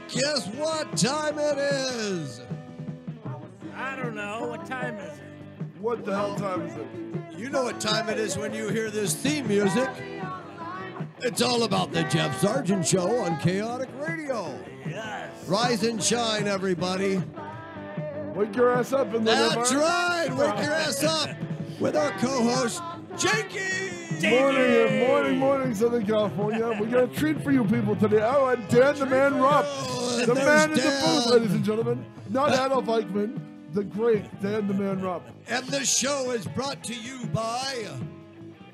Guess what time it is? I don't know. What time is it? What the hell time is it? You know what time it is when you hear this theme music. It's all about the Jeff Sargent Show on Chaotic Radio. Yes. Rise and shine, everybody. Wake your ass up in the That's right. Wake your ass up with our co-host, Jakey. Morning, Southern California. We got a treat for you people today. Oh, and Dan the Man Rupp. The man in the booth, ladies and gentlemen. Not Adolf Eichmann, the great Dan the Man Rupp. And this show is brought to you by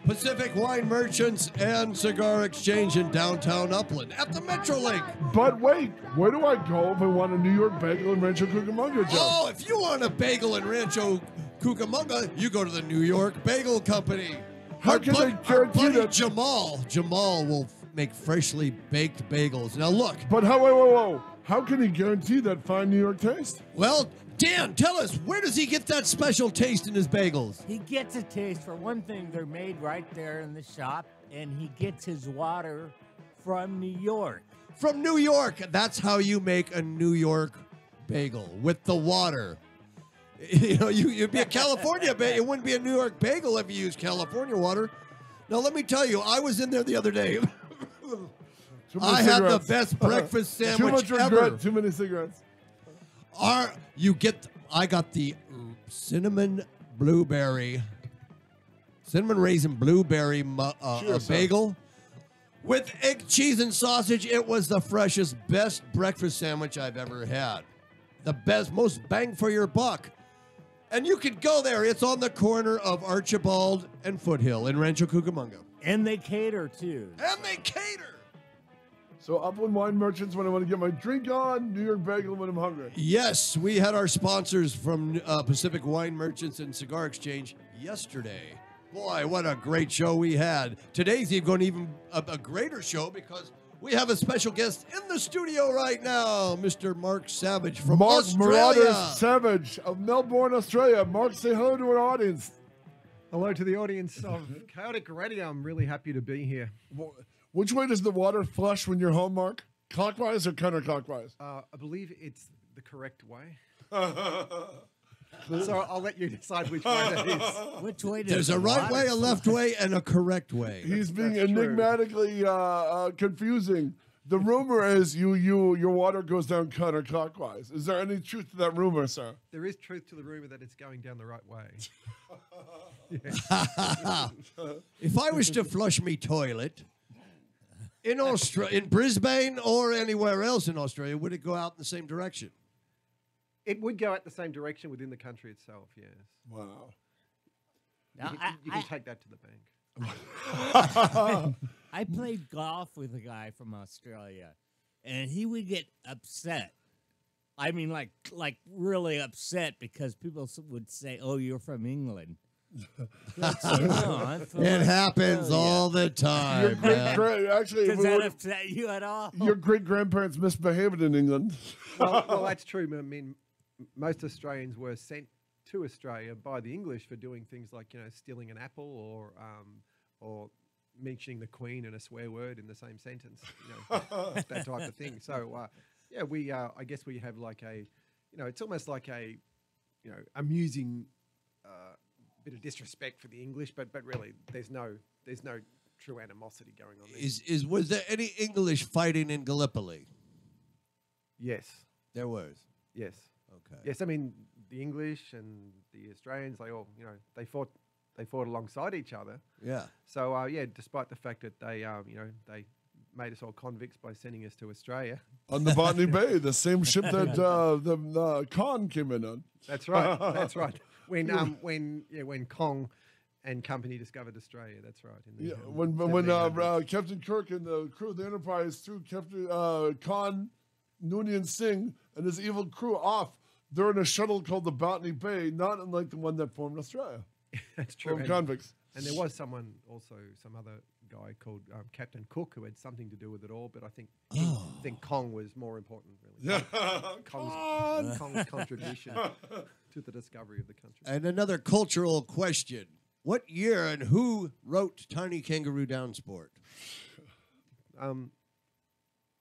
Pacific Wine Merchants and Cigar Exchange in downtown Upland at the Metrolink. But wait, where do I go if I want a New York bagel in Rancho Cucamonga, Joe? Oh, if you want a bagel in Rancho Cucamonga, you go to the New York Bagel Company. How can they guarantee that? Jamal will make freshly baked bagels. Now look. But whoa. How can he guarantee that fine New York taste? Well, Dan, tell us, where does he get that special taste in his bagels? He gets a taste. For one thing, they're made right there in the shop, and he gets his water from New York. From New York. That's how you make a New York bagel, with the water. You know, you'd be a California bagel. It wouldn't be a New York bagel if you used California water. Now, let me tell you, I was in there the other day. I had the best breakfast sandwich ever. Too many cigarettes. I got the cinnamon raisin blueberry bagel with egg, cheese, and sausage. It was the freshest, best breakfast sandwich I've ever had. The best, most bang for your buck. And you could go there. It's on the corner of Archibald and Foothill in Rancho Cucamonga. And they cater, too. And they cater. So Upland Wine Merchants when I want to get my drink on, New York Bagel when I'm hungry. Yes, we had our sponsors from Pacific Wine Merchants and Cigar Exchange yesterday. Boy, what a great show we had. Today's even going to even a greater show because we have a special guest in the studio right now, Mr. Mark Savage from Australia. Marauder Savage of Melbourne, Australia. Mark, say hello to our audience. Hello to the audience of Chaotic Radio. I'm really happy to be here. Which way does the water flush when you're home, Mark? Clockwise or counterclockwise? I believe it's the correct way. So I'll let you decide which way that is. Which way does There's a right way, a left way, and a correct way. He's being That's true. enigmatically confusing. The rumor is your water goes down counterclockwise. Is there any truth to that rumor, sir? There is truth to the rumor that it's going down the right way. If I was to flush me toilet in Brisbane or anywhere else in Australia, would it go out in the same direction? It would go out the same direction within the country itself, yes. Wow. Now, You can take that to the bank. I played golf with a guy from Australia, and he would get upset. I mean, like really upset because people would say, "Oh, you're from England." It happens all the time. Your actually, Does that upset you at all? your great-grandparents misbehaved in England. Well, that's true. I mean, most Australians were sent to Australia by the English for doing things like, stealing an apple or mentioning the Queen and a swear word in the same sentence, that type of thing. So, I guess we have like a, it's almost like a, amusing bit of disrespect for the English, but really there's no true animosity going on there. Was there any English fighting in Gallipoli? Yes. There was. Yes. Okay. Yes, I mean the English and the Australians, they all, they fought alongside each other. Yeah. So despite the fact that they they made us all convicts by sending us to Australia. On the Botany Bay, the same ship that the Khan came in on. That's right. That's right. When Kong and company discovered Australia. That's right. When Captain Kirk and the crew of the Enterprise threw Captain Khan, Noonien Singh, and his evil crew off, they're in a shuttle called the Botany Bay, not unlike the one that formed Australia. That's true. From convicts. And there was some other guy called Captain Cook who had something to do with it all, but I think Kong was more important, really. Kong's contribution to the discovery of the country. And another cultural question. What year and who wrote Tiny Kangaroo Down Sport?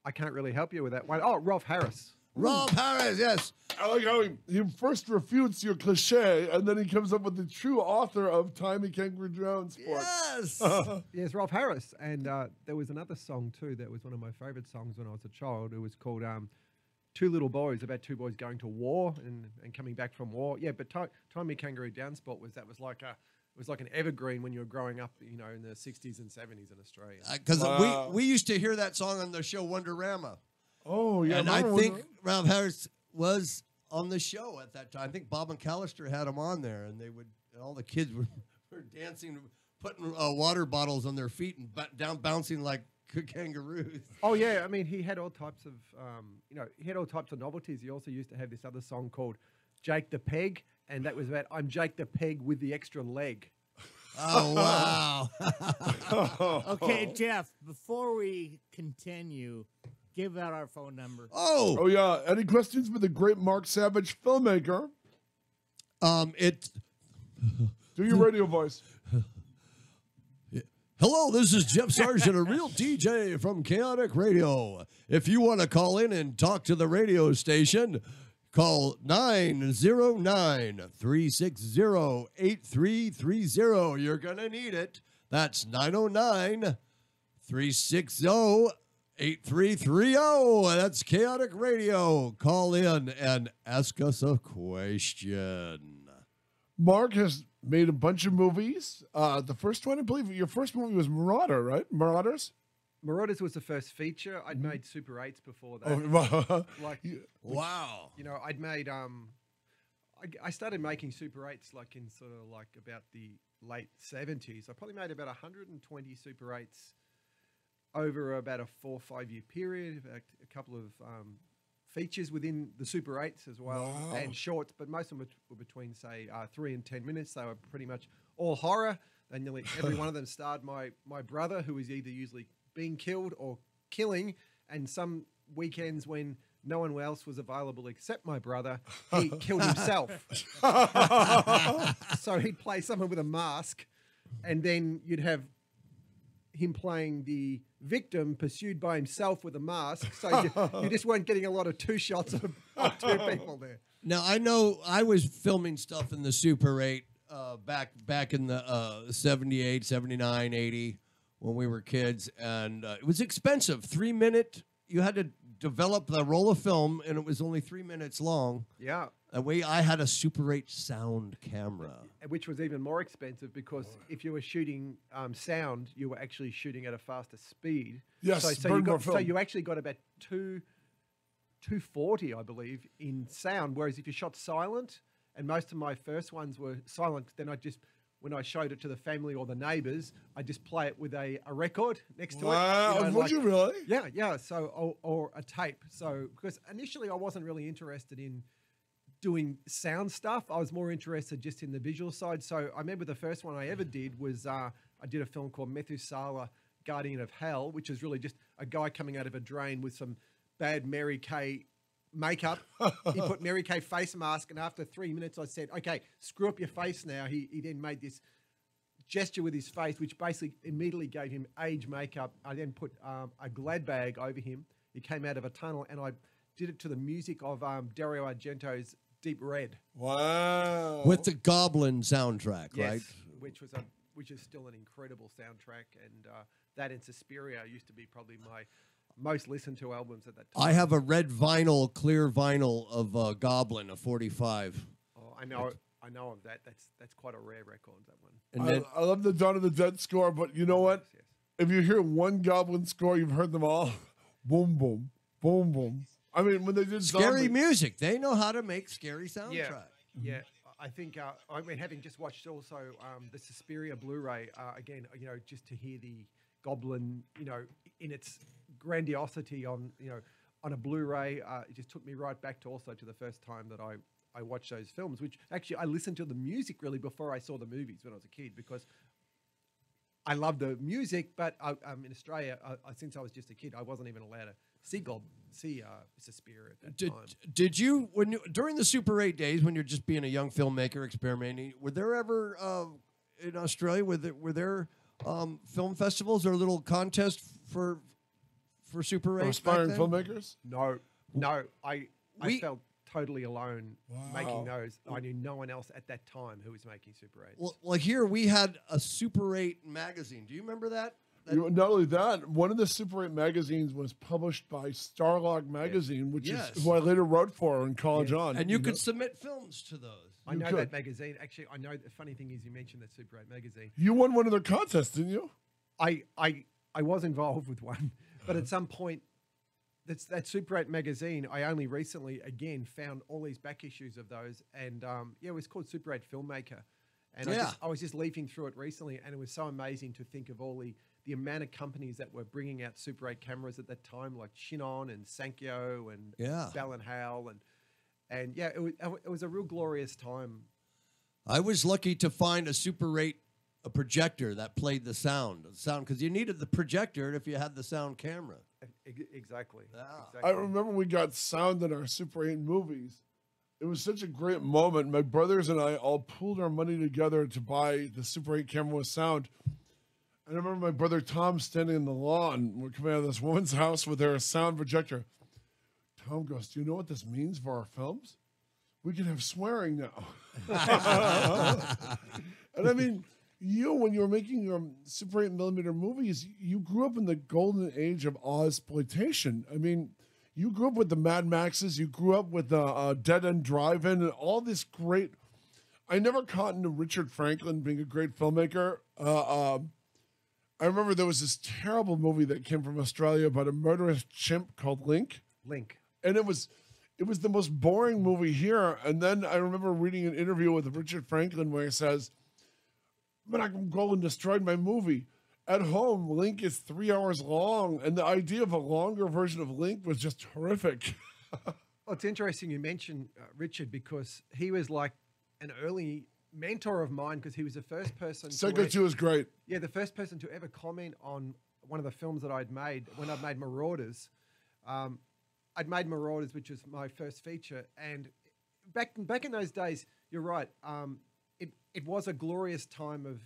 I can't really help you with that one. Oh, Rolf Harris. Rob Harris, yes. I like how he first refutes your cliche, and then he comes up with the true author of Timey Kangaroo Jones. Yes. Yes, Rolf Harris. And there was another song too that was one of my favorite songs when I was a child. It was called Two Little Boys, about two boys going to war and coming back from war. Yeah, but Timey Kangaroo Downspot was like an evergreen when you were growing up, in the 60s and 70s in Australia. Because we used to hear that song on the show Wonderama. Oh, yeah. And I think Rob Harris was on the show at that time. I think Bob McAllister had him on there, and all the kids were dancing, putting water bottles on their feet and down bouncing like kangaroos. Oh yeah, I mean he had all types of novelties. He also used to have this other song called Jake the Peg, and that was about I'm Jake the Peg with the extra leg. Oh wow. Okay, Jeff, before we continue, give out our phone number. Oh yeah. Any questions for the great Mark Savage, filmmaker? Do your radio voice. Hello, this is Jeff Sargent, a real DJ from Chaotic Radio. If you want to call in and talk to the radio station, call 909-360-8330. You're going to need it. That's 909-360-8330. That's Chaotic Radio. Call in and ask us a question. Mark has made a bunch of movies. The first one, I believe, your first movie was Marauder, right? Marauders? Marauders was the first feature. I'd made Super 8s before that. Oh, Wow. I'd made I started making Super 8s like in sort of like about the late 70s. I probably made about 120 Super 8s over about a 4 or 5 year period. A couple of features within the Super 8s as well, Wow. and shorts, but most of them were between, say, 3 and 10 minutes. They were pretty much all horror, and nearly every one of them starred my brother, who was either usually being killed or killing, and some weekends when no one else was available except my brother, he killed himself. So he'd play someone with a mask, and then you'd have him playing the victim pursued by himself with a mask. So you just weren't getting a lot of two shots of two people there. Now, I know I was filming stuff in the Super 8 back in the 78, 79, 80 when we were kids, and it was expensive. 3 minute, you had to develop the roll of film, and it was only 3 minutes long. Yeah. And I had a Super 8 sound camera. Which was even more expensive because if you were shooting sound, you were actually shooting at a faster speed. Yes, so you actually got about 240, I believe, in sound. Whereas if you shot silent, and most of my first ones were silent, then when I showed it to the family or the neighbours, I just play it with a record next to it. Wow, would you really? Yeah. So or a tape. So because initially I wasn't really interested in doing sound stuff. I was more interested just in the visual side. So I remember the first one I ever did was I did a film called Methuselah, Guardian of Hell, which is really just a guy coming out of a drain with some bad Mary Kay makeup. He put Mary Kay face mask, and after 3 minutes I said, okay, screw up your face now. He then made this gesture with his face, which basically immediately gave him age makeup. I then put a Glad bag over him. He came out of a tunnel, and I did it to the music of Dario Argento's Deep Red. Wow. With the Goblin soundtrack, Yes, right? which is still an incredible soundtrack, and that and Suspiria used to be probably my most listened to albums at that time. I have a red vinyl, clear vinyl of Goblin, a 45. Oh, I know of that. That's quite a rare record, that one. And then, I love the Dawn of the Dead score, but you know what? Yes. If you hear one Goblin score, you've heard them all. Boom, boom, boom, boom. I mean, when they did scary zombie- music. They know how to make scary soundtrack. Yeah. I think, I mean, having just watched also the Suspiria Blu-ray, again, just to hear the Goblin, in its grandiosity on a Blu-ray, it just took me right back to the first time that I watched those films, which actually I listened to the music really before I saw the movies when I was a kid, because I love the music, but in Australia, since I was just a kid, I wasn't even allowed to see Suspiria at that time. Did you, during the Super 8 days, when you're just being a young filmmaker experimenting, were there ever in Australia were there film festivals or little contests for for Super 8? Or back aspiring then? filmmakers? No, I We- felt totally alone making those. I knew no one else at that time who was making Super 8s. Well, like here we had a Super 8 magazine. Do you remember that? Not only that, one of the Super 8 magazines was published by Starlog Magazine, which Yes. is who I later wrote for in college on. And you know? could submit films to those. I You know could. that magazine. Actually, I know the funny thing is you mentioned that Super 8 magazine. You won one of their contests, didn't you? I was involved with one, but at some point, that Super 8 magazine, I only recently again found all these back issues of those, and it was called Super 8 Filmmaker, and I was just leafing through it recently, and it was so amazing to think of all the amount of companies that were bringing out Super 8 cameras at that time, like Chinon and Sankyo and Bell and Howell, and it was a real glorious time. I was lucky to find a Super 8 projector that played the sound because you needed the projector if you had the sound camera. Exactly. Yeah. Exactly. I remember we got sound in our Super 8 movies. It was such a great moment. My brothers and I all pooled our money together to buy the Super 8 camera with sound. And I remember my brother Tom standing in the lawn. We're coming out of this woman's house with her sound projector. Tom goes, "Do you know what this means for our films? We can have swearing now." And I mean, when you were making your Super 8 millimeter movies, you grew up in the golden age of exploitation. I mean, you grew up with the Mad Maxes, you grew up with the Dead End Drive-In, and all this great. I never caught into Richard Franklin being a great filmmaker. I remember there was this terrible movie that came from Australia about a murderous chimp called Link. And it was the most boring movie here. And then I remember reading an interview with Richard Franklin where he says, "Man, I can go and destroyed my movie. At home, Link is 3 hours long, and the idea of a longer version of Link was just horrific." Well, it's interesting you mentioned Richard, because he was like an early mentor of mine, because he was the first person. Psycho 2 is great. Yeah, the first person to ever comment on one of the films that I'd made when I'd made Marauders. I'd made Marauders, which was my first feature, and back in those days, you're right. It was a glorious time of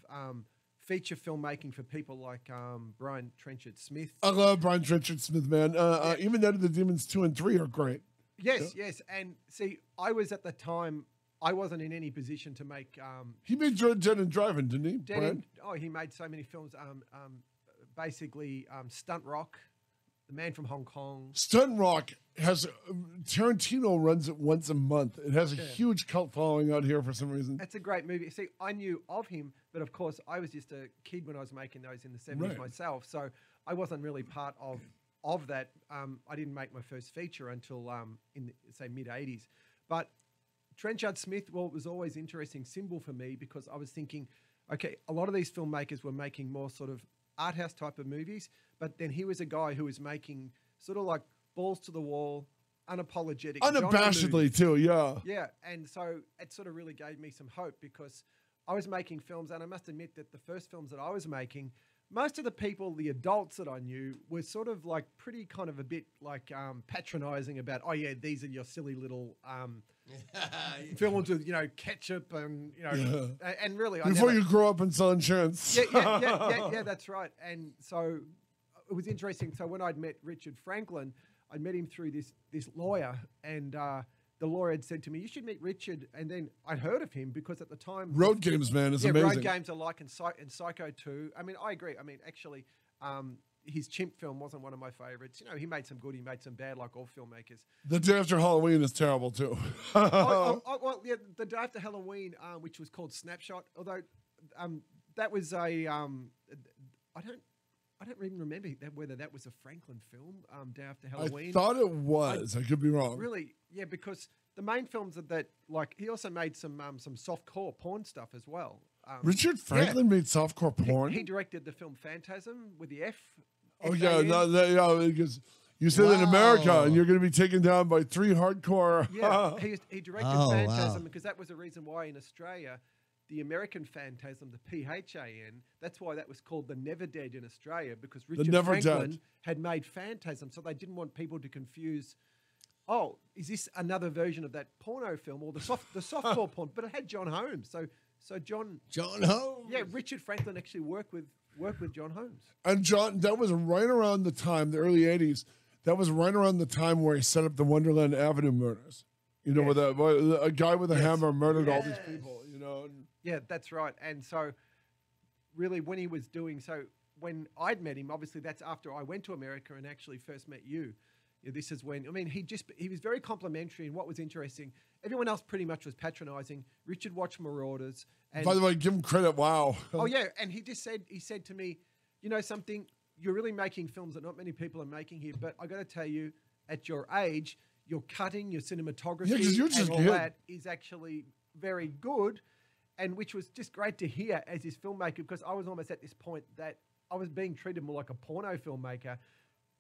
feature filmmaking for people like Brian Trenchard Smith. I love Brian Trenchard Smith, man. Even Night of the Demons 2 and 3 are great. Yes. And see, I was at the time, I wasn't in any position to make. He made Dead End Drive-In, didn't he? He made so many films. Basically, Stunt Rock, The Man from Hong Kong. Stunt Rock has Tarantino runs it once a month. It has a huge cult following out here for some reason. That's a great movie. See, I knew of him, but of course, I was just a kid when I was making those in the 70s myself, so I wasn't really part of that. I didn't make my first feature until in the, say, mid 80s. But Trenchard Smith, well, it was always an interesting symbol for me, because I was thinking, okay, a lot of these filmmakers were making more sort of art house type of movies, but then he was a guy who was making sort of like balls to the wall, unapologetic, unabashedly too. Yeah, and so it sort of really gave me some hope, because I was making films, and I must admit that the first films that I was making, most of the people, the adults that I knew, were sort of like pretty kind of a bit like patronizing about, oh yeah, these are your silly little films with, ketchup and, and really. Before you grow up and sell insurance. Yeah, that's right. And so it was interesting. So when I'd met Richard Franklin, I met him through this lawyer, and the lawyer had said to me, "You should meet Richard." And then I'd heard of him because at the time, Road Games, man, is amazing. Road Games are like, and Psycho 2. I mean, I agree. I mean, actually, his chimp film wasn't one of my favorites. He made some good, he made some bad, like all filmmakers. The Day After Halloween is terrible too. Well, yeah, The Day After Halloween, which was called Snapshot, although that was a I don't even remember whether that was a Franklin film, Day After Halloween. I thought it was. I could be wrong. Really? Yeah, because the main films that like, he also made some softcore porn stuff as well. Richard Franklin made softcore porn? He directed the film Phantasm with the F. Oh, yeah, because you said in America, and you're going to be taken down by 3 hardcore. Yeah, he directed Phantasm because that was the reason why in Australia, the American Phantasm, the PHAN, that's why that was called The Never Dead in Australia, because Richard Franklin had made Phantasm, so they didn't want people to confuse, oh, is this another version of that porno film or the softcore porn? But it had John Holmes, so John Holmes. Yeah, Richard Franklin actually worked with work with John Holmes. And John, that was right around the time, the early 80s, that was right around the time where he set up the Wonderland Avenue murders. You know, where a guy with a hammer murdered all these people, you know. Yeah, that's right. And so really when he was doing, so when I'd met him, obviously that's after I went to America and actually first met you. This is when, I mean, he was very complimentary, and what was interesting, everyone else pretty much was patronizing. Richard watched Marauders. And by the way, give him credit. Wow. Oh, yeah. And he said to me, you know something, you're really making films that not many people are making here, but I got to tell you, at your age, your cutting, your cinematography, and all that is actually very good, and which was just great to hear as his filmmaker, because I was almost at this point that I was being treated more like a porno filmmaker.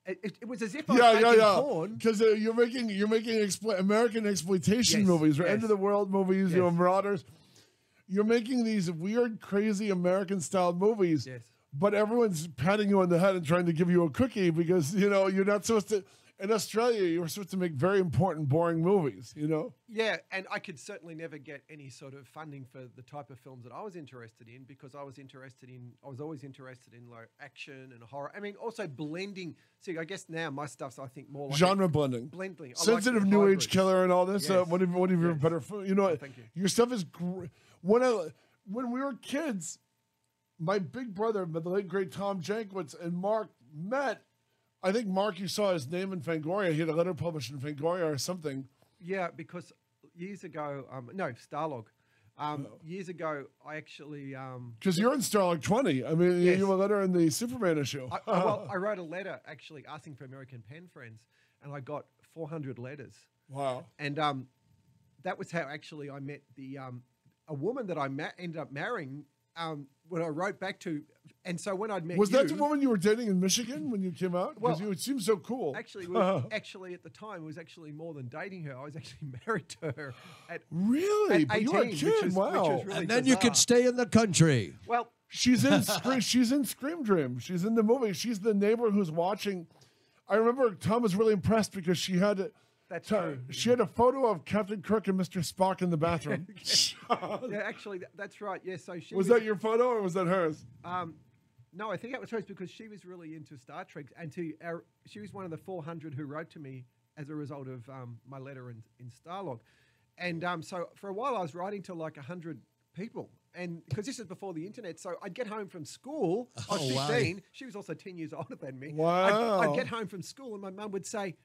It was as if I was making porn. Because you're making American exploitation movies, right? End of the world movies, you know, Marauders. You're making these weird, crazy American-style movies, but everyone's patting you on the head and trying to give you a cookie because, you know, you're not supposed to. In Australia, you were supposed to make very important, boring movies, you know? Yeah, and I could certainly never get any sort of funding for the type of films that I was interested in, because I was always interested in like action and horror. I mean, also blending. See, I guess now my stuff's, I think, more like genre blending. Blending. Sensitive like New Age Killer and all this. One of your better, you know, thank you. Your stuff is great. When we were kids, my big brother, the late great Tom Jankwitz, and Mark met. I think, Mark, you saw his name in Fangoria. He had a letter published in Fangoria or something. Yeah, because years ago, Starlog. Years ago, I actually... Because you're in Starlog 20. I mean, you have a letter in the Superman issue. I wrote a letter, actually, asking for American pen friends, and I got 400 letters. Wow. And that was how, actually, I met a woman that I ended up marrying when I wrote back to... And so when I'd met was that the woman you were dating in Michigan when you came out? Because it seemed so cool. Actually, actually at the time, it was actually more than dating her. I was actually married to her at really. At 18, you were a kid. Wow. Really and then bizarre. you could stay in the country. Well, she's in Scream Dream. She's in the movie. She's the neighbor who's watching. I remember Tom was really impressed because she had. That's true. She had a photo of Captain Kirk and Mr. Spock in the bathroom. Yeah, actually, that's right. Yeah, so she was that your photo or was that hers? No, I think that was hers because she was really into Star Trek, and she was one of the 400 who wrote to me as a result of my letter in Starlog. And so for a while I was writing to like 100 people, and because this is before the internet, so I'd get home from school. I was 15. Wow. She was also 10 years older than me. Wow. I'd get home from school and my mum would say,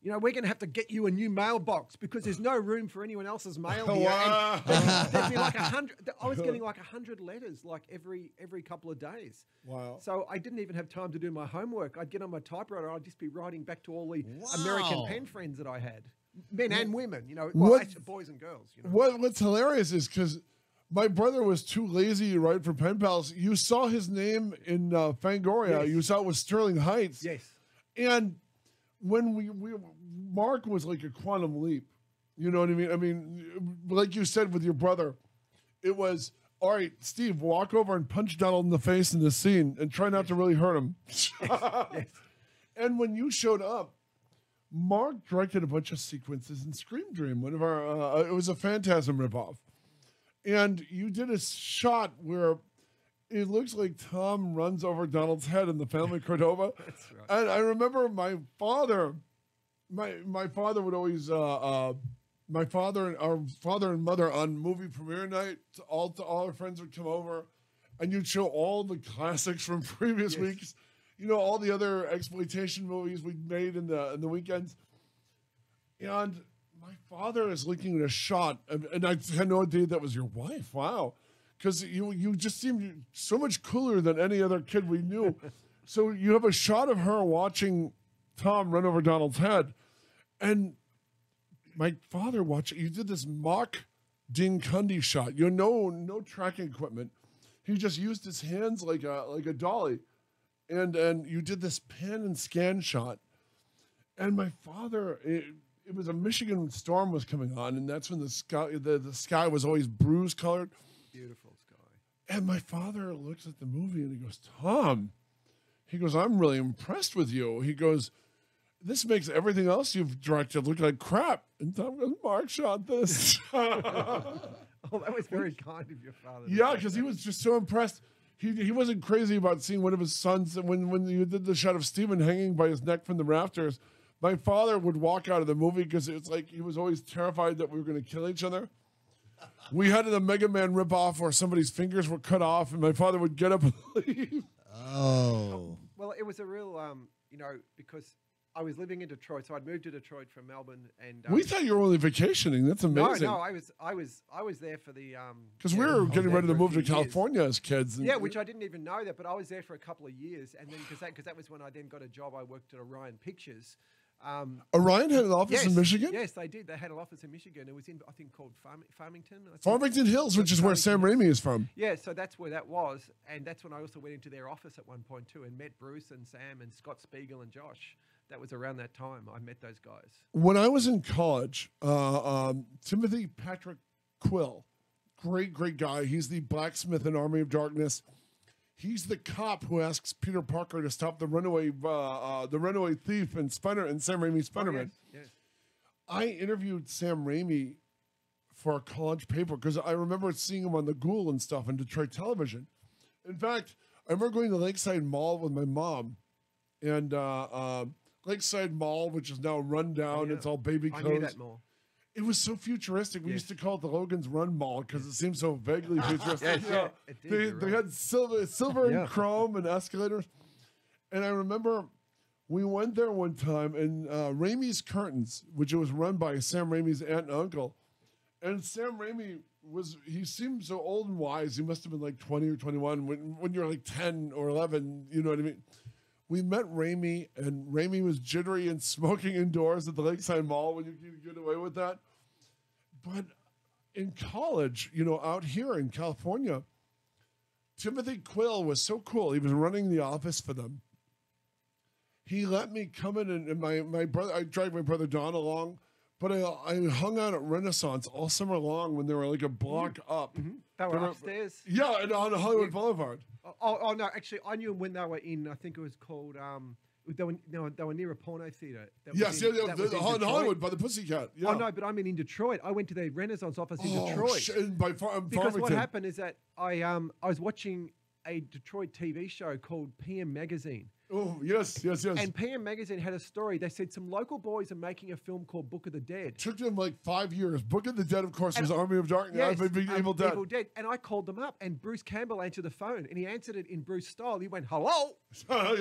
you know, we're going to have to get you a new mailbox because there's no room for anyone else's mail here. Wow. And there'd be like 100. I was getting like 100 letters like every couple of days. Wow. So I didn't even have time to do my homework. I'd get on my typewriter. I'd just be writing back to all the American pen friends that I had, men and women. You know, actually, boys and girls. You know? What's hilarious is because my brother was too lazy to write for pen pals. You saw his name in Fangoria. You saw it was Sterling Heights. Yes. And when Mark was like a quantum leap, you know what I mean? I mean, like you said with your brother, it was, all right, Steve, walk over and punch Donald in the face in the scene and try not to really hurt him. Yes. And when you showed up, Mark directed a bunch of sequences in Scream Dream, one of our, it was a Phantasm ripoff. And you did a shot where it looks like Tom runs over Donald's head in the family Cordova. That's right. And I remember my father would always, my father and mother on movie premiere night, all our friends would come over and you'd show all the classics from previous weeks. You know, all the other exploitation movies we made in the weekends. And my father is looking at a shot, and I had no idea that was your wife. Wow. Because you just seemed so much cooler than any other kid we knew. So you have a shot of her watching Tom run over Donald's head. And my father watched it. You did this mock Dean Cundy shot. You know, no tracking equipment. He just used his hands like a dolly. And you did this pan and scan shot. And my father, it was a Michigan storm was coming on, and that's when the sky was always bruise colored. Beautiful sky. And my father looks at the movie and he goes, Tom, he goes, I'm really impressed with you. He goes, this makes everything else you've directed look like crap. And Tom goes, Mark shot this. Oh, that was very kind of your father. Yeah, because he was just so impressed. he wasn't crazy about seeing one of his sons. When you did the shot of Stephen hanging by his neck from the rafters, my father would walk out of the movie because it was like he was always terrified that we were going to kill each other. We had the Mega Man ripoff where somebody's fingers were cut off, and my father would get up and leave. Oh. Well, it was a real, because I was living in Detroit, so I'd moved to Detroit from Melbourne, and We thought you were only vacationing. That's amazing. no, I was there for the Because we were getting ready to for a move to few years. California as kids. and- Yeah, which I didn't even know that, but I was there for a couple of years, and then because that was when I then got a job. I worked at Orion Pictures. Orion had an office in Michigan? Yes, they did. They had an office in Michigan. It was in, I think, called Farmington. I think. Farmington Hills, which is where Sam Raimi is from. Yeah, so that's where that was, and that's when I also went into their office at one point too, and met Bruce and Sam and Scott Spiegel and Josh. That was around that time I met those guys. When I was in college, Timothy Patrick Quill, great guy. He's the blacksmith in Army of Darkness. He's the cop who asks Peter Parker to stop the runaway thief and Sam Raimi's Spider-Man. Yes. I interviewed Sam Raimi for a college paper because I remember seeing him on the Ghoul and stuff on Detroit television. In fact, I remember going to Lakeside Mall with my mom, and Lakeside Mall, which is now run down, it's all baby clothes. I knew that mall. It was so futuristic. We used to call it the Logan's Run Mall because it seemed so vaguely futuristic. It did, They had silver and chrome and escalators. And I remember we went there one time, and Raimi's Curtains, which was run by Sam Raimi's aunt and uncle. And Sam Raimi he seemed so old and wise. He must have been like 20 or 21 when you're like 10 or 11, you know what I mean? We met Raimi, and Raimi was jittery and smoking indoors at the Lakeside Mall when you could get away with that. But in college, out here in California, Timothy Quill was so cool. He was running the office for them. He let me come in, and my brother, I dragged my brother Don along, but I hung out at Renaissance all summer long when they were like a block up. Mm-hmm. They were upstairs. Yeah, and on Hollywood Boulevard. Oh no! Actually, I knew them when they were in. I think it was called. They were near a porno theater. Yes, on Hollywood by the Pussycat. Yeah. Oh no, but I mean in Detroit. I went to the Renaissance office in Detroit. Because Farmington. What happened is that I was watching a Detroit TV show called PM Magazine. Oh, yes. And PM Magazine had a story. They said some local boys are making a film called Book of the Dead. Took them like 5 years. Book of the Dead, of course, was Army of Darkness. Yes, Evil Dead. Evil Dead. And I called them up, and Bruce Campbell answered the phone, and he answered it in Bruce style. He went, "Hello." Like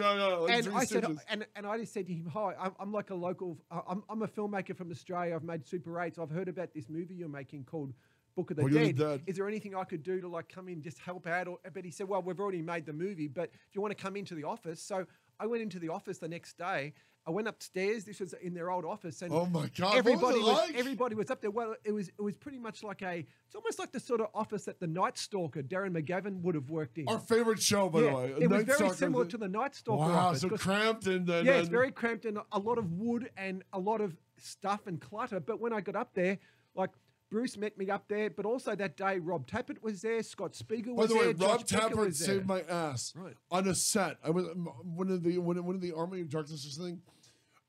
and I said, and I just said to him, "Hi, I'm like a local. I'm a filmmaker from Australia. I've made Super 8s. I've heard about this movie you're making called Book of the Dead. Is there anything I could do to like come in, just help out?" But he said, "Well, we've already made the movie, but if you want to come into the office." So I went into the office the next day. I went upstairs. This was in their old office, and oh my God, everybody was up there. Well, it was pretty much like it's almost like the sort of office that the Night Stalker, Darren McGavin, would have worked in. Our favorite show, by the way. It was very similar to the Night Stalker office. Wow, so cramped and it's very cramped and a lot of wood and a lot of stuff and clutter. But when I got up there, like Bruce met me up there, but also that day Rob Tappert was there, Scott Spiegel was there. By the way, Rob Tappert saved my ass right. on a set. I was one of the Army of Darkness thing.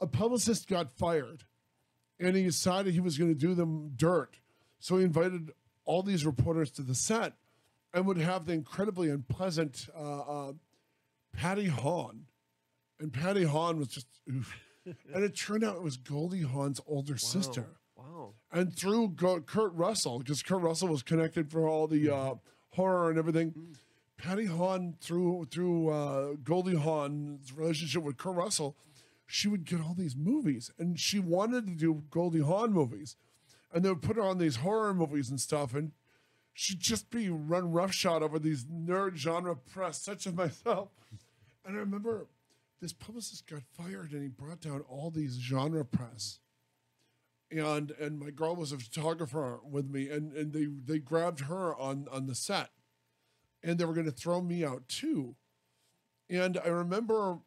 A publicist got fired, and he decided he was going to do them dirt. So he invited all these reporters to the set, and would have the incredibly unpleasant Patty Hawn, and Patty Hawn was just, oof. And it turned out it was Goldie Hawn's older sister. Wow. And through Kurt Russell, because Kurt Russell was connected for all the horror and everything, Patty Hawn, through Goldie Hawn's relationship with Kurt Russell, she would get all these movies. And she wanted to do Goldie Hawn movies. And they would put her on these horror movies and stuff. And she'd just be run roughshod over these nerd genre press, such as myself. And I remember this publicist got fired, and he brought down all these genre press. And my girl was a photographer with me, and they grabbed her on the set, and they were going to throw me out too. And I remember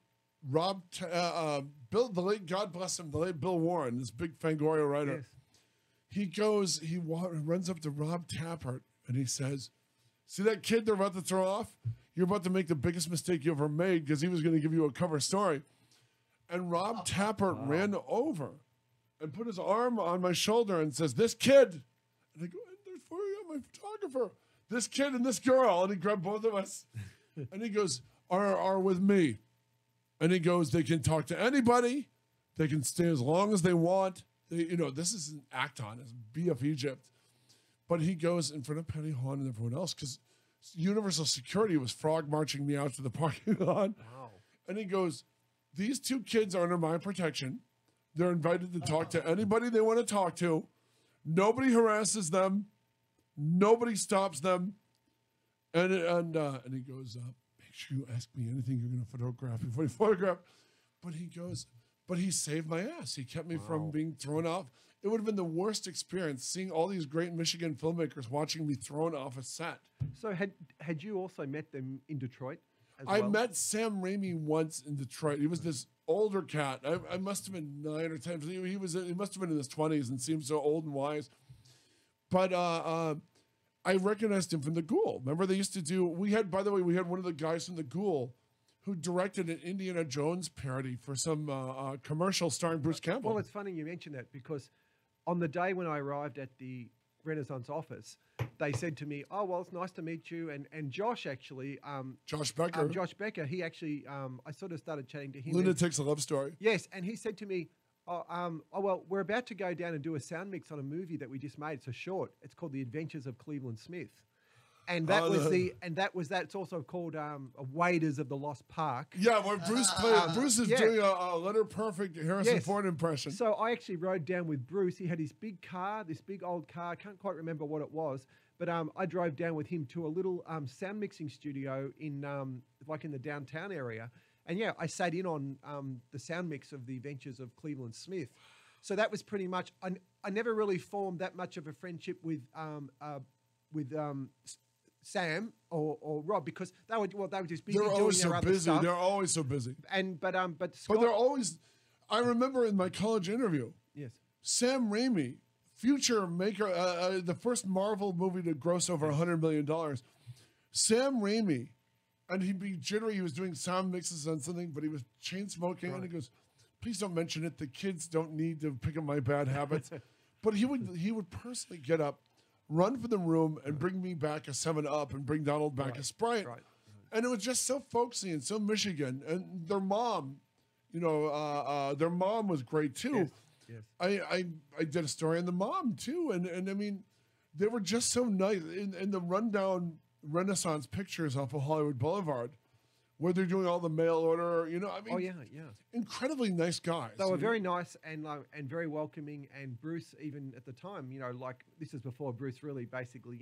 Bill, the late, God bless him, the late Bill Warren, this big Fangoria writer. Yes. He runs up to Rob Tappert, and he says, "See that kid they're about to throw off? You're about to make the biggest mistake you ever made," because he was going to give you a cover story. And Rob Tappert ran over and put his arm on my shoulder and says, "This kid," and I go, "There's 4 of you, my photographer. This kid and this girl," and he grabbed both of us. And he goes, are with me. And he goes, they can talk to anybody. They can stay as long as they want. This is an Acton, it's BF Egypt. But he goes in front of Penny Hahn and everyone else because Universal Security was frog marching me out to the parking lot. Wow. And he goes, these two kids are under my protection. They're invited to talk to anybody they want to talk to. Nobody harasses them. Nobody stops them. And he goes, make sure you ask me anything you're going to photograph before you photograph. But he goes, but he saved my ass. He kept me from being thrown off. It would have been the worst experience seeing all these great Michigan filmmakers watching me thrown off a set. So had you also met them in Detroit as I well? met Sam Raimi once in Detroit. He was this older cat. I must have been 9 or 10. He must have been in his 20s and seemed so old and wise. But I recognized him from The Ghoul. Remember they used to do, we had one of the guys from The Ghoul who directed an Indiana Jones parody for some commercial starring Bruce Campbell. Well, it's funny you mention that because on the day when I arrived at the Renaissance office, they said to me, "Oh, well, it's nice to meet you." And Josh actually, Josh Becker. Josh Becker, he actually, I sort of started chatting to him. Lunatic's a Love Story. Yes, and he said to me, "Oh, well, we're about to go down and do a sound mix on a movie that we just made. It's a short. It's called The Adventures of Cleveland Smith." And that it's also called Waiters of the Lost Park. Yeah, where Bruce played. Bruce is doing a letter perfect Harrison Ford impression. So I actually rode down with Bruce. He had his big car, this big old car. I can't quite remember what it was, but I drove down with him to a little sound mixing studio in in the downtown area. And yeah, I sat in on the sound mix of The Adventures of Cleveland Smith. So that was pretty much. I never really formed that much of a friendship with Sam or Rob because they were just busy doing their other stuff. They're always so busy. But Scott, But they're always. I remember in my college interview, yes, Sam Raimi, future maker, the first Marvel movie to gross over $100 million. Sam Raimi, and he'd be jittery. He was doing sound mixes on something, but he was chain smoking, and he goes, "Please don't mention it. The kids don't need to pick up my bad habits." But he would personally get up, run for the room, and bring me back a 7-Up and bring Donald back a Sprite. Right. And it was just so folksy and so Michigan. And their mom, their mom was great too. Yes. I did a story on the mom too. And I mean, they were just so nice. In the rundown Renaissance pictures off of Hollywood Boulevard, where they're doing all the mail order, Oh yeah. incredibly nice guys. They were very nice and very welcoming. And Bruce, even at the time, this is before Bruce really basically,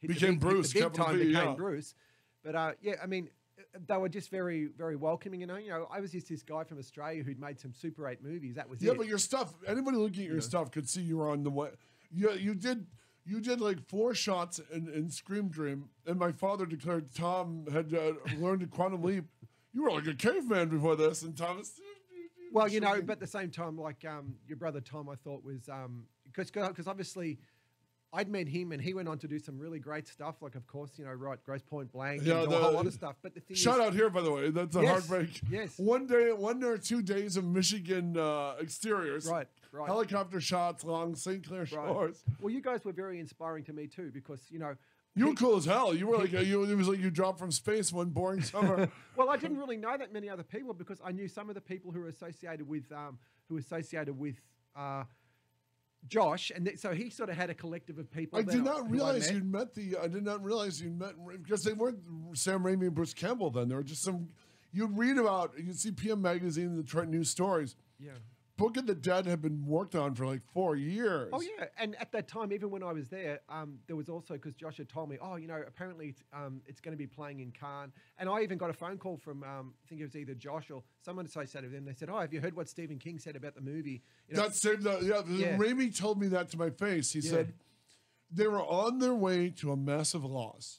Became Bruce, hit the big time, capital B, became yeah. Bruce. But I mean, they were just very, very welcoming. I was just this guy from Australia who'd made some Super 8 movies. That was it. Yeah, but your stuff. Anybody looking at your stuff could see you were on the way. You did like 4 shots in Scream Dream, and my father declared Tom had learned a quantum leap. You were like a caveman before this, and Thomas. Well, but at the same time, your brother Tom, I thought was because obviously I'd met him and he went on to do some really great stuff. Like, of course, Grosse Point Blank, and a whole lot of stuff. But the thing shout out here, by the way, that's a heartbreak. Yes, 1 or 2 days of Michigan exteriors. Right. Helicopter shots along St. Clair shores. Well, you guys were very inspiring to me too, because you were cool as hell. You were like it was like you dropped from space one boring summer. Well, I didn't really know that many other people because I knew some of the people who were associated with Josh, and so he sort of had a collective of people. I did not realize you'd met because they weren't Sam Raimi and Bruce Campbell then. They were just some. You'd read about. You'd see PM Magazine and the Detroit News Stories. Yeah. Book of the Dead had been worked on for like 4 years. Oh yeah, and at that time, even when I was there, there was also because Josh had told me, apparently it's going to be playing in Cannes, and I even got a phone call from I think it was either Josh or someone associated with him. They said, "Oh, have you heard what Stephen King said about the movie?" Raimi told me that to my face. He said they were on their way to a massive loss,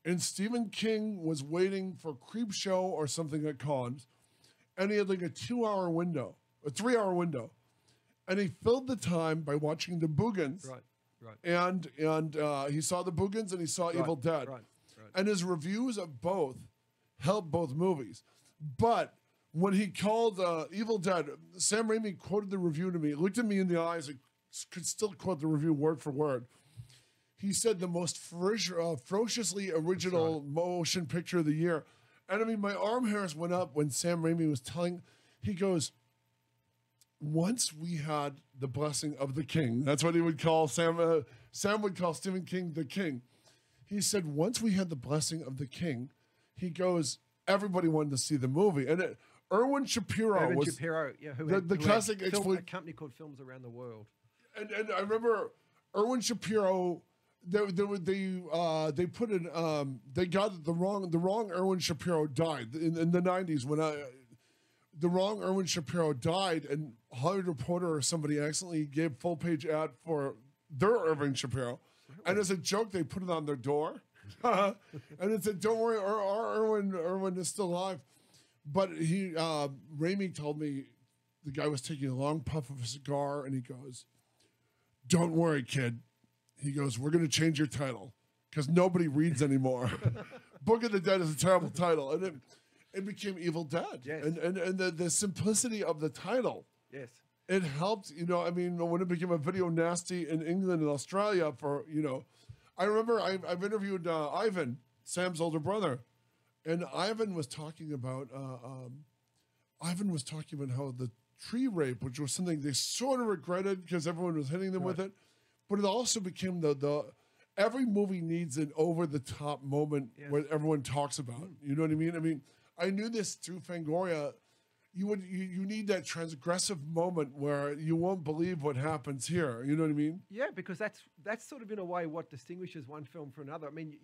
and Stephen King was waiting for Creepshow or something at Cannes, and he had like a 2-hour window. A 3-hour window, and he filled the time by watching the Boogans. Right. And he saw the Boogans and he saw Evil Dead. Right. And his reviews of both helped both movies. But when he called Evil Dead, Sam Raimi quoted the review to me, looked at me in the eyes, and could still quote the review word for word. he said the most ferociously original motion picture of the year. And I mean, my arm hairs went up when Sam Raimi was telling, he goes, once we had the blessing of the king, that's what he would call Sam would call Stephen King the king. He said, once we had the blessing of the king, he goes, everybody wanted to see the movie. And Erwin Shapiro Erwin was Shapiro, yeah, the classic a company called Films Around the World. And I remember Erwin Shapiro, they put in they got the wrong Erwin Shapiro died in the 90s when the wrong Erwin Shapiro died, and Hollywood Reporter or somebody accidentally gave full page ad for their Erwin Shapiro, and as a joke they put it on their door, and it said, "Don't worry, our Erwin is still alive." But he Raimi told me the guy was taking a long puff of a cigar, and he goes, "Don't worry, kid." He goes, "We're going to change your title because nobody reads anymore." Book of the Dead is a terrible title, and it became Evil Dead. Yes. And the simplicity of the title. Yes. It helped, I mean, when it became a video nasty in England and Australia for, I remember I've interviewed Ivan, Sam's older brother, and Ivan was talking about how the tree rape, which was something they sort of regretted because everyone was hitting them with it, but it also became the every movie needs an over-the-top moment where everyone talks about. You know what I mean? I mean, I knew this through Fangoria. You need that transgressive moment where you won't believe what happens here. You know what I mean? Yeah, because that's sort of in a way what distinguishes one film from another. I mean,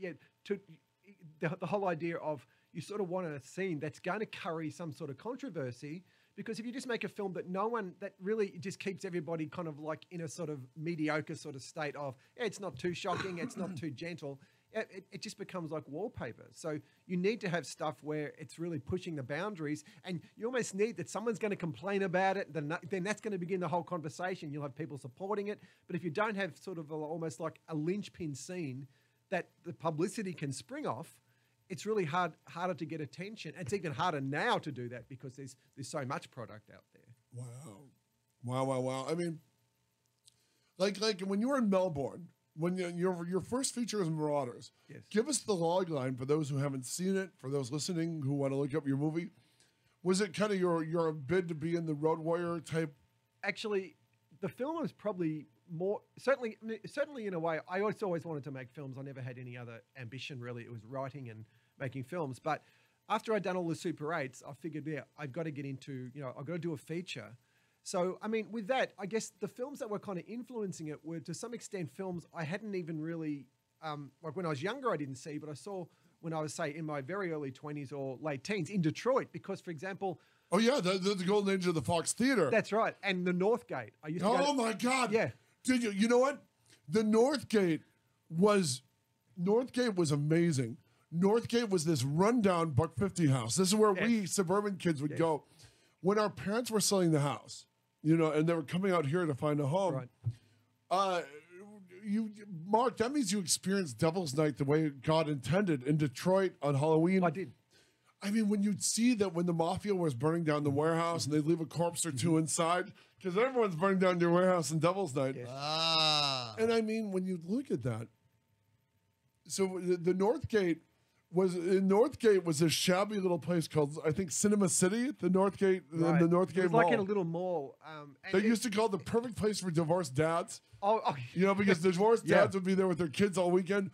the whole idea of you sort of want a scene that's going to carry some sort of controversy, because if you just make a film that really just keeps everybody kind of like in a sort of mediocre sort of state of, it's not too shocking, it's not too gentle, it just becomes like wallpaper. So you need to have stuff where it's really pushing the boundaries, and you almost need that someone's going to complain about it, then that's going to begin the whole conversation. You'll have people supporting it. But if you don't have sort of almost like a linchpin scene that the publicity can spring off, it's really harder to get attention. It's even harder now to do that because there's so much product out there. Wow. I mean, like when you were in Melbourne, when your first feature was Marauders, yes. Give us the log line for those who haven't seen it, for those listening who want to look up your movie. Was it kind of your bid to be in the Road Warrior type? Actually, the film was probably more certainly in a way. I always wanted to make films. I never had any other ambition really. It was writing and making films. But after I'd done all the Super 8s, I figured, I've got to get into, I've got to do a feature. So, I mean, with that, I guess the films that were kind of influencing it were to some extent films I hadn't even really, like when I was younger, I didn't see, but I saw when I was, say, in my very early 20s or late teens in Detroit, because, for example... Oh, yeah, the golden age of the Fox Theater. That's right. And the Northgate. I used to Oh, my God. Yeah. Did you? You know what? The Northgate was amazing. Northgate was this rundown $150 house. This is where we suburban kids would go when our parents were selling the house, and they were coming out here to find a home. Right. Mark, that means you experienced Devil's Night the way God intended in Detroit on Halloween. I did. I mean, when you'd see that when the mafia was burning down the warehouse and they'd leave a corpse or two inside, because everyone's burning down your warehouse in Devil's Night. Yes. And I mean, when you look at that, so the Northgate was a shabby little place called, I think, Cinema City. The Northgate, Right. the Northgate It was Mall. like in a little mall. They used to call it the perfect place for divorced dads. Oh, Because divorced dads would be there with their kids all weekend.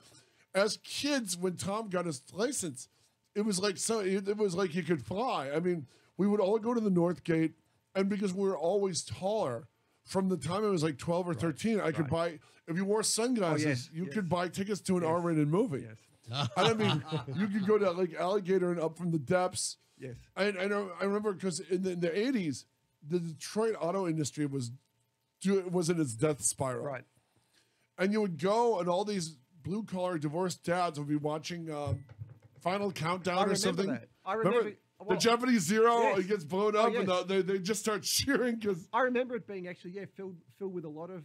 As kids, when Tom got his license, it was like he could fly. I mean, we would all go to the Northgate, and because we were always taller, from the time I was like 12 or 13, I could buy, if you wore sunglasses, you could buy tickets to an R-rated movie. Yes. And I mean, you could go to like Alligator and Up from the Depths. Yes. I remember because in the 80s, the Detroit auto industry was in its death spiral. Right. And you would go, and all these blue-collar divorced dads would be watching Final Countdown or something. That. I remember the Japanese Zero. Yes. It gets blown up, yes. and they just start cheering because. I remember it being actually filled with a lot of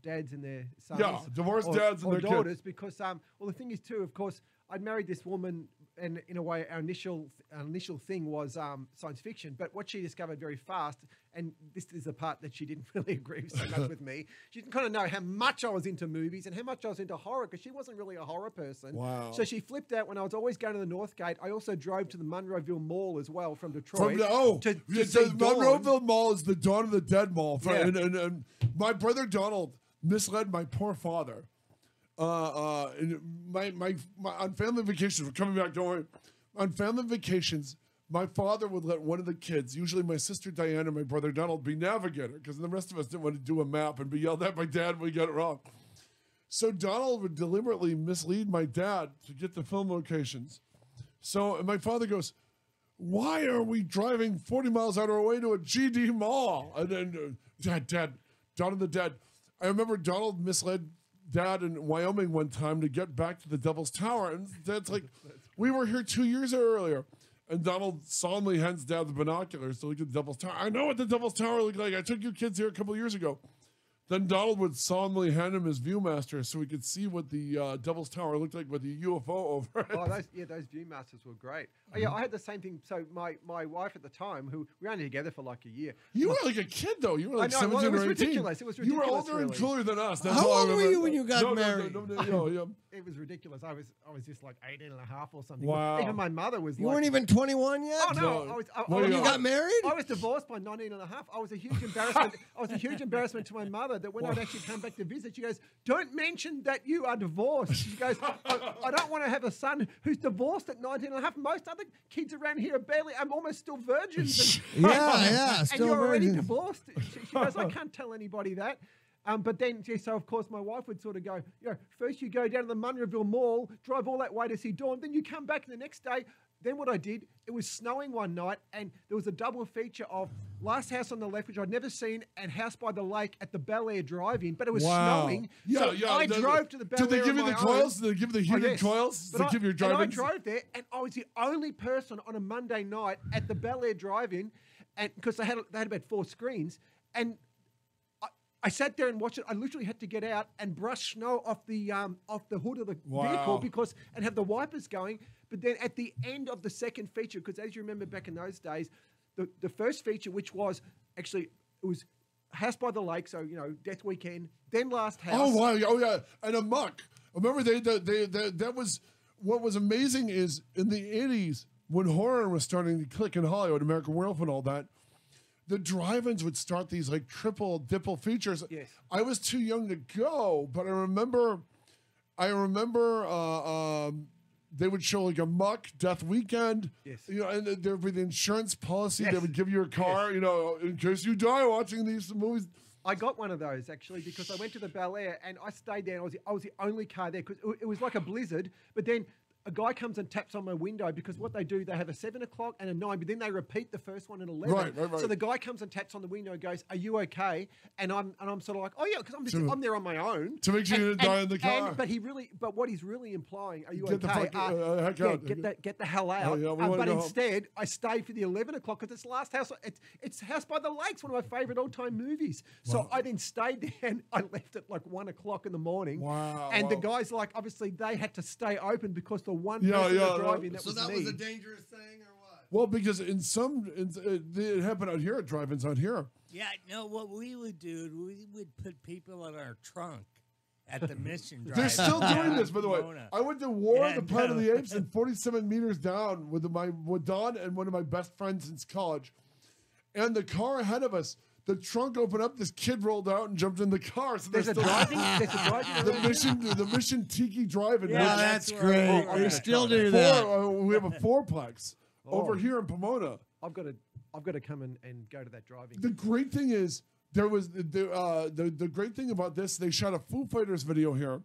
dads and their sons. Yeah, divorced dads and or their daughters kids. because the thing is too, of course, I'd married this woman and in a way, our initial thing was science fiction. But what she discovered very fast, and this is the part that she didn't really agree so much with me. She didn't kind of know how much I was into movies and how much I was into horror, because she wasn't really a horror person. Wow. So she flipped out when I was always going to the Northgate. I also drove to the Monroeville Mall as well from Detroit. The Monroeville Mall is the Dawn of the Dead Mall. Yeah. And my brother Donald misled my poor father. My on family vacations, we're coming back, don't worry. On family vacations, my father would let one of the kids, usually my sister Diane and my brother Donald, be navigator, because the rest of us didn't want to do a map and be yelled at by dad when we got it wrong. So Donald would deliberately mislead my dad to get the film locations. And my father goes, "Why are we driving 40 miles out of our way to a GD mall?" And then, Dad, Dawn of the Dead. I remember Donald misled Dad in Wyoming one time to get back to the Devil's Tower. And Dad's like, "We were here 2 years earlier." And Donald solemnly hands Dad the binoculars to look at the Devil's Tower. "I know what the Devil's Tower looked like. I took you kids here a couple of years ago." Then Donald would solemnly hand him his Viewmaster so he could see what the Devil's Tower looked like with the UFO over it. Oh, those Viewmasters were great. Oh, yeah, I had the same thing. So my wife at the time, who we were only together for like a year. You were like a kid, though. You were like I know, 17 well, it was or 18. ridiculous. It was You were ridiculous, older and really. cooler than us. That's How all I old were remember. you when you got married? No, It was ridiculous. I was just like 18 and a half or something. Wow. Even my mother was You like... weren't even 21 yet? Oh, no. No. When you got married? I was divorced by 19 and a half. I was a huge embarrassment. I was a huge embarrassment to my mother that when I'd actually come back to visit, she goes, "Don't mention that you are divorced." She goes, I don't want to have a son who's divorced at 19 and a half. Most other kids around here are barely, I'm almost still virgins. And, Yeah, and still you're already virgins. divorced. She goes, "I can't tell anybody that." But then, so of course, my wife would sort of go, first you go down to the Monroeville Mall, drive all that way to see Dawn, then you come back the next day. Then what I did, it was snowing one night, and there was a double feature of Last House on the Left, which I'd never seen, and House by the Lake at the Bel Air Drive-In, but it was snowing. So I drove to the Bel Air. Did they give you the coils? Own. Did they give you the heated coils to give your driving? And I drove there, and I was the only person on a Monday night at the Bel Air Drive-In, and because they had about 4 screens, and I sat there and watched it. I literally had to get out and brush snow off the hood of the vehicle and have the wipers going. But then at the end of the second feature, because as you remember back in those days, the first feature, which was actually, it was House by the Lake, so Death Weekend, then Last House. Oh wow! Oh yeah, and Amok. Remember that was what was amazing is in the 80s when horror was starting to click in Hollywood, American Werewolf and all that. The drive-ins would start these like triple dipple features. Yes. I was too young to go, but I remember they would show like a Muck Death Weekend. Yes. And there would be the insurance policy. Yes. They would give you a car, in case you die watching these movies. I got one of those actually because I went to the Bel Air and I stayed there. And I was the only car there because it was like a blizzard. But then a guy comes and taps on my window because what they do, they have a 7 o'clock and a 9, but then they repeat the first one at 11. Right. So the guy comes and taps on the window and goes, "Are you okay?" And I'm sort of like, "Oh yeah," because I'm there on my own to make sure you didn't die in the car. But what he's really implying, "Are you Get okay?" the heck out. Get the hell out. Oh, yeah, we wanna but go home. instead, I stayed for the 11 o'clock because it's Last House. It's House by the Lakes, one of my favorite all-time movies. So I then stayed there and I left at like 1 o'clock in the morning. Wow. And the guys, like, obviously they had to stay open because the one person driving that So was that me. was a dangerous thing, or what? Well, because it happened out here at drive-ins out here. Yeah, no, what we would do, we would put people in our trunk at the Mission Drive. They're still doing down this, in by the way. Pomona. I went to War of Yeah, the Planet of no. the Apes and 47 meters down with Don and one of my best friends since college. And the car ahead of us, the trunk opened up, this kid rolled out and jumped in the car. So There's a driving. the Mission Tiki Drive-In. Yeah, which- that's That's where great. we We try still that. do that. we have a fourplex over Oh. here in Pomona. I've got to come and go to that driving. The great thing is there was the great thing about this. They shot a Foo Fighters video here.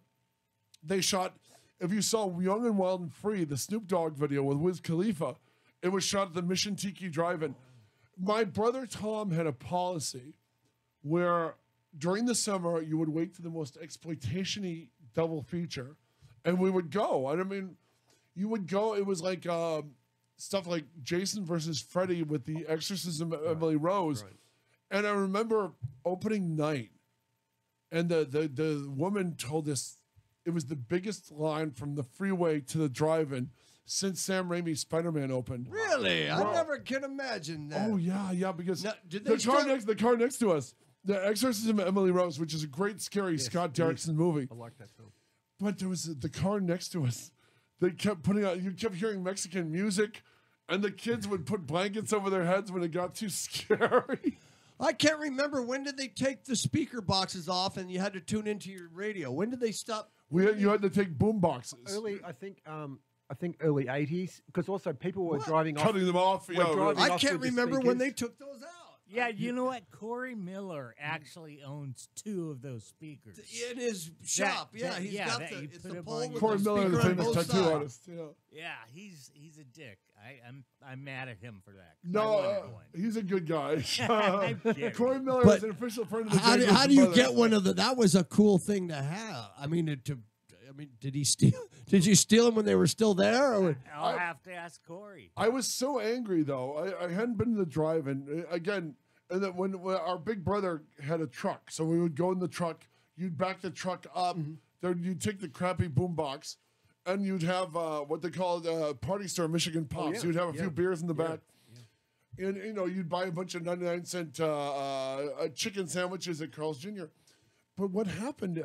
They shot, if you saw Young and Wild and Free, the Snoop Dogg video with Wiz Khalifa, it was shot at the Mission Tiki Drive-In. My brother Tom had a policy where during the summer you would wait for the most exploitation-y double feature, and we would go. And I mean, you would go. It was like stuff like Jason versus Freddy with the Exorcism of Emily Rose. Right. And I remember opening night, and the woman told us it was the biggest line from the freeway to the drive-in. since Sam Raimi's Spider-Man opened. Really? I Well- never can imagine that. Oh yeah, because Now, did the they car still- next, the car next to us, The Exorcism of Emily Rose, which is a great, scary Scott it is. Derrickson movie. I like that film. But there was the car next to us. They kept putting out. You kept hearing Mexican music, and the kids would put blankets over their heads when it got too scary. I can't remember, when did they take the speaker boxes off and you had to tune into your radio? When did they stop? You had to take boom boxes, Early, I think early 80s, because also people were driving off. cutting them off. We're driving I off can't with the remember when they speakers. took those out. Yeah, you know what? Corey Miller actually owns 2 of those speakers. In his shop, that- he's yeah, got that the, you it's put the him pole on with Corey the Miller, speaker the on famous both tattoo sides. artist. Yeah. Yeah, he's a dick. I'm mad at him for that. 'cause I No, wanted one. he's a good guy. I'm kidding. Corey Miller But is an official friend of the How do Jacobson you brothers. get one of the? That was a cool thing to have. I mean, did he steal? Did you steal them when they were still there? Or I'll have to ask Corey. I was so angry though. I hadn't been to the drive-in again. And then when our big brother had a truck, so we would go in the truck. You'd back the truck up. There, you'd take the crappy boom box, and you'd have what they call Party Store Michigan Pops. yeah, You'd have a yeah, few beers in the yeah, back. And you'd buy a bunch of 99-cent chicken sandwiches at Carl's Jr. But what happened?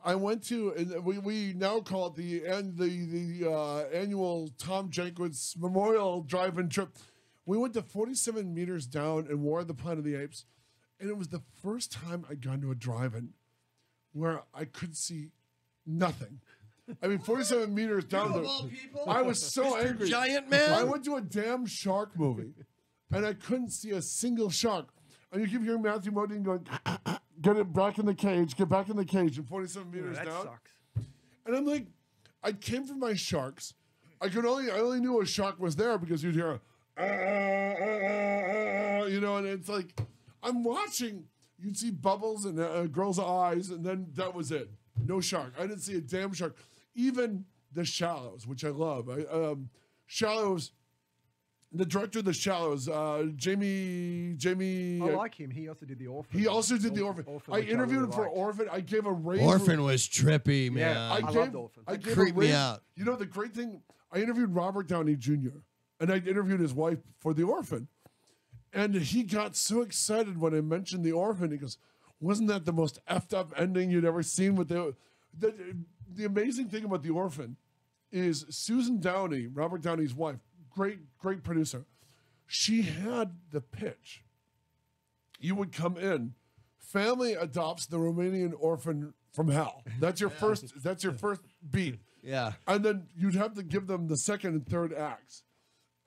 I went to, and we now call it the annual Tom Jankwitz Memorial Drive-In trip. We went to 47 meters down in War of the Planet of the Apes, and it was the first time I'd gone to a drive-in where I could see nothing. I mean, 47 meters down of there. all people, I was so Mr. angry. Giant Man? I went to a damn shark movie, and I couldn't see a single shark. And you keep hearing Matthew Modine going, "Get it back in the cage, get back in the cage," and 47 meters that down. sucks. And I'm like, I came for my sharks. I only knew a shark was there because you'd hear, and it's like, I'm watching. You'd see bubbles and a girl's eyes, and then that was it. No shark. I didn't see a damn shark. Even The Shallows, which I love. Shallows. The director of The Shallows, Jamie. I like him. He also did The Orphan. He also did The Orphan. I which interviewed really him for liked. Orphan. I gave a rave. Orphan was trippy, man. I loved Orphan. I gave creeped a me rave. out. You know the great thing? I interviewed Robert Downey Jr. and I interviewed his wife for The Orphan, and he got so excited when I mentioned The Orphan. He goes, "Wasn't that the most effed up ending you'd ever seen?" With the amazing thing about The Orphan is Susan Downey, Robert Downey's wife, great producer. She had the pitch. You would come in, family adopts the Romanian orphan from hell. That's your first. That's your first beat. Yeah. And then you'd have to give them the second and third acts.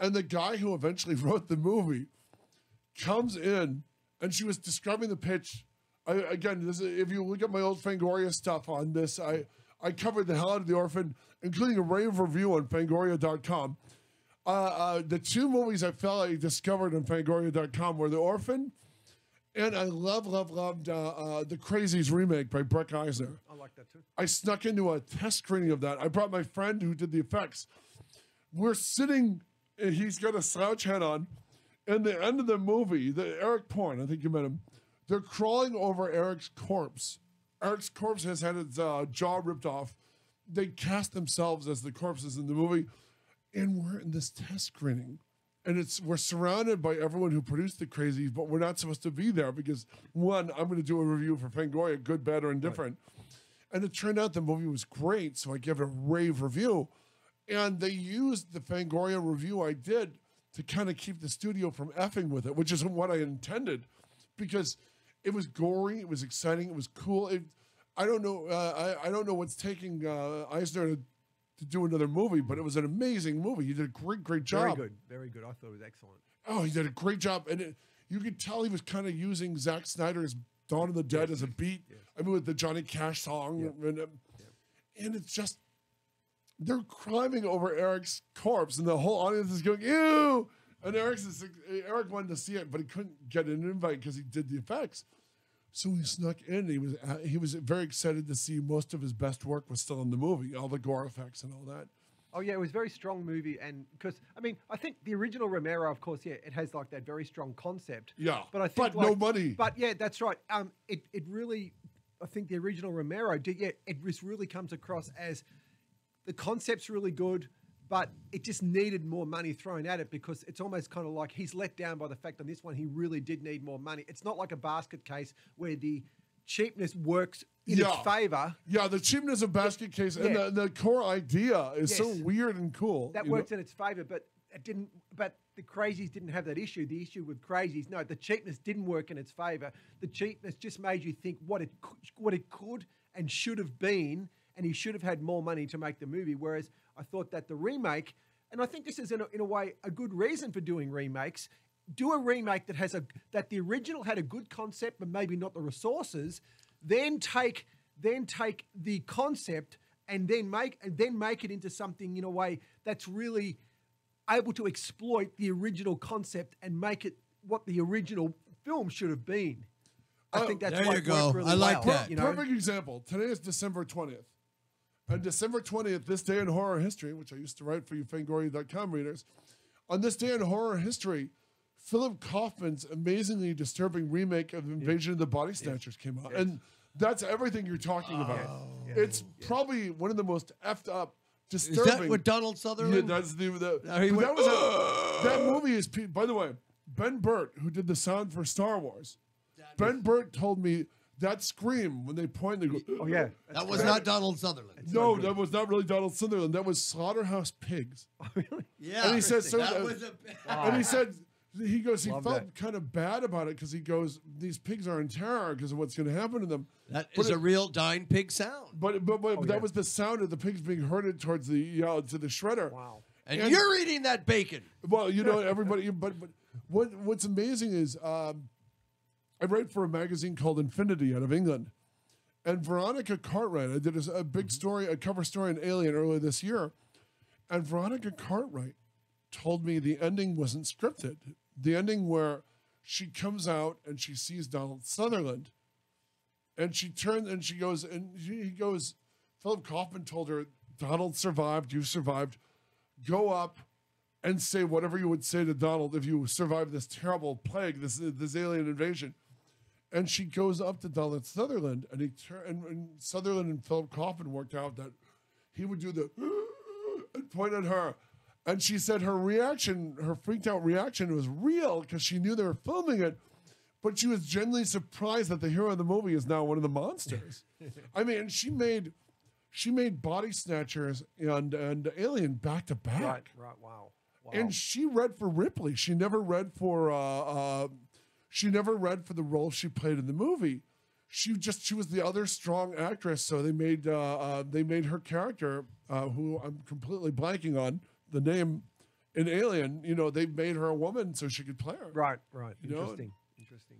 And the guy who eventually wrote the movie comes in, and she was describing the pitch. If you look at my old Fangoria stuff on this, I covered the hell out of The Orphan, including a rave review on Fangoria.com. The 2 movies I felt I discovered on Fangoria.com were The Orphan, and I loved The Crazies remake by Breck Eisner. I like that too. I snuck into a test screening of that. I brought my friend who did the effects. We're sitting, and he's got a slouch hat on. And the end of the movie, Eric Porn, I think you met him, they're crawling over Eric's corpse. Eric's corpse has had its jaw ripped off. They cast themselves as the corpses in the movie. And we're in this test screening. And we're surrounded by everyone who produced The Crazies, but we're not supposed to be there because, one, I'm going to do a review for Fangoria, good, bad, or indifferent. Right. And it turned out the movie was great, so I gave it a rave review. And they used the Fangoria review I did to kind of keep the studio from effing with it, which isn't what I intended, because it was gory, it was exciting, it was cool. I don't know. I don't know what's taking Eisner to do another movie, but it was an amazing movie. He did a great job. Very good. I thought it was excellent. Oh, he did a great job, and you could tell he was kind of using Zack Snyder's Dawn of the Dead as a beat. Yes. I mean, with the Johnny Cash song, and it's just they're climbing over Eric's corpse, and the whole audience is going ew. And Eric wanted to see it, but he couldn't get an invite because he did the effects. So he snuck in. He was very excited to see most of his best work was still in the movie, all the gore effects and all that. Oh yeah, it was a very strong movie, and because I think the original Romero, of course, it has like that very strong concept. Yeah, but I think no money. But yeah, that's right. It really, I think the original Romero did. Yeah, it just really comes across as the concept's really good, but it just needed more money thrown at it because it's almost kind of like he's let down by the fact on this one he really did need more money. It's not like a basket case where the cheapness works in its favor. Yeah, the cheapness of basket case and the core idea is so weird and cool. That works in its favor, but it didn't. But the Crazies didn't have that issue. The issue with Crazies, no, the cheapness didn't work in its favor. The cheapness just made you think what it could and should have been, and he should have had more money to make the movie. Whereas I thought that the remake, and I think this is in a way a good reason for doing remakes. Do a remake that has that the original had a good concept, but maybe not the resources. Then take the concept and then make it into something in a way that's really able to exploit the original concept and make it what the original film should have been. I think that's there what you go. worked really I like well, that. you know? Perfect example. Today is December 20th. On December 20th, this day in horror history, which I used to write for you Fangoria.com readers, on this day in horror history, Philip Kaufman's amazingly disturbing remake of Invasion of the Body Snatchers came out. And that's everything you're talking about. It's probably one of the most effed up, disturbing. Is that with Donald Sutherland? Yeah, that's went, that movie is, by the way, Ben Burt, who did the sound for Star Wars. Ben Burt told me that scream when they point, they go, Oh yeah, that was not Donald Sutherland. no, that was not really Donald Sutherland. That was Slaughterhouse Pigs. really? Yeah. And he said, so, that was a and he said, he goes, he Love felt that. kind of bad about it because he goes, these pigs are in terror because of what's going to happen to them. That is a real dying pig sound. But that was the sound of the pigs being herded towards the to the shredder. Wow. And you're eating that bacon. Well, you know, everybody. But what's amazing is I write for a magazine called Infinity out of England, and Veronica Cartwright. I did a big story, a cover story on Alien earlier this year, and Veronica Cartwright told me the ending wasn't scripted. The ending where she comes out and she sees Donald Sutherland, and she turns and she goes and he goes. Philip Kaufman told her, "Donald survived. You survived. Go up and say whatever you would say to Donald if you survived this terrible plague, this alien invasion." And she goes up to Donald Sutherland, and and Sutherland and Philip Kaufman worked out that he would do the and point at her. And she said her reaction, her freaked out reaction, was real because she knew they were filming it, but she was genuinely surprised that the hero of the movie is now one of the monsters. I mean, she made Body Snatchers and Alien back to back. Right. Wow. And she read for Ripley. She never read for the role she played in the movie. She was the other strong actress. So they made her character, who I'm completely blanking on the name, in Alien. You know, they made her a woman so she could play her. Right. Interesting. Interesting.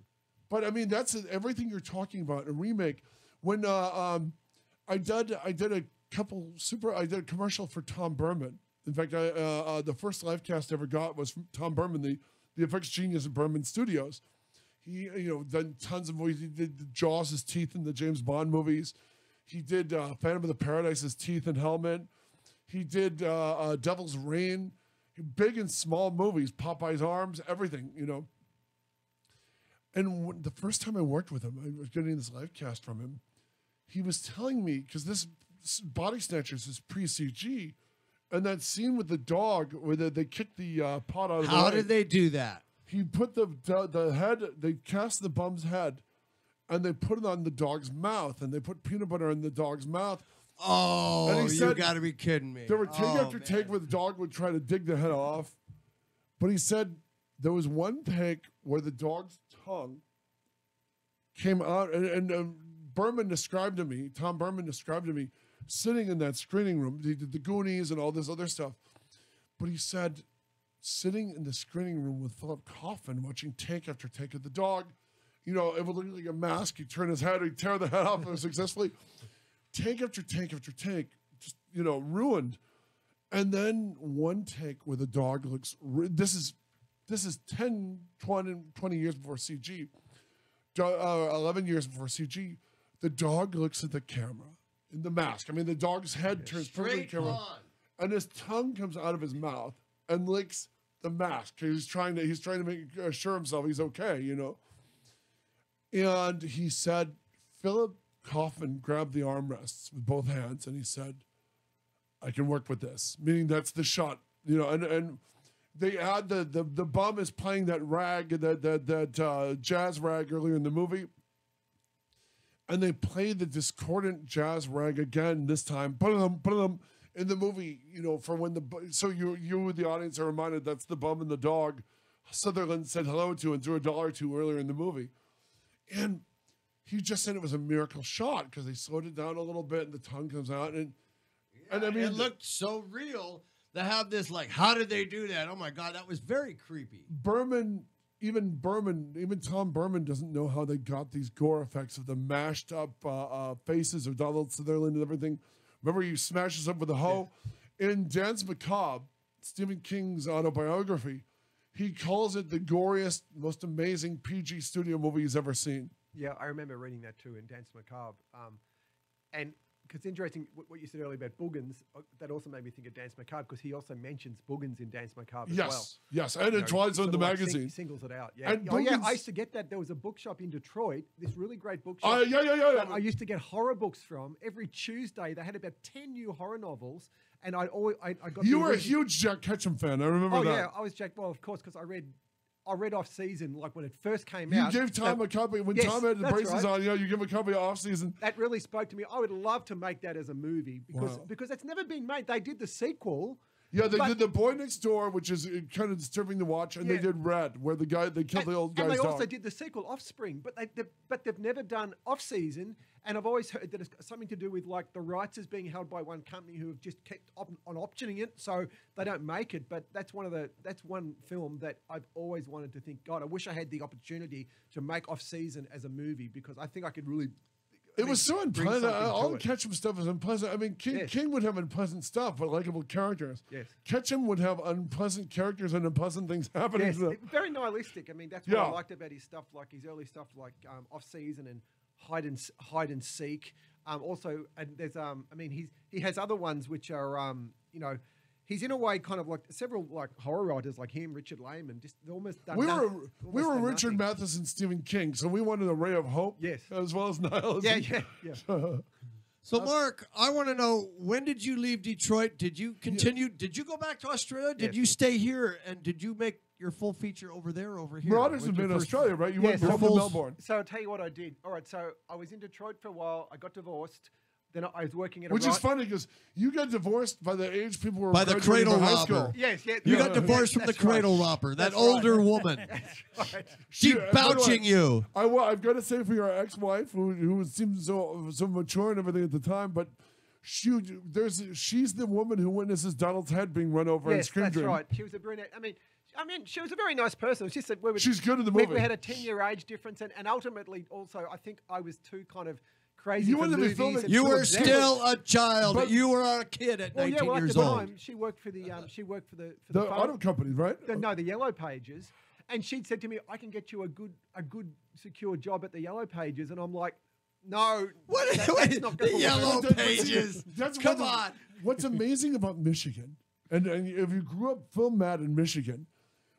But I mean, that's everything you're talking about. A remake. When I did a commercial for Tom Berman. In fact, the first live cast I ever got was from Tom Berman, the effects genius at Berman Studios. He, done tons of movies. He did Jaws' teeth in the James Bond movies. He did Phantom of the Paradise's teeth and helmet. He did Devil's Reign. Big and small movies, Popeye's Arms, everything, And the first time I worked with him, I was getting this live cast from him. He was telling me, because this Body Snatchers is pre-CG, and that scene with the dog where they kicked the pot out of the way. How did they do that? He put the head, they cast the bum's head, and they put it on the dog's mouth, and they put peanut butter in the dog's mouth. Oh, And he you said got to be kidding me. There were take after take where the dog would try to dig the head off. But he said there was one take where the dog's tongue came out, and Berman described to me, Tom Berman described to me, sitting in that screening room. He did the Goonies and all this other stuff. But he said, sitting in the screening room with Philip Kaufman, watching take after take of the dog, it would look like a mask. He'd turn his head, he'd tear the head off successfully. Take after take after take, just, ruined. And then one take where the dog looks, this is 10, 20 years before CG, 11 years before CG, the dog looks at the camera in the mask. I mean, the dog's head turns perfectly to the camera, and his tongue comes out of his mouth and licks the mask. He's trying to make assure himself he's okay, And he said, Philip Kaufman grabbed the armrests with both hands, and he said, I can work with this. Meaning that's the shot, you know, and they had the bum is playing that rag, that jazz rag earlier in the movie. And they played the discordant jazz rag again this time. Ba-dum, in the movie, you know, for when so you the audience are reminded that's the bum and the dog Sutherland said hello to and threw $1 to earlier in the movie. And he just said it was a miracle shot because they slowed it down a little bit and the tongue comes out. And I mean, it looked so real to have this, like, how did they do that? Oh my God, that was very creepy. Even Tom Berman doesn't know how they got these gore effects of the mashed up faces of Donald Sutherland and everything. Remember, he smashes up with a hoe. Yeah. In Dance Macabre, Stephen King's autobiography, he calls it the goriest, most amazing PG studio movie he's ever seen. Yeah, I remember reading that too in Dance Macabre. And because it's interesting what you said earlier about Boogans, that also made me think of Dance Macabre because he also mentions Boogans in Dance Macabre as well. Yes, and it drives on the magazine. Singles it out. Yeah. And yeah, I used to get that. There was a bookshop in Detroit, this really great bookshop. That I used to get horror books from. Every Tuesday, they had about 10 new horror novels. And I got. You were a huge Jack Ketchum fan. I remember that. Oh yeah, I was Jack. Well, of course, because I read off season like when it first came you out. You gave Tom a copy when Tom had the braces on. You know, you give a copy off season. That really spoke to me. I would love to make that as a movie because it's never been made. They did the sequel. Yeah, they did The Boy Next Door, which is kind of disturbing to watch, and they did Red, where they killed the old guy's dog. And they also did the sequel, Offspring, but they've never done off season. And I've always heard that it's something to do with like the rights is being held by one company who have just kept on optioning it, so they don't make it. But that's one film that I've always wanted to think, God, I wish I had the opportunity to make off season as a movie because I think I could really. It was so unpleasant. All the Ketchum stuff is unpleasant. I mean, King would have unpleasant stuff, but likable characters. Yes. Ketchum would have unpleasant characters and unpleasant things happening to them. Very nihilistic. I mean, that's what I liked about his stuff, like his early stuff, like Off Season and Hide and Seek. Also, and there's I mean, he has other ones which are you know. He's in a way kind of like several like horror writers like him, Richard Lehman, just almost done. We were Richard Matheson, Stephen King, so we wanted a ray of hope, as well as nihilism. Yeah. So, Mark, I want to know, when did you leave Detroit? Did you continue? Did you go back to Australia? Did you stay here? And did you make your full feature over there, over here? Marauders have been in Australia, right? You went from Melbourne. So I'll tell you what I did. All right, so I was in Detroit for a while. I got divorced. Then I was working at which is funny because you got divorced by the age people were by the cradle high robber. School. Yes. You got divorced from the cradle robber, that older woman. That's right. She's vouching you. I've got to say for your ex-wife, who seemed so mature and everything at the time, but she's the woman who witnesses Donald's head being run over in Scream Dream. That's right. She was a brunette. I mean, she was a very nice person. She said she's good in the movie. We had a 10-year age difference, and ultimately, also, I think I was too kind of crazy. You wanted to be filming. You were still a child. But you were a kid at 19 years old. Time, she worked for the auto company, right? The Yellow Pages, and she'd said to me, "I can get you a good secure job at the Yellow Pages," and I'm like, "No, that's not the Yellow Pages." Come on. What's amazing about Michigan, and if you grew up film mad in Michigan,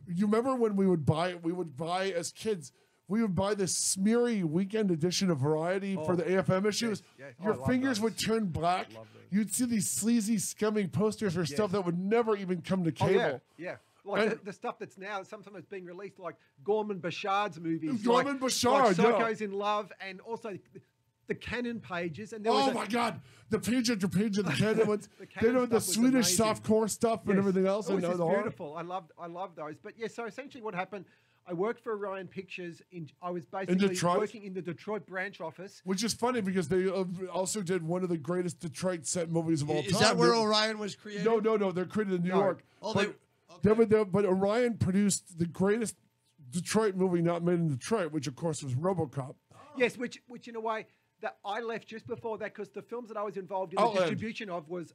you remember when we would buy as kids. We would buy this smeary weekend edition of Variety for the AFM issues. Yes. Your fingers would turn black. You'd see these sleazy, scummy posters for stuff that would never even come to cable. Like the stuff that's now sometimes being released, like Gorman Bashard's movies. Gorman Bashard, like Psychos in Love, and also the Canon Pages. And there was my God, the page after page of the Canon ones. They know the Swedish softcore stuff and everything else. It was beautiful. I loved those. But so essentially what happened, I worked for Orion Pictures. I was basically working in the Detroit branch office. Which is funny because they also did one of the greatest Detroit set movies of all time. Is that where Orion was created? No. They're created in New York. But Orion produced the greatest Detroit movie not made in Detroit, which of course was RoboCop. Yes, which in a way that I left just before that because the films that I was involved in the distribution of was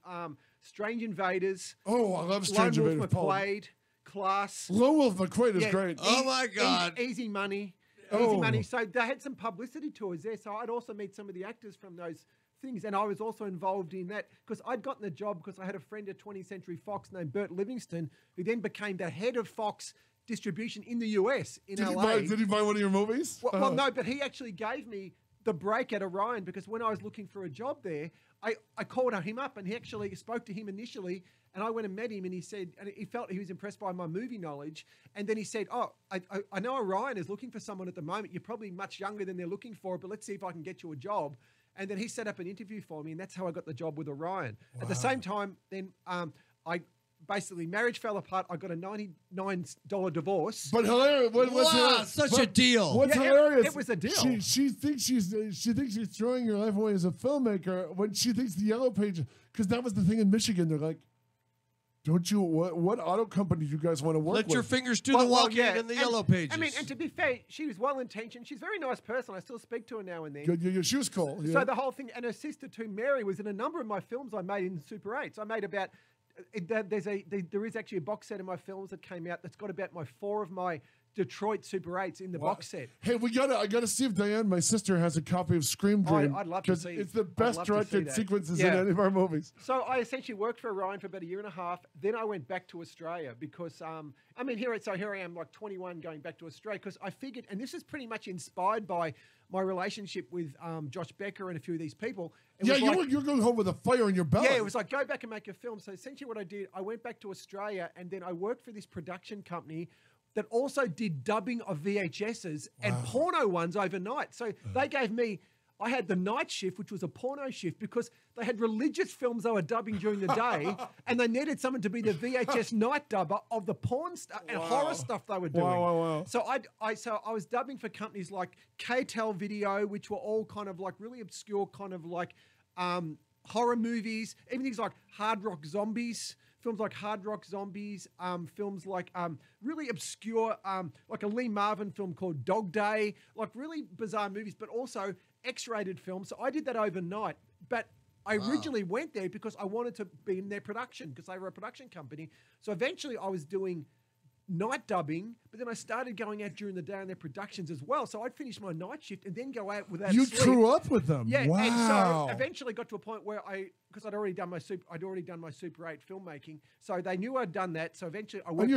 Strange Invaders. Oh, I love Strange Invaders. McQuaid. Class. Lone Wolf McQuaid is great. Oh my God. Easy Money. Easy Money. So they had some publicity tours there. So I'd also meet some of the actors from those things. And I was also involved in that because I'd gotten the job because I had a friend at 20th Century Fox named Burt Livingston, who then became the head of Fox distribution in the US, in LA. Did he buy one of your movies? Well, no, but he actually gave me the break at Orion, because when I was looking for a job there, I called him up, and he actually spoke to him initially, and I went and met him, and he said, and he felt he was impressed by my movie knowledge, and then he said, oh, I know Orion is looking for someone at the moment. You're probably much younger than they're looking for, but let's see if I can get you a job. And then he set up an interview for me, and that's how I got the job with Orion. Wow. At the same time, then I basically, marriage fell apart. I got a $99 divorce. But hilarious! Such a deal. What's hilarious? It was a deal. She thinks she's throwing her life away as a filmmaker when she thinks the Yellow Page, because that was the thing in Michigan. They're like, don't you? What auto company do you guys want to work with? Let your fingers do the walking in the Yellow Pages. I mean, and to be fair, she was well intentioned. She's a very nice person. I still speak to her now and then. Yeah, she was cool. Yeah. So the whole thing, and her sister too, Mary, was in a number of my films I made in Super 8s. I made about. There is actually a box set of my films that came out that's got about 4 of my Detroit Super 8s in the box set. Hey, I gotta see if Diane, my sister, has a copy of Scream Dream. I'd love to see. It's the best directed sequences in any of our movies. So I essentially worked for Orion for about a year and a half. Then I went back to Australia because here I am, like 21, going back to Australia because I figured, and this is pretty much inspired by my relationship with Josh Becker and a few of these people. You're going home with a fire in your belly. Yeah, it was like, go back and make a film. So essentially what I did, I went back to Australia, and then I worked for this production company that also did dubbing of VHSs and porno ones overnight. So they gave me, I had the night shift, which was a porno shift, because they had religious films they were dubbing during the day, and they needed someone to be the VHS night dubber of the porn stuff and horror stuff they were doing. Wow. So I was dubbing for companies like KTEL Video, which were all kind of like really obscure kind of like horror movies, even things like Hard Rock Zombies. Films like Hard Rock Zombies, films like really obscure, like a Lee Marvin film called Dog Day, like really bizarre movies, but also X-rated films. So I did that overnight, but I originally went there because I wanted to be in their production because they were a production company. So eventually I was doing night dubbing, but then I started going out during the day on their productions as well. So I'd finish my night shift and then go out without You sleep. grew up with them. Yeah, wow. and so eventually got to a point where because I'd already done my Super 8 filmmaking, so they knew I'd done that. So eventually I worked. And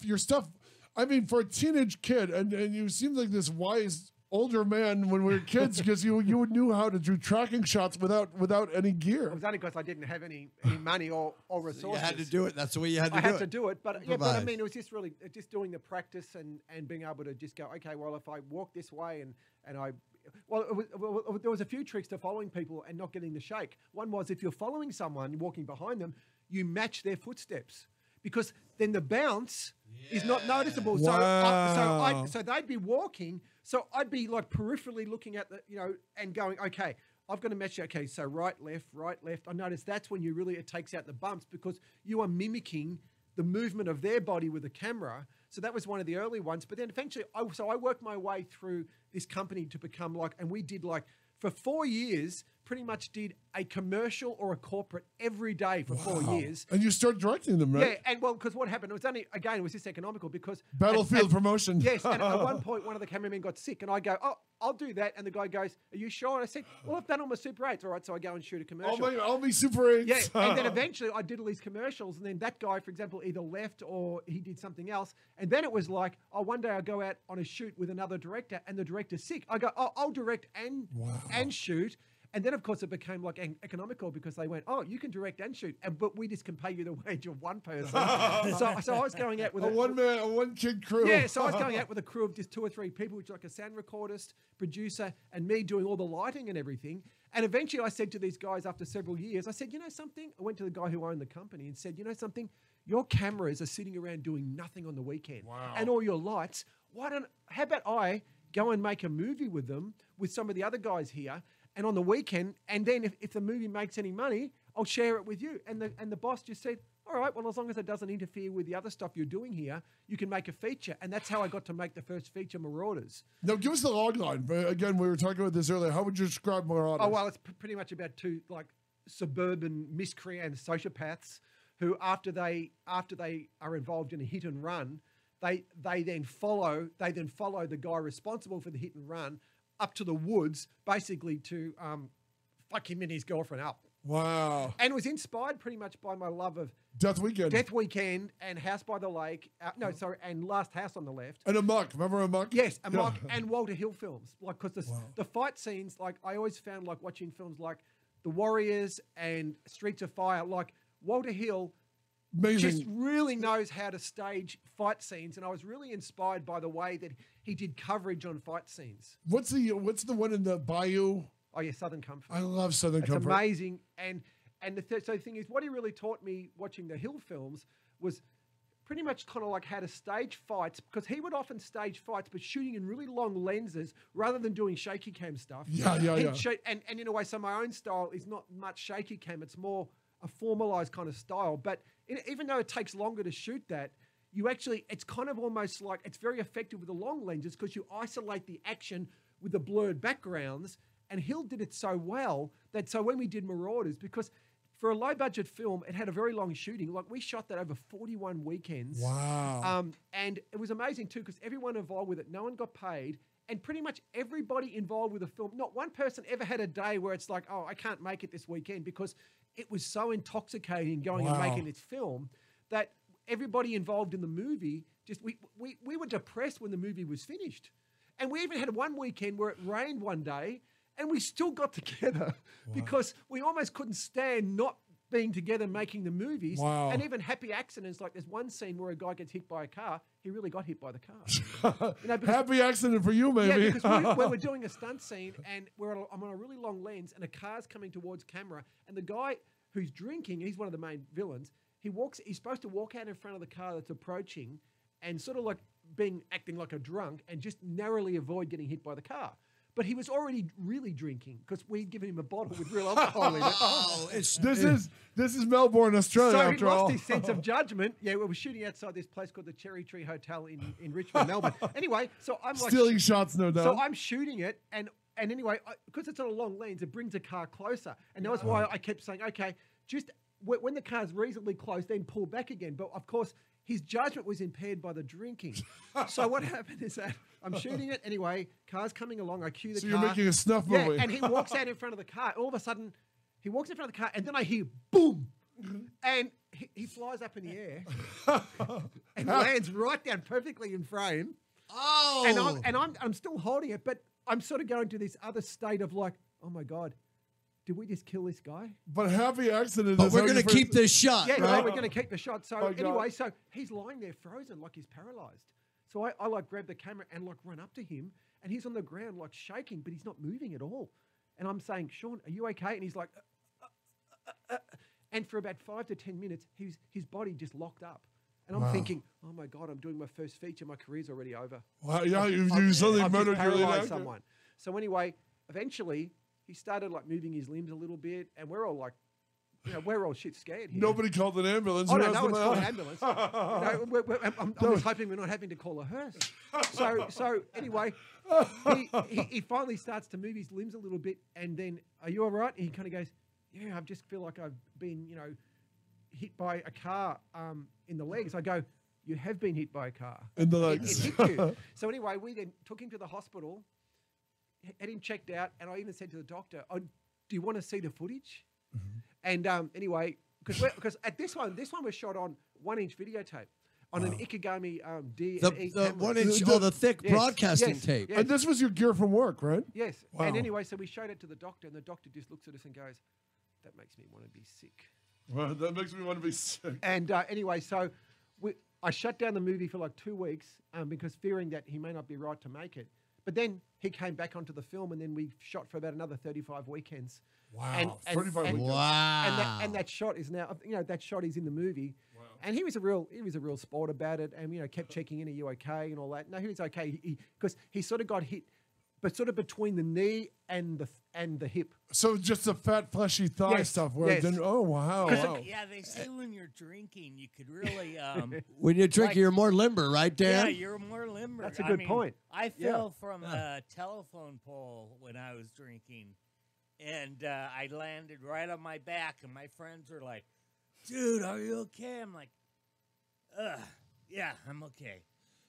your stuff. I mean, for a teenage kid, and you seem like this wise older man when we were kids because you knew how to do tracking shots without any gear. It was only because I didn't have any money or resources. So you had to do it. That's the way you had to do it. I had to do it, but I mean, it was just really just doing the practice and being able to just go, okay, well, if I walk this way and I. Well, there was a few tricks to following people and not getting the shake. One was if you're following someone, walking behind them, you match their footsteps because then the bounce is not noticeable. Wow. So they'd be walking, so I'd be like peripherally looking at and going, okay, I've got to match. Okay, so right, left. I noticed that's when it takes out the bumps because you are mimicking the movement of their body with the camera. So that was one of the early ones. But then eventually, I worked my way through this company to become and we did for 4 years, pretty much did a commercial or a corporate every day for 4 years. And you start directing them, right? Yeah, and because what happened, it was just economical because... Battlefield promotion. Yes, and at one point, one of the cameramen got sick, and I go, oh, I'll do that. And the guy goes, are you sure? And I said, well, I've done all my Super 8s. All right, so I go and shoot a commercial. I'll be Super 8s. Yeah, and then eventually I did all these commercials, and then that guy, for example, either left or he did something else. And then it was like, one day I go out on a shoot with another director, and the director's sick. I go, I'll direct and shoot. And then, of course, it became economical because they went, oh, you can direct and shoot, but we just can pay you the wage of one person. so I was going out with a one-kid crew. Yeah, so I was going out with a crew of just 2 or 3 people, which like a sound recordist, producer, and me doing all the lighting and everything. And eventually I said to these guys after several years, I said, you know something? I went to the guy who owned the company and said, you know something? Your cameras are sitting around doing nothing on the weekend. Wow. And all your lights. How about I go and make a movie with them, with some of the other guys here, and on the weekend, and then if the movie makes any money, I'll share it with you. And the boss just said, all right, well, as long as it doesn't interfere with the other stuff you're doing here, you can make a feature. And that's how I got to make the first feature, Marauders. Now, give us the log line. Again, we were talking about this earlier. How would you describe Marauders? Oh, well, it's pretty much about 2 suburban miscreant sociopaths who, after they are involved in a hit and run, they then follow the guy responsible for the hit and run up to the woods, basically to fuck him and his girlfriend up. Wow. And was inspired pretty much by my love of Death Weekend. Death Weekend and House by the Lake. And Last House on the Left. And Amok. Remember Amok? Yes, Yeah. and Walter Hill films. Like, because the fight scenes, like, I always found, like, watching films like The Warriors and Streets of Fire, like, Walter Hill Amazing. just really knows how to stage fight scenes. And I was really inspired by the way that he did coverage on fight scenes. What's the one in the Bayou? Oh, yeah, Southern Comfort. I love Southern It's Comfort. amazing. And so the thing is, what he really taught me watching the Hill films was pretty much kind of like how to stage fights, because he would often stage fights, but shooting in really long lenses rather than doing shaky cam stuff. He'd shoot, and in a way, so my own style is not much shaky cam. It's more a formalized kind of style. But even though it takes longer to shoot that, it's kind of almost like, it's very effective with the long lenses because you isolate the action with the blurred backgrounds. And Hill did it so well so when we did Marauders, because for a low budget film, it had a very long shooting. Like, we shot that over 41 weekends. Wow. And it was amazing too, because everyone involved with it, no one got paid. And pretty much everybody involved with the film, not one person ever had a day where it's like, oh, I can't make it this weekend, because it was so intoxicating going and making this film that everybody involved in the movie, we were depressed when the movie was finished. And we even had one weekend where it rained one day, and we still got together because we almost couldn't stand not being together making the movies. Wow. And even happy accidents, like there's one scene where a guy gets hit by a car. He really got hit by the car. Happy accident for you, maybe. Yeah, because we're doing a stunt scene, and I'm on a really long lens, and a car's coming towards camera, and the guy who's drinking, he's one of the main villains, he's supposed to walk out in front of the car that's approaching and sort of like acting like a drunk and just narrowly avoid getting hit by the car. But he was already really drinking because we'd given him a bottle with real alcohol in it. Oh, This is Melbourne, Australia, So he after lost all. his sense of judgment. Yeah, we were shooting outside this place called the Cherry Tree Hotel in Richmond, Melbourne. Anyway, so I'm like Stealing shots, no doubt. So I'm shooting it, and anyway, because it's on a long lens, it brings the car closer, and that was why I kept saying, okay, just when the car's reasonably close, then pull back again. But of course, his judgment was impaired by the drinking. So what happened is that I'm shooting it anyway. Car's coming along. I cue the car. So you're making a snuff movie. Yeah, and he walks out in front of the car. All of a sudden, he walks in front of the car, and then I hear boom, and he flies up in the air and lands right down perfectly in frame. Oh, And I'm still holding it, but I'm sort of going to this other state of like, oh my God, did we just kill this guy? But happy accident. but is we're how going you to keep first- this shot, Yeah, no, right? we're going to keep the shot. So My God. anyway, so he's lying there frozen like he's paralyzed. So I like grab the camera and like run up to him, and he's on the ground like shaking, but he's not moving at all. And I'm saying, Sean, are you okay? And he's like, and for about 5 to 10 minutes, his body just locked up. And I'm thinking, oh my God, I'm doing my first feature. My career's already over. Wow, yeah, you suddenly I've just murdered your lead paralyzed actor. someone. So anyway, eventually he started like moving his limbs a little bit, and we're all like, we're all shit scared here. Nobody called an ambulance. Oh, Who no, has no them one's called out? an ambulance. I'm just hoping we're not having to call a hearse. So anyway, he finally starts to move his limbs a little bit, and then, are you all right? And he kind of goes, yeah, I just feel like I've been, hit by a car in the legs. I go, you have been hit by a car. In the It legs. hit you. So anyway, we then took him to the hospital, had him checked out, and I even said to the doctor, oh, do you want to see the footage? And anyway, because at this one was shot on 1-inch videotape on an Ikegami D. The camera. 1-inch, the thick Yes, broadcasting yes, tape. yes. And this was your gear from work, right? Yes. Wow. And anyway, so we showed it to the doctor, and the doctor just looks at us and goes, that makes me want to be sick. Well, that makes me want to be sick. And anyway, so I shut down the movie for like 2 weeks because fearing that he may not be right to make it. But then he came back onto the film, and then we shot for about another 35 weekends. Wow, 35 weekends. Wow. And that shot is now, that shot is in the movie. Wow. And he was a real sport about it, and kept checking in, are you okay, and all that. No, he was okay because he sort of got hit, but sort of between the knee and the hip. So just the fat, fleshy thigh Yes, stuff. Where it yes. didn't, oh, wow. wow. Yeah, they say when you're drinking, you could really. When you drink, Like- you're more limber, right, Dan? Yeah, you're more limber. That's a I good mean, point. I Yeah. fell from a telephone pole when I was drinking, and I landed right on my back, and my friends were like, "Dude, are you okay?" I'm like, yeah, I'm okay."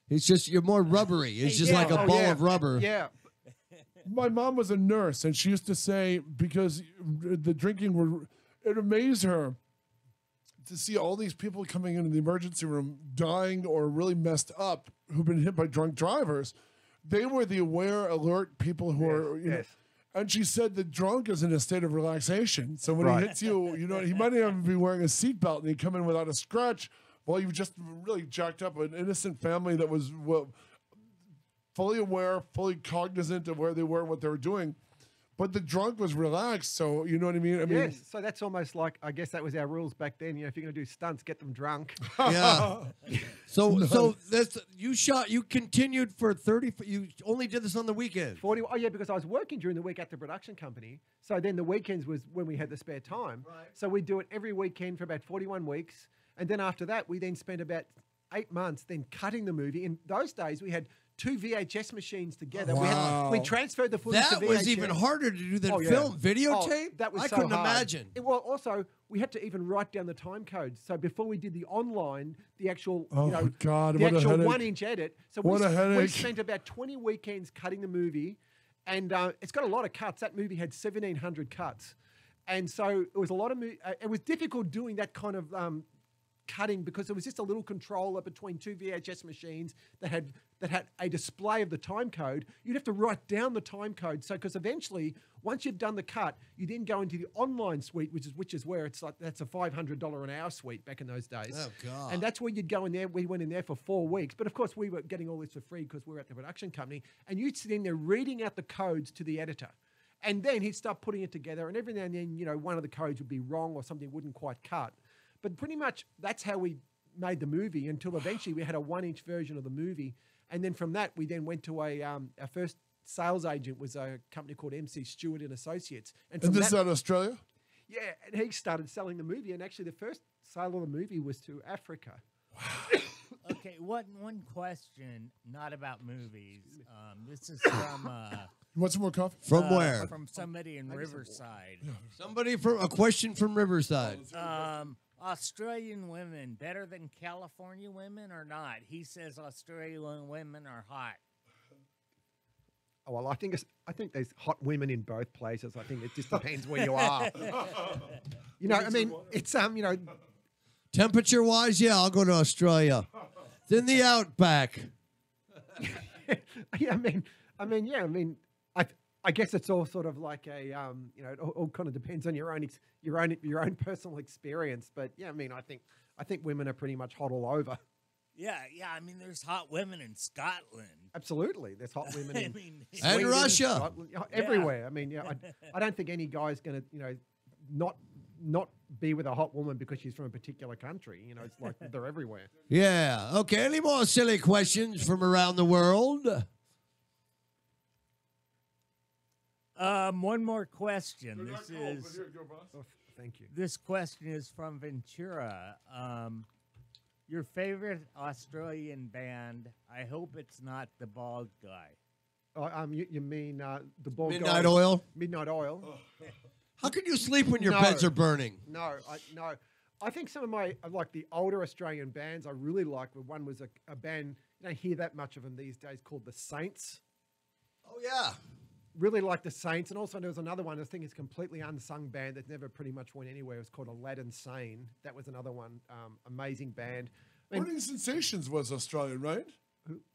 You're more rubbery. It's just Yeah. like a Oh, ball yeah. of rubber. Yeah. My mom was a nurse, and she used to say, because the drinking it amazed her to see all these people coming into the emergency room dying or really messed up who've been hit by drunk drivers. They were the aware, alert people who are, you know. And she said the drunk is in a state of relaxation. So when he hits you, you know, he might not even be wearing a seatbelt and he come in without a scratch while you've just really jacked up an innocent family that was fully aware, fully cognizant of where they were and what they were doing. But the drunk was relaxed, so you know what I mean? I mean, so that's almost like, I guess that was our rules back then. You know, if you're going to do stunts, get them drunk. Yeah. So this you continued for 30. You only did this on the weekend. 40. Oh yeah, because I was working during the week at the production company. So then the weekends was when we had the spare time. Right. So we'd do it every weekend for about 41 weeks, and then after that, we then spent about 8 months then cutting the movie. In those days, we had 2 VHS machines together. Wow. We transferred the footage to VHS. That was even harder to do than film. Videotape? That was I so couldn't hard. imagine. Well, also, we had to even write down the time codes. So before we did the online, the actual, oh you know, God, the what actual a headache. 1-inch edit. So What a we headache. spent about 20 weekends cutting the movie, and it's got a lot of cuts. That movie had 1,700 cuts. And so it was a lot of, it was difficult doing that kind of cutting because there was just a little controller between 2 VHS machines that had a display of the time code. You'd have to write down the time code. So because eventually, once you've done the cut, you then go into the online suite, which is where it's like that's a $500 an hour suite back in those days. Oh God! And that's where you'd go in there. We went in there for 4 weeks, but of course we were getting all this for free because we were at the production company. And you'd sit in there reading out the codes to the editor. And then he'd start putting it together, and every now and then, you know, one of the codes would be wrong or something wouldn't quite cut. But pretty much that's how we made the movie until eventually we had a 1-inch version of the movie. And then from that, we then went to our first sales agent was a company called MC Stewart and Associates. And this is out of Australia? Yeah, and he started selling the movie. And actually the first sale of the movie was to Africa. Wow. Okay, one question, not about movies. This is from... You want some more coffee? From where? From somebody in Riverside. A question from Riverside. Australian women better than California women or not? He says Australian women are hot. Oh, well, I think there's hot women in both places. I think it just depends where you are. You know, I mean, it's you know, temperature-wise, yeah, I'll go to Australia. It's in the outback. Yeah, I mean, I guess it's all sort of like a, you know, it all kind of depends on your own personal experience. But yeah, I mean, I think women are pretty much hot all over. Yeah. I mean, there's hot women in Scotland. Absolutely, there's hot women in and Sweden, Russia, Scotland, everywhere. I mean, yeah, I don't think any guy's going to, you know, not be with a hot woman because she's from a particular country. You know, it's like they're everywhere. Yeah. Okay. Any more silly questions from around the world? One more question. This is. Oh, thank you. This question is from Ventura. Your favorite Australian band? I hope it's not the bald guy. You mean the bald guy? Midnight Oil. Midnight Oil. How can you sleep when your beds are burning? No. I think some of my like the older Australian bands I really like. One was a band you don't hear that much of them these days called the Saints. Oh yeah. Really like the Saints, and also there was another one. I think it's a completely unsung band that never pretty much went anywhere. It was called Aladdin Sane. That was another one. Amazing band. Burning Sensations was Australian, right?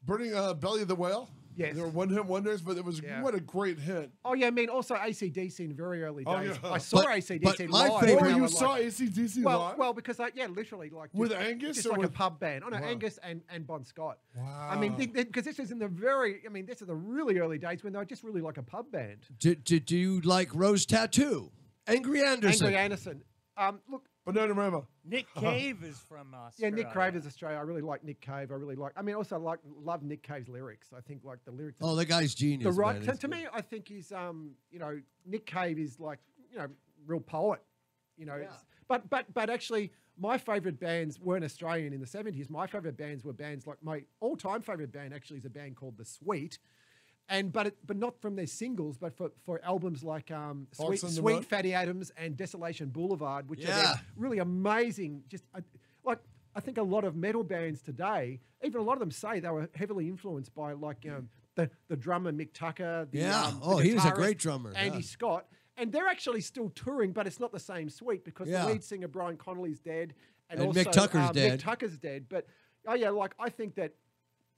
Burning Belly of the Whale. Yes. They were one-hit wonders, but it was what a great hit. Oh yeah, I mean also AC/DC in very early days. Oh, yeah. I saw AC/DC live. my favorite- Oh, you saw AC/DC live? Well, because literally like with Angus, just or like with a pub band. Oh no, Wow. Angus and Bon Scott. Wow. I mean, because this is in the this is the really early days when they were just really like a pub band. Do you like Rose Tattoo? Angry Anderson. Angry Anderson. Look. Banana Rama. Nick Cave is from Australia. Yeah, Nick Cave is Australia. I really like Nick Cave. Also love Nick Cave's lyrics. I think like the lyrics. Oh, the guy's genius. The right man. to me, I think he's you know, Nick Cave is like, you know, real poet. You know, but actually my favorite bands weren't Australian in the 70s. My favorite bands were bands like my all-time favorite band actually is a band called The Sweet. But not from their singles, but for albums like Sweet Fatty Adams and Desolation Boulevard, which are really amazing. Just like I think a lot of metal bands today, even a lot of them say they were heavily influenced by like the drummer Mick Tucker. he was a guitarist great drummer. Andy Scott. and they're actually still touring, but it's not the same Sweet because Yeah. the lead singer Brian Connolly's dead, and And also Mick Tucker's dead. Mick Tucker's dead. But oh yeah, like I think that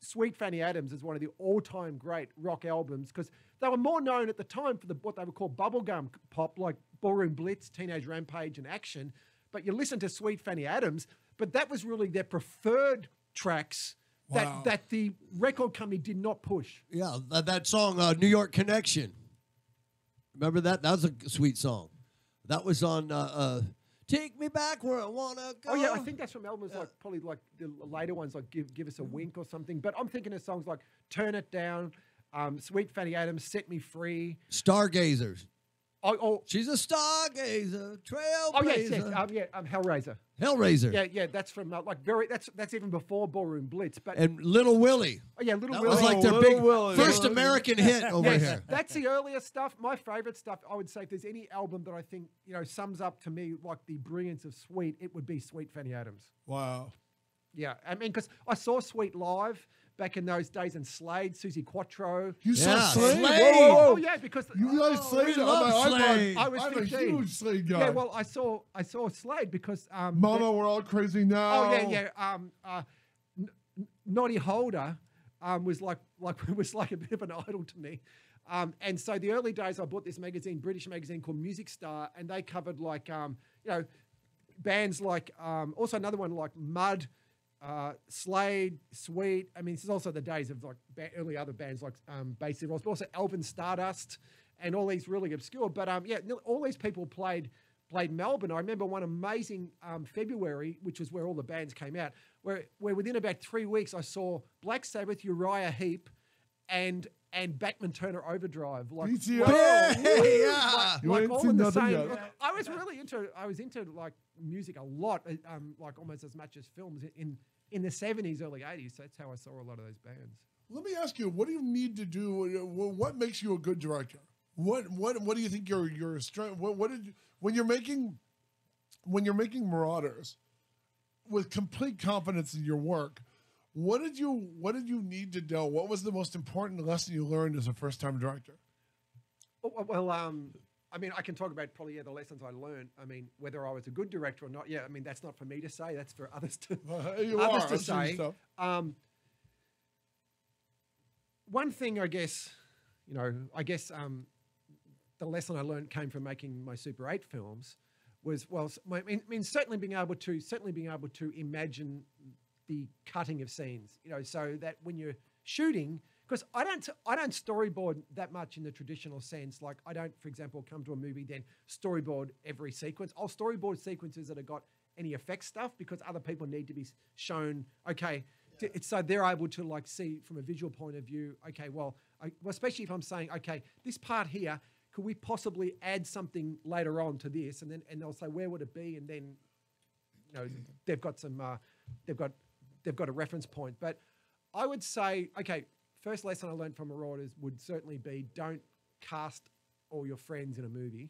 Sweet Fanny Adams is one of the all-time great rock albums because they were more known at the time for what they would call bubblegum pop, like Ballroom Blitz, Teenage Rampage, and Action. But you listen to Sweet Fanny Adams, but that was really their preferred tracks Wow. that the record company did not push. Yeah, that song, New York Connection. Remember that? That was a sweet song. That was on Take Me Back Where I Wanna Go. Oh yeah, I think that's from albums like probably like the later ones like Give Us a Wink or something. But I'm thinking of songs like Turn It Down, Sweet Fanny Adams, Set Me Free. Stargazers. Oh, She's a stargazer, trailblazer. oh yes, Hellraiser. Hellraiser. Yeah, that's from that's even before Ballroom Blitz. But And Little Willie. oh yeah, Little That Willie. was like their Little big Willie. first Yeah. American hit over Yes, here. that's the earlier stuff. My favorite stuff, I would say, if there's any album that I think sums up to me like the brilliance of Sweet, it would be Sweet Fanny Adams. Wow. Yeah, I mean, because I saw Sweet live back in those days, and Slade, Susie Quattro. You Yeah, saw Slade? Slade. Whoa, whoa, whoa. Oh yeah, because You guys Slade? we love Slade. I was I'm a 15. huge Slade guy. Yeah, well, I saw Slade because Mama, we're all crazy now. Oh yeah. Noddy Holder was like a bit of an idol to me. And so the early days, I bought this magazine, British magazine called Music Star, and they covered like bands like also another one like Mud, Slade, Sweet. I mean, this is also the days of like early other bands like Basie Ross, but also Elvin Stardust and all these really obscure. But all these people played Melbourne. I remember one amazing February, which was where all the bands came out, where within about 3 weeks I saw Black Sabbath, Uriah Heep, and Backman Turner Overdrive. Like, BTO. Yeah. You like ain't all seen in the nothing same. yet. Like, I was into like music a lot, like almost as much as films in the 70s, early 80s. So that's how I saw a lot of those bands. Let me ask you, what do you need to do? What makes you a good director? What do you think your strength? When you're making Marauders with complete confidence in your work? What did you need to know? What was the most important lesson you learned as a first-time director? Well, I mean, I can talk about probably the lessons I learned. I mean, whether I was a good director or not. Yeah, I mean, that's not for me to say. That's for others to You others are. to I've seen say. stuff. One thing, I guess, the lesson I learned came from making my Super 8 films was certainly being able to imagine the cutting of scenes, so that when you're shooting, because I don't storyboard that much in the traditional sense. Like I don't, for example, come to a movie then storyboard every sequence. I'll storyboard sequences that have got any effect stuff because other people need to be shown. Okay, it's so they're able to like see from a visual point of view. Okay, well, especially if I'm saying, okay, this part here, could we possibly add something later on to this, and they'll say where would it be, and then they've got some they've got a reference point. But I would say, okay, first lesson I learned from Marauders would certainly be don't cast all your friends in a movie.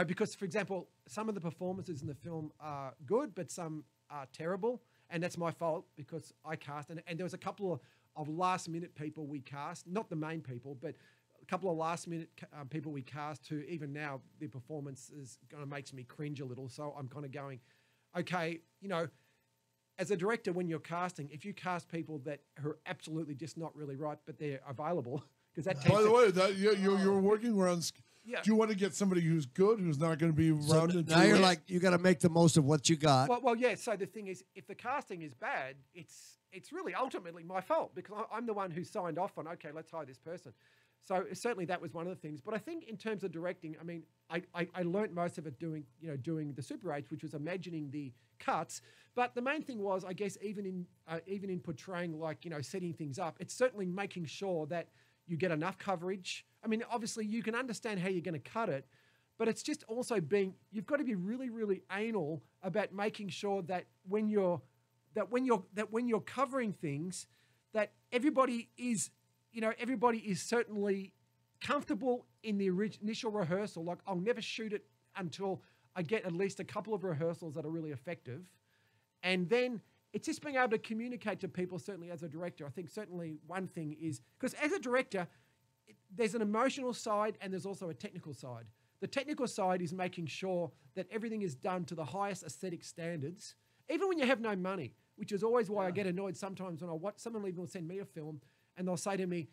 Because, for example, some of the performances in the film are good, but some are terrible. And that's my fault because I cast. And there was a couple of last-minute people we cast, not the main people, but a couple of last-minute people we cast who even now their performance is kind of makes me cringe a little. So I'm kind of going, okay, as a director, when you're casting, if you cast people that are absolutely just not really right, but they're available, because that By the way, that you're working around. Yeah. Do you want to get somebody who's good, who's not going to be So rounded? now you're like, you got to make the most of what you got. Well, yeah. So the thing is, if the casting is bad, it's really ultimately my fault because I'm the one who signed off on, okay, let's hire this person. So certainly that was one of the things. But I think in terms of directing, I mean, I learned most of it doing the Super 8, which was imagining the cuts. But the main thing was, I guess, even in portraying, like, setting things up, it's certainly making sure that you get enough coverage. I mean, obviously you can understand how you're going to cut it, but it's just also you've got to be really, really anal about making sure that when you're covering things, that everybody is certainly comfortable in the initial rehearsal. Like, I'll never shoot it until I get at least a couple of rehearsals that are really effective. And then it's just being able to communicate to people, certainly as a director. I think certainly one thing is, because as a director, there's an emotional side and there's also a technical side. The technical side is making sure that everything is done to the highest aesthetic standards, even when you have no money, which is always why I get annoyed sometimes when I watch someone will send me a film and they'll say to me,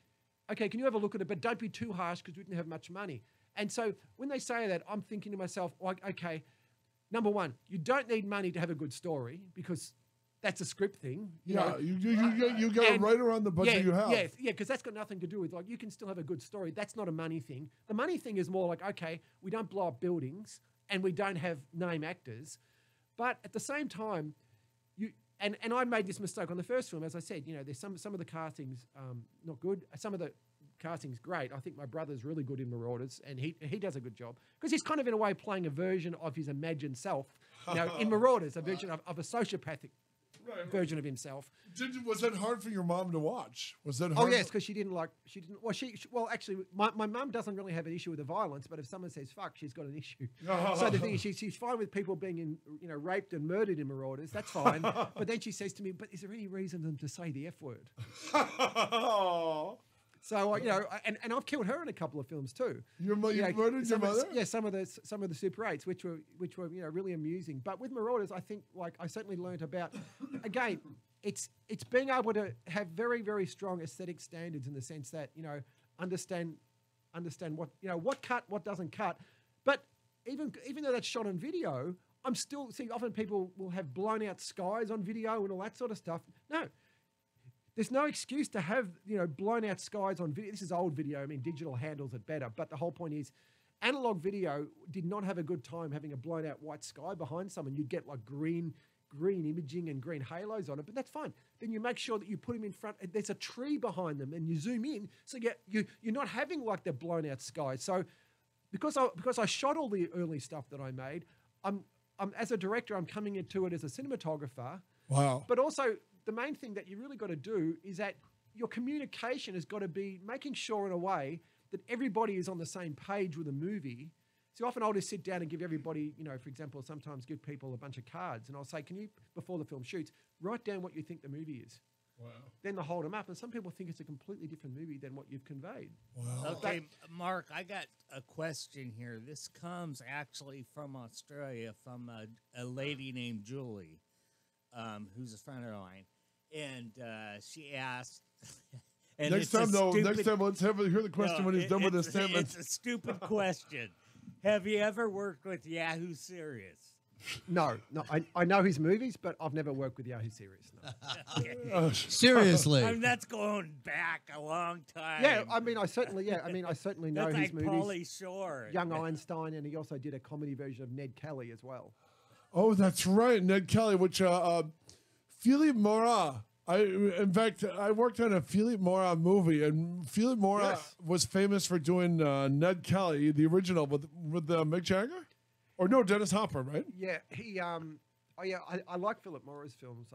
okay, can you have a look at it, but don't be too harsh because we didn't have much money. And so when they say that, I'm thinking to myself, like, okay, number one, you don't need money to have a good story because that's a script thing. You got it right around the budget you have. Yeah, because that's got nothing to do with, like, you can still have a good story. That's not a money thing. The money thing is more like, okay, we don't blow up buildings and we don't have name actors. But at the same time, and I made this mistake on the first film, as I said, there's some of the castings not good. Some of the casting's great. I think my brother's really good in Marauders, and he does a good job because he's kind of in a way playing a version of his imagined self. In Marauders, a version of a sociopathic version of himself. Was that hard for your mom to watch? Was that Oh hard? yes, because well, actually, my mum doesn't really have an issue with the violence, but if someone says fuck, she's got an issue. So the thing is, she's fine with people being raped and murdered in Marauders. That's fine. But then she says to me, but is there any reason for them to say the F word? So and I've killed her in a couple of films too. You murdered your mother? Yeah, some of the Super 8s, which were really amusing. But with Marauders, I think I certainly learnt about, again, it's being able to have very, very strong aesthetic standards in the sense that understand what what cut, what doesn't cut. But even though that's shot on video, I'm still seeing often people will have blown out skies on video and all that sort of stuff. No. There's no excuse to have, blown out skies on video. This is old video. I mean, digital handles it better. But the whole point is, analog video did not have a good time having a blown out white sky behind someone. You'd get like green imaging and green halos on it, but that's fine. Then you make sure that you put them in front. There's a tree behind them, and you zoom in, so you're not having like the blown out sky. So because I shot all the early stuff that I made, I'm as a director, I'm coming into it as a cinematographer. Wow. But also, the main thing that you really got to do is that your communication has got to be making sure in a way that everybody is on the same page with a movie. So often I'll just sit down and give everybody, for example, sometimes give people a bunch of cards and I'll say, can you, before the film shoots, write down what you think the movie is. Wow. Then they'll hold them up, and some people think it's a completely different movie than what you've conveyed. Wow. Okay, Mark, I got a question here. This comes actually from Australia, from a lady named Julie, who's a friend of mine. And she asked... and next time, let's hear the question when he's done with his statement. It's a stupid question. Have you ever worked with Yahoo Serious? No. I know his movies, but I've never worked with Yahoo Serious. No. Seriously. I mean, that's going back a long time. Yeah, I certainly know that's his like movies. Pauly Shore. Young Einstein, and he also did a comedy version of Ned Kelly as well. Oh, that's right, Ned Kelly, which Philippe Mora. In fact, I worked on a Philippe Mora movie, and Philippe Mora was famous for doing Ned Kelly, the original, with Mick Jagger, or no, Dennis Hopper, right? Yeah, I like Philip Mora's films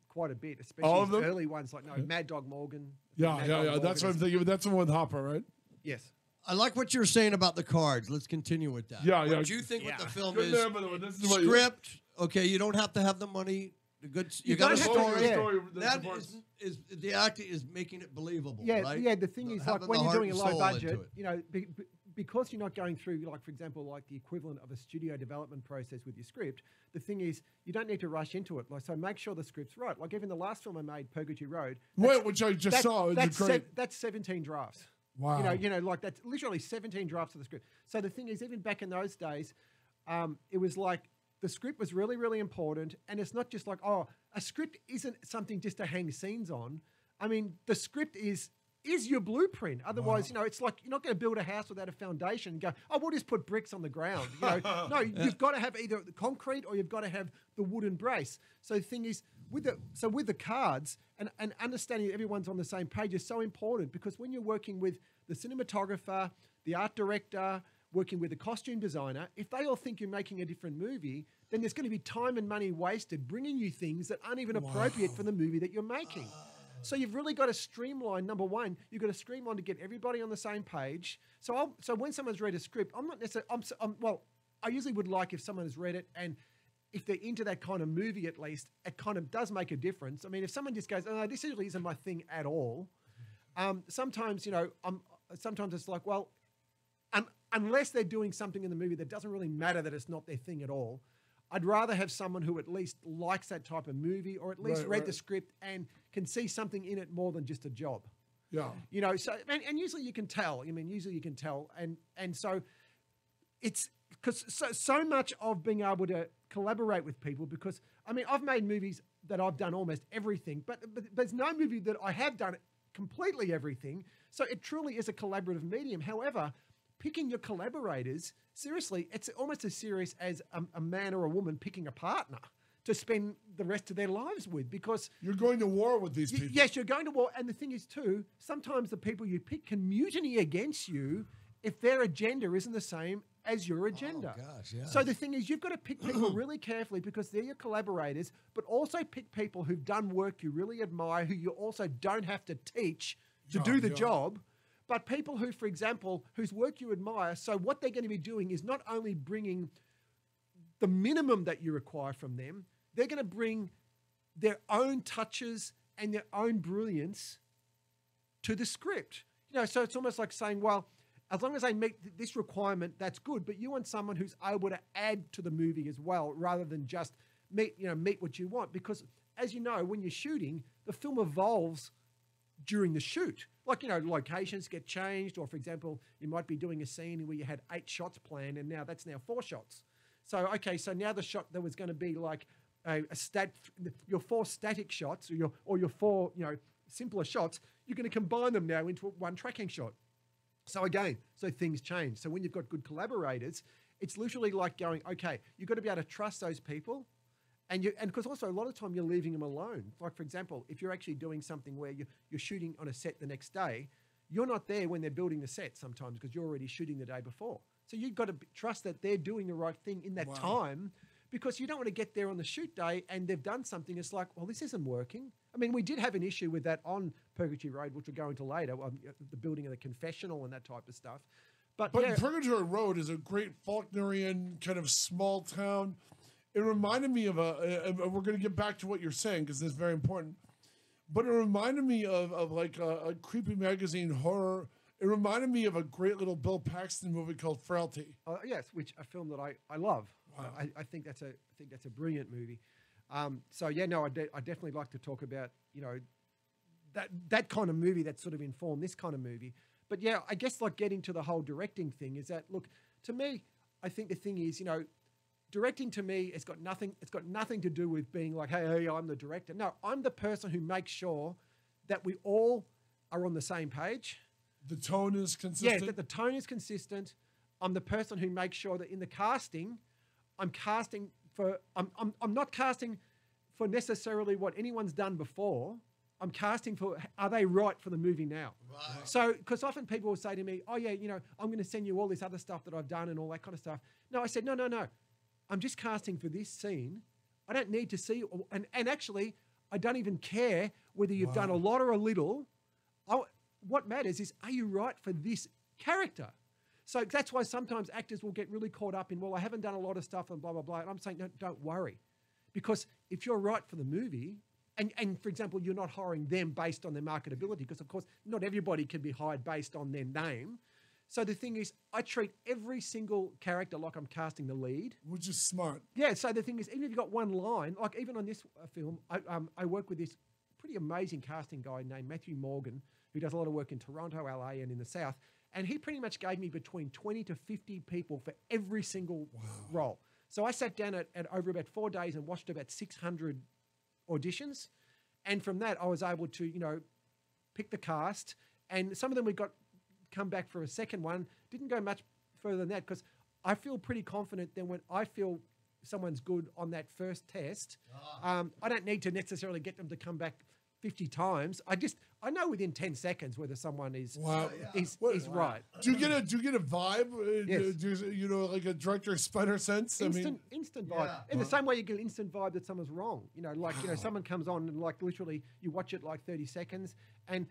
quite a bit, especially All of his them? early ones like Mad Dog Morgan. Yeah. Mad Dog Morgan That's what I'm thinking. That's the one with Hopper, right? Yes. I like what you're saying about the cards. Let's continue with that. Yeah. What you think with the film Good is man, by the way. This is what script. Okay, you don't have to have the money. You got a don't have to- story. yeah. That is the acting is making it believable, Yeah, right? yeah. The thing is, like Having when the you're heart doing a and low soul budget, into it. because you're not going through, like for example, like the equivalent of a studio development process with your script. The thing is, you don't need to rush into it. Like, so make sure the script's right. Like even the last film I made, Purgatory Road, which I just saw. That's great. That's 17 drafts. Wow. Like that's literally 17 drafts of the script. So the thing is, even back in those days, it was like the script was really, really important. And it's not just like, a script isn't something just to hang scenes on. I mean, the script is your blueprint. Otherwise, it's like you're not going to build a house without a foundation and go, we'll just put bricks on the ground. No, you've got to have either the concrete or you've got to have the wooden brace. So the thing is, with the cards and understanding that everyone's on the same page is so important, because when you're working with the cinematographer, the art director, working with a costume designer, if they all think you're making a different movie, then there's going to be time and money wasted bringing you things that aren't even appropriate for the movie that you're making. So you've really got to streamline. Number one, you've got to streamline to get everybody on the same page. So when someone's read a script, I'm not necessarily. I usually would like if someone has read it, and if they're into that kind of movie, at least it kind of does make a difference. I mean, if someone just goes, "Oh, no, this really isn't my thing at all," sometimes sometimes it's like, well, unless they're doing something in the movie that doesn't really matter, that it's not their thing at all. I'd rather have someone who at least likes that type of movie, or at least read the script and can see something in it more than just a job. Yeah. You know, so and usually you can tell. I mean, usually you can tell, and so it's because so much of being able to collaborate with people. Because I mean, I've made movies that I've done almost everything, but there's no movie that I have done completely everything. So it truly is a collaborative medium. However, picking your collaborators, seriously, it's almost as serious as a man or a woman picking a partner to spend the rest of their lives with, because you're going to war with these people. Yes, you're going to war. And the thing is too, sometimes the people you pick can mutiny against you if their agenda isn't the same as your agenda. Oh, gosh, yeah. So the thing is, you've got to pick people really carefully, because they're your collaborators, but also pick people who've done work you really admire, who you also don't have to teach to do the job. But people who, for example, whose work you admire, so what they're going to be doing is not only bringing the minimum that you require from them, they're going to bring their own touches and their own brilliance to the script. You know, so it's almost like saying, well, as long as they meet this requirement, that's good. But you want someone who's able to add to the movie as well, rather than just meet what you want. Because as you know, when you're shooting, the film evolves during the shoot. Like, you know, locations get changed, or for example, you might be doing a scene where you had 8 shots planned and now that's now 4 shots. So, okay, so now the shot that was going to be like your 4 static shots, or your 4, you know, simpler shots, you're going to combine them now into one tracking shot. So again, so things change. So when you've got good collaborators, it's literally like going, okay, you've got to be able to trust those people. And because also a lot of time you're leaving them alone. Like, for example, if you're actually doing something where you're shooting on a set the next day, you're not there when they're building the set sometimes, because you're already shooting the day before. So you've got to trust that they're doing the right thing in that time, because you don't want to get there on the shoot day and they've done something. It's like, well, this isn't working. I mean, we did have an issue with that on Purgatory Road, which we'll go into later, the building of the confessional and that type of stuff. But yeah, Purgatory Road is a great Faulknerian kind of small town. It reminded me of we're going to get back to what you're saying, because this is very important, but it reminded me of like a creepy magazine horror. It reminded me of a great little Bill Paxton movie called Frailty. Yes, which a film that I love. Wow. I think that's a brilliant movie. So yeah, no, I definitely like to talk about, you know, that kind of movie that sort of informed this kind of movie. But yeah, I guess like getting to the whole directing thing is that, look, to me, I think the thing is, you know, directing to me, it's got nothing to do with being like, hey, I'm the director. No, I'm the person who makes sure that we all are on the same page. The tone is consistent. Yeah, that the tone is consistent. I'm the person who makes sure that in the casting, I'm not casting for necessarily what anyone's done before. I'm casting for, are they right for the movie now? Right. So, because often people will say to me, oh yeah, you know, I'm going to send you all this other stuff that I've done and all that kind of stuff. No, I said, no. I'm just casting for this scene. I don't need to see, and actually, I don't even care whether you've done a lot or a little. What matters is, are you right for this character? So that's why sometimes actors will get really caught up in, well, I haven't done a lot of stuff and blah, blah, blah. And I'm saying, no, don't worry. Because if you're right for the movie, and for example, you're not hiring them based on their marketability, because of course, not everybody can be hired based on their name. So the thing is, I treat every single character like I'm casting the lead. Which is smart. Yeah, so the thing is, even if you've got one line, like even on this film, I work with this pretty amazing casting guy named Matthew Morgan, who does a lot of work in Toronto, LA, and in the South. And he pretty much gave me between 20 to 50 people for every single role. So I sat down at over about 4 days and watched about 600 auditions. And from that, I was able to, you know, pick the cast. And some of them we got come back for a second one. Didn't go much further than that, because I feel pretty confident that when I feel someone's good on that first test, I don't need to necessarily get them to come back 50 times. I know within 10 seconds whether someone is right. Do you get a vibe? Yes. Do you know, like a director spider sense? Instant vibe. In the same way you get an instant vibe that someone's wrong. You know, like, you know, someone comes on and like literally you watch it like 30 seconds and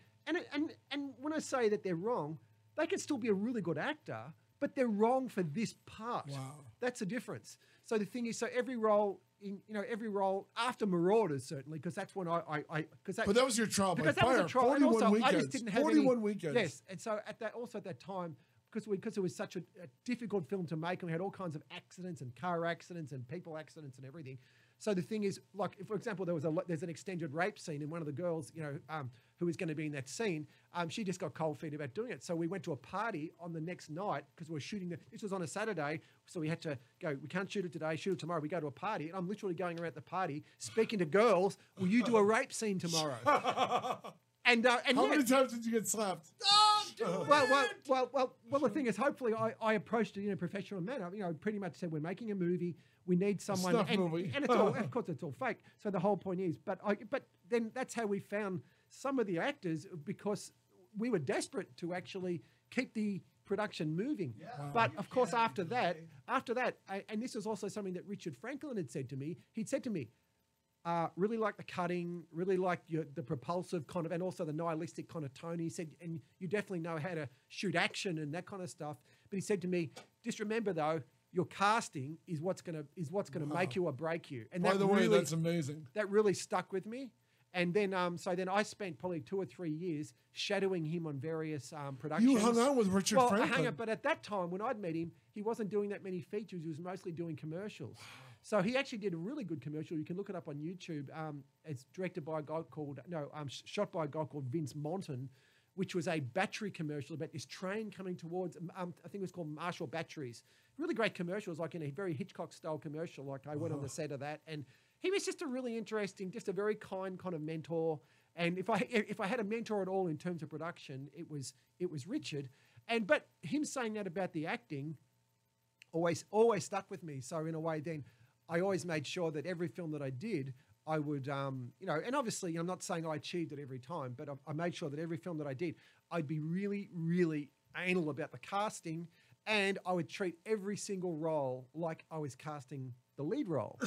when I say that they're wrong, they can still be a really good actor, but they're wrong for this part. Wow. That's the difference. So the thing is, so every role after Marauders, certainly, because that's when But that was your trial by because fire. That was a trial. 41 and also, weekends. I just didn't have 41 weekends. Yes, and so at that time, because it was such a difficult film to make, and we had all kinds of accidents and car accidents and people accidents and everything. So the thing is, like, for example, there's an extended rape scene, and one of the girls, who was going to be in that scene, she just got cold feet about doing it. So we went to a party on the next night because we were shooting this was on a Saturday, so we had to go. We can't shoot it today. Shoot it tomorrow. We go to a party, and I'm literally going around the party speaking to girls. Will you do a rape scene tomorrow? And How many times did you get slapped? Well, the thing is, hopefully, I approached it in a professional manner. Pretty much said we're making a movie. We need someone, movie. and it's all, of course, it's all fake. So the whole point is, but then that's how we found some of the actors, because we were desperate to actually keep the production moving. Yeah. But of course, after that, and this was also something that Richard Franklin had said to me. He'd said to me, really like the cutting, really like the propulsive kind of, and also the nihilistic kind of tone. He said, and you definitely know how to shoot action and that kind of stuff. But he said to me, just remember though, your casting is what's gonna make you or break you. And by the way, that's amazing. That really stuck with me. And then, so then I spent probably 2 or 3 years shadowing him on various productions. You hung out with Richard Franklin. But at that time, when I'd met him, he wasn't doing that many features. He was mostly doing commercials. So he actually did a really good commercial. You can look it up on YouTube. It's directed by a guy called, shot by a guy called Vince Monton, which was a battery commercial about this train coming towards, I think it was called Marshall Batteries. Really great commercial. It was like in a very Hitchcock-style commercial. Like I went on the set of that, and he was just a really interesting, just a very kind kind of mentor. And if I had a mentor at all in terms of production, it was Richard. But him saying that about the acting always stuck with me. So in a way, then I always made sure that every film that I did, I would, and obviously I'm not saying I achieved it every time, but I made sure that every film that I did, I'd be really, really anal about the casting, and I would treat every single role like I was casting the lead role,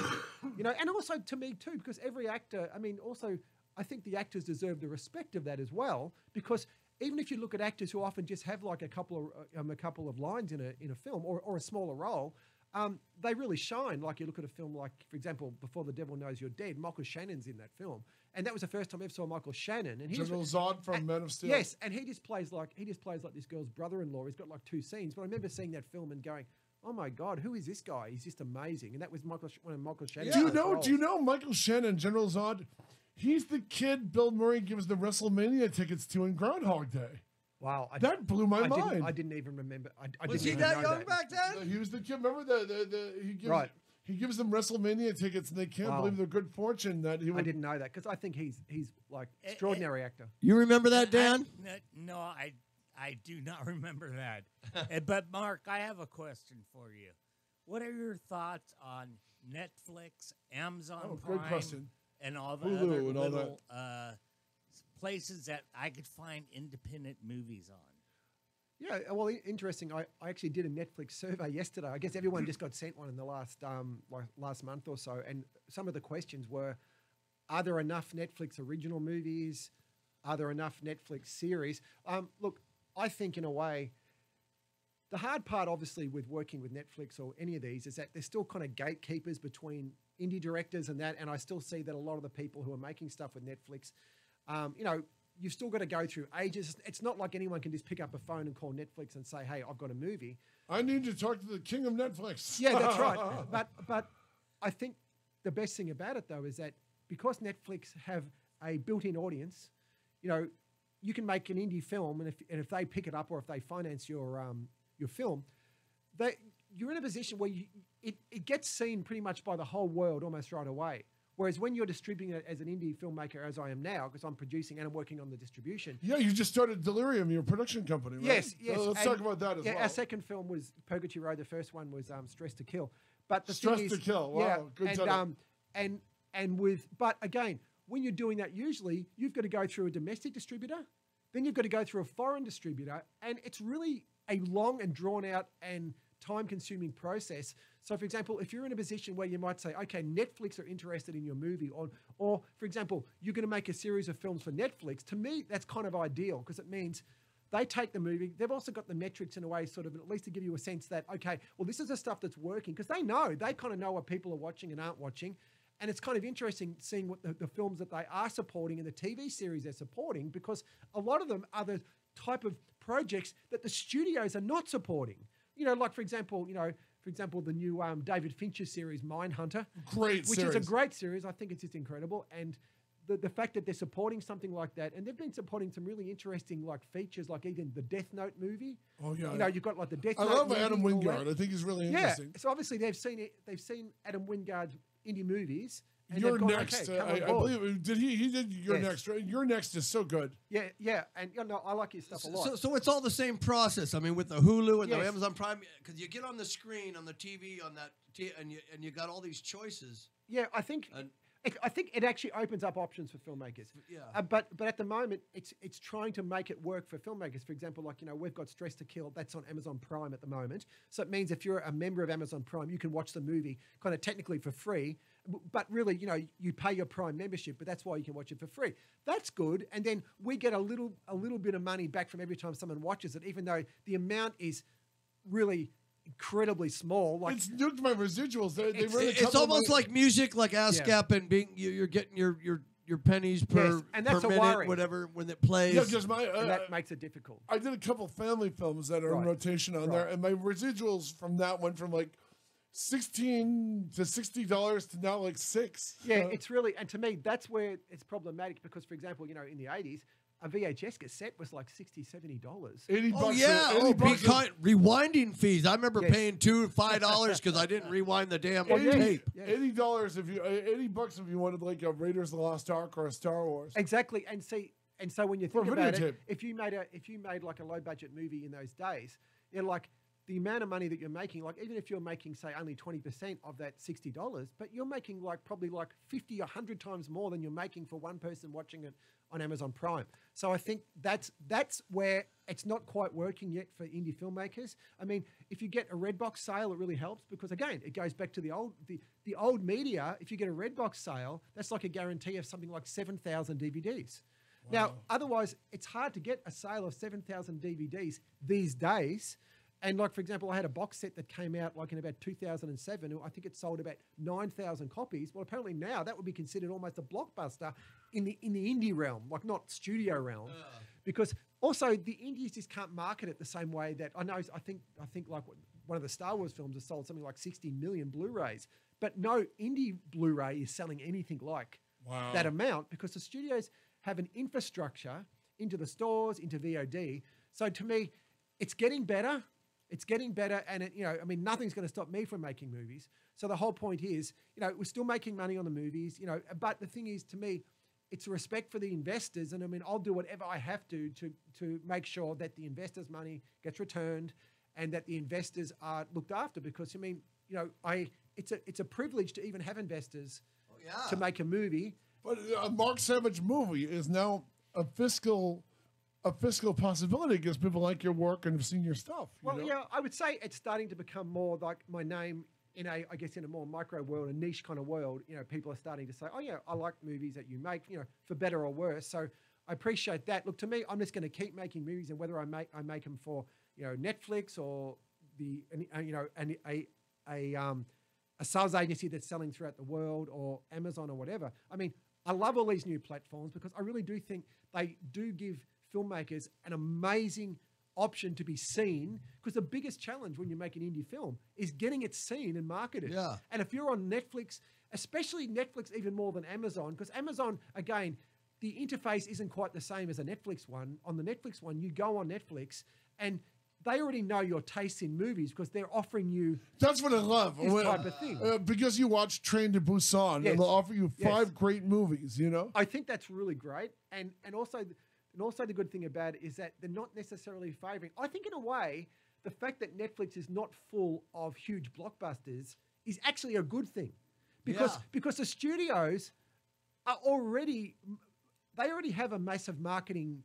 and also to me too, because every actor, I think the actors deserve the respect of that as well, because even if you look at actors who often just have like a couple of lines in a film or a smaller role, they really shine. Like you look at a film like, for example, Before the Devil Knows You're Dead, Michael Shannon's in that film. And that was the first time I ever saw Michael Shannon. And General Zod from Men of Steel. Yes, and he just plays like this girl's brother-in-law. He's got like 2 scenes. But I remember seeing that film and going, oh my God, who is this guy? He's just amazing. And that was one of Michael Shannon's roles. Do you know Michael Shannon, General Zod? He's the kid Bill Murray gives the WrestleMania tickets to in Groundhog Day. Wow, that blew my mind. I didn't even remember. Was he that young back then? He was the kid. Remember he gives them WrestleMania tickets, and they can't believe their good fortune that he would. I didn't know that because I think he's like extraordinary actor. You remember that, Dan? No, I do not remember that. But Mark, I have a question for you. What are your thoughts on Netflix, Amazon Prime, great question. And all the Hulu other and all little places that I could find independent movies on? Yeah, well, interesting. I actually did a Netflix survey yesterday. I guess everyone just got sent one in the last month or so. And some of the questions were, are there enough Netflix original movies? Are there enough Netflix series? Look, I think in a way, the hard part, obviously, with working with Netflix or any of these is that there's still kind of gatekeepers between indie directors and that. And I still see that a lot of the people who are making stuff with Netflix, you've still got to go through ages. It's not like anyone can just pick up a phone and call Netflix and say, hey, I've got a movie. I need to talk to the king of Netflix. Yeah, that's right. But I think the best thing about it, though, is that because Netflix have a built-in audience, you can make an indie film, and if they pick it up or if they finance your film, you're in a position where it gets seen pretty much by the whole world almost right away. Whereas when you're distributing it as an indie filmmaker, as I am now, because I'm producing and I'm working on the distribution. Yeah, you just started Delirium, your production company, right? Yes. So let's talk about that as well. Our second film was Purgatory Road. The first one was Stress to Kill. But the Stress thing is, to Kill. Wow, good title. But again, when you're doing that, usually you've got to go through a domestic distributor, then you've got to go through a foreign distributor, and it's really a long and drawn out and time-consuming process. So, for example, if you're in a position where you might say, okay, Netflix are interested in your movie, or for example, you're going to make a series of films for Netflix, to me, that's kind of ideal because it means they take the movie. They've also got the metrics in a way, sort of, at least to give you a sense that, okay, well, this is the stuff that's working because they kind of know what people are watching and aren't watching. And it's kind of interesting seeing what the films that they are supporting and the TV series they're supporting, because a lot of them are the type of projects that the studios are not supporting. Like for example, the new David Fincher series, Mindhunter, Great which series. is a great series. I think it's just incredible. And the fact that they're supporting something like that, and they've been supporting some really interesting like features, like even the Death Note movie. Oh yeah. You've got like the Death I Note. love movie Adam and all Wingard. that. I think he's really Yeah. interesting. So obviously they've seen it. They've seen Adam Wingard's indie movies. And You're they've gone, next. Okay, come I on board. believe did he did You're Yes. next. Right? Your next is so good. Yeah, and I like his stuff a lot. So it's all the same process. I mean, with the Hulu and the Yes. Amazon Prime, because you get on the screen on the TV on that, and you got all these choices. Yeah, I think it actually opens up options for filmmakers. Yeah. But at the moment, it's trying to make it work for filmmakers. For example, like we've got Stress to Kill. That's on Amazon Prime at the moment. So it means if you're a member of Amazon Prime, you can watch the movie kind of technically for free. But really, you pay your Prime membership, but that's why you can watch it for free. That's good. And then we get a little bit of money back from every time someone watches it, even though the amount is really incredibly small. Like It's nuked my residuals. They really It's almost like music, like ASCAP, and you're getting your pennies per, Yes, and that's per a minute, worry. whatever, when it plays. yeah, because and that makes it difficult. I did a couple family films that are in Right. rotation on there, and my residuals from that went from like $16 to $60 to now like $6. Yeah, it's really, and to me, that's where it's problematic because, for example, in the 80s, a VHS cassette was like $60, $70. $80 Oh yeah, rewinding fees. I remember Yes. paying $5 because I didn't rewind the damn Well, yeah. tape. Yeah. $80 if you $80 if you wanted like a Raiders of the Lost Ark or a Star Wars. Exactly, and so when you For think a about videotape. it, if you made like a low budget movie in those days, like the amount of money that you're making, like even if you're making say only 20% of that $60, but you're making like probably like 50 or 100 times more than you're making for one person watching it on Amazon Prime. So I think that's where it's not quite working yet for indie filmmakers. I mean, if you get a Redbox sale, it really helps because again, it goes back to the old media. If you get a Redbox sale, that's like a guarantee of something like 7,000 DVDs. Now, otherwise, it's hard to get a sale of 7,000 DVDs these days. And like, for example, I had a box set that came out like in about 2007. I think it sold about 9,000 copies. Well, apparently now that would be considered almost a blockbuster in the indie realm, like not studio realm. Because also the indies just can't market it the same way that I think like one of the Star Wars films has sold something like 60 million Blu-rays. But no indie Blu-ray is selling anything like that amount because the studios have an infrastructure into the stores, into VOD. So to me, it's getting better. It's getting better, and nothing's going to stop me from making movies. So the whole point is, we're still making money on the movies, but the thing is, to me, it's a respect for the investors, and I mean, I'll do whatever I have to make sure that the investors' money gets returned, and that the investors are looked after. Because it's a privilege to even have investors to make a movie. But a Mark Savage movie is now a fiscal possibility because people like your work and have seen your stuff. Well, yeah, I would say it's starting to become more like my name in a more micro world, a niche kind of world. People are starting to say, oh yeah, I like movies that you make, for better or worse. So I appreciate that. Look, to me, I'm just going to keep making movies, and whether I make them for Netflix or a sales agency that's selling throughout the world or Amazon or whatever. I mean, I love all these new platforms because I really do think they do give filmmakers an amazing option to be seen, because the biggest challenge when you make an indie film is getting it seen and marketed. Yeah. And if you're on Netflix, especially Netflix even more than Amazon, because Amazon, again, the interface isn't quite the same as a Netflix one. On the Netflix one, you go on Netflix and they already know your tastes in movies because they're offering you That's what I love. this type of thing. Because you watch Train to Busan, Yes. and they'll offer you Yes. 5 great movies, I think that's really great. And also the good thing about it is that they're not necessarily favoring. I think in a way, the fact that Netflix is not full of huge blockbusters is actually a good thing. Because the studios are already have a massive marketing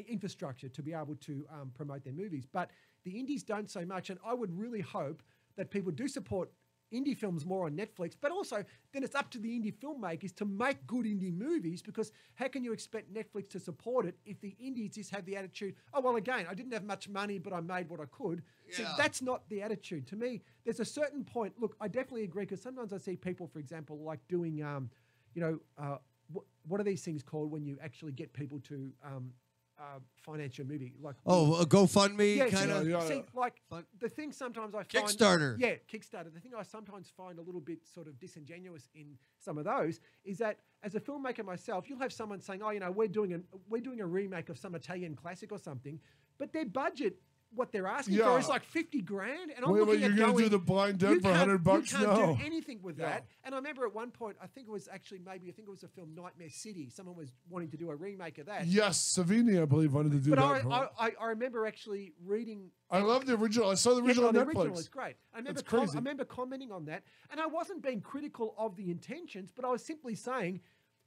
infrastructure to be able to promote their movies. But the indies don't so much. And I would really hope that people do support indie films more on Netflix, but also then it's up to the indie filmmakers to make good indie movies, because how can you expect Netflix to support it if the indies just have the attitude, oh, well, again, I didn't have much money, but I made what I could. See, that's not the attitude. To me, there's a certain point. Look, I definitely agree, because sometimes I see people, for example, like doing, what are these things called when you actually get people to financial movie. Like Oh, a GoFundMe yeah, kind of. see, like Fun- the thing sometimes I find Kickstarter. Yeah, Kickstarter. The thing I sometimes find a little bit sort of disingenuous in some of those is that as a filmmaker myself, you'll have someone saying, "Oh, you know, we're doing a remake of some Italian classic or something," but their budget. What they're asking for is like 50 grand, and I'm looking you're at gonna going, do the blind dead for $100? You can't No. do anything with that. And I remember at one point, I think it was a film Nightmare City. Someone was wanting to do a remake of that. Yes, Savini, I believe, wanted to do But that. I remember actually reading. I love the original. I saw the original on the Netflix. original is great. I remember, It's crazy. I remember commenting on that, and I wasn't being critical of the intentions, but I was simply saying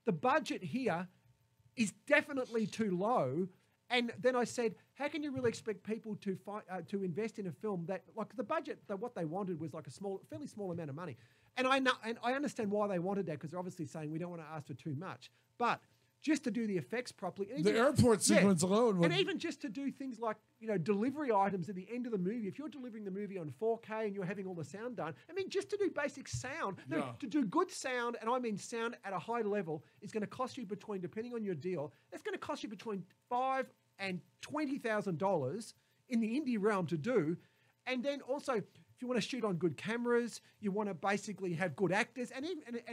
the budget here is definitely too low. And then I said, how can you really expect people to invest in a film that, like the budget, that what they wanted was like a fairly small amount of money. And I know, and I understand why they wanted that, because they're obviously saying we don't want to ask for too much. But just to do the effects properly, and The airport sequence alone. and even just to do things like, you know, delivery items at the end of the movie. If you're delivering the movie on 4K and you're having all the sound done, I mean, just to do basic sound, to do good sound, and I mean sound at a high level, is going to cost you between, depending on your deal, that's going to cost you between $5,000 and $20,000 in the indie realm to do. And then also, if you want to shoot on good cameras, you want to basically have good actors, and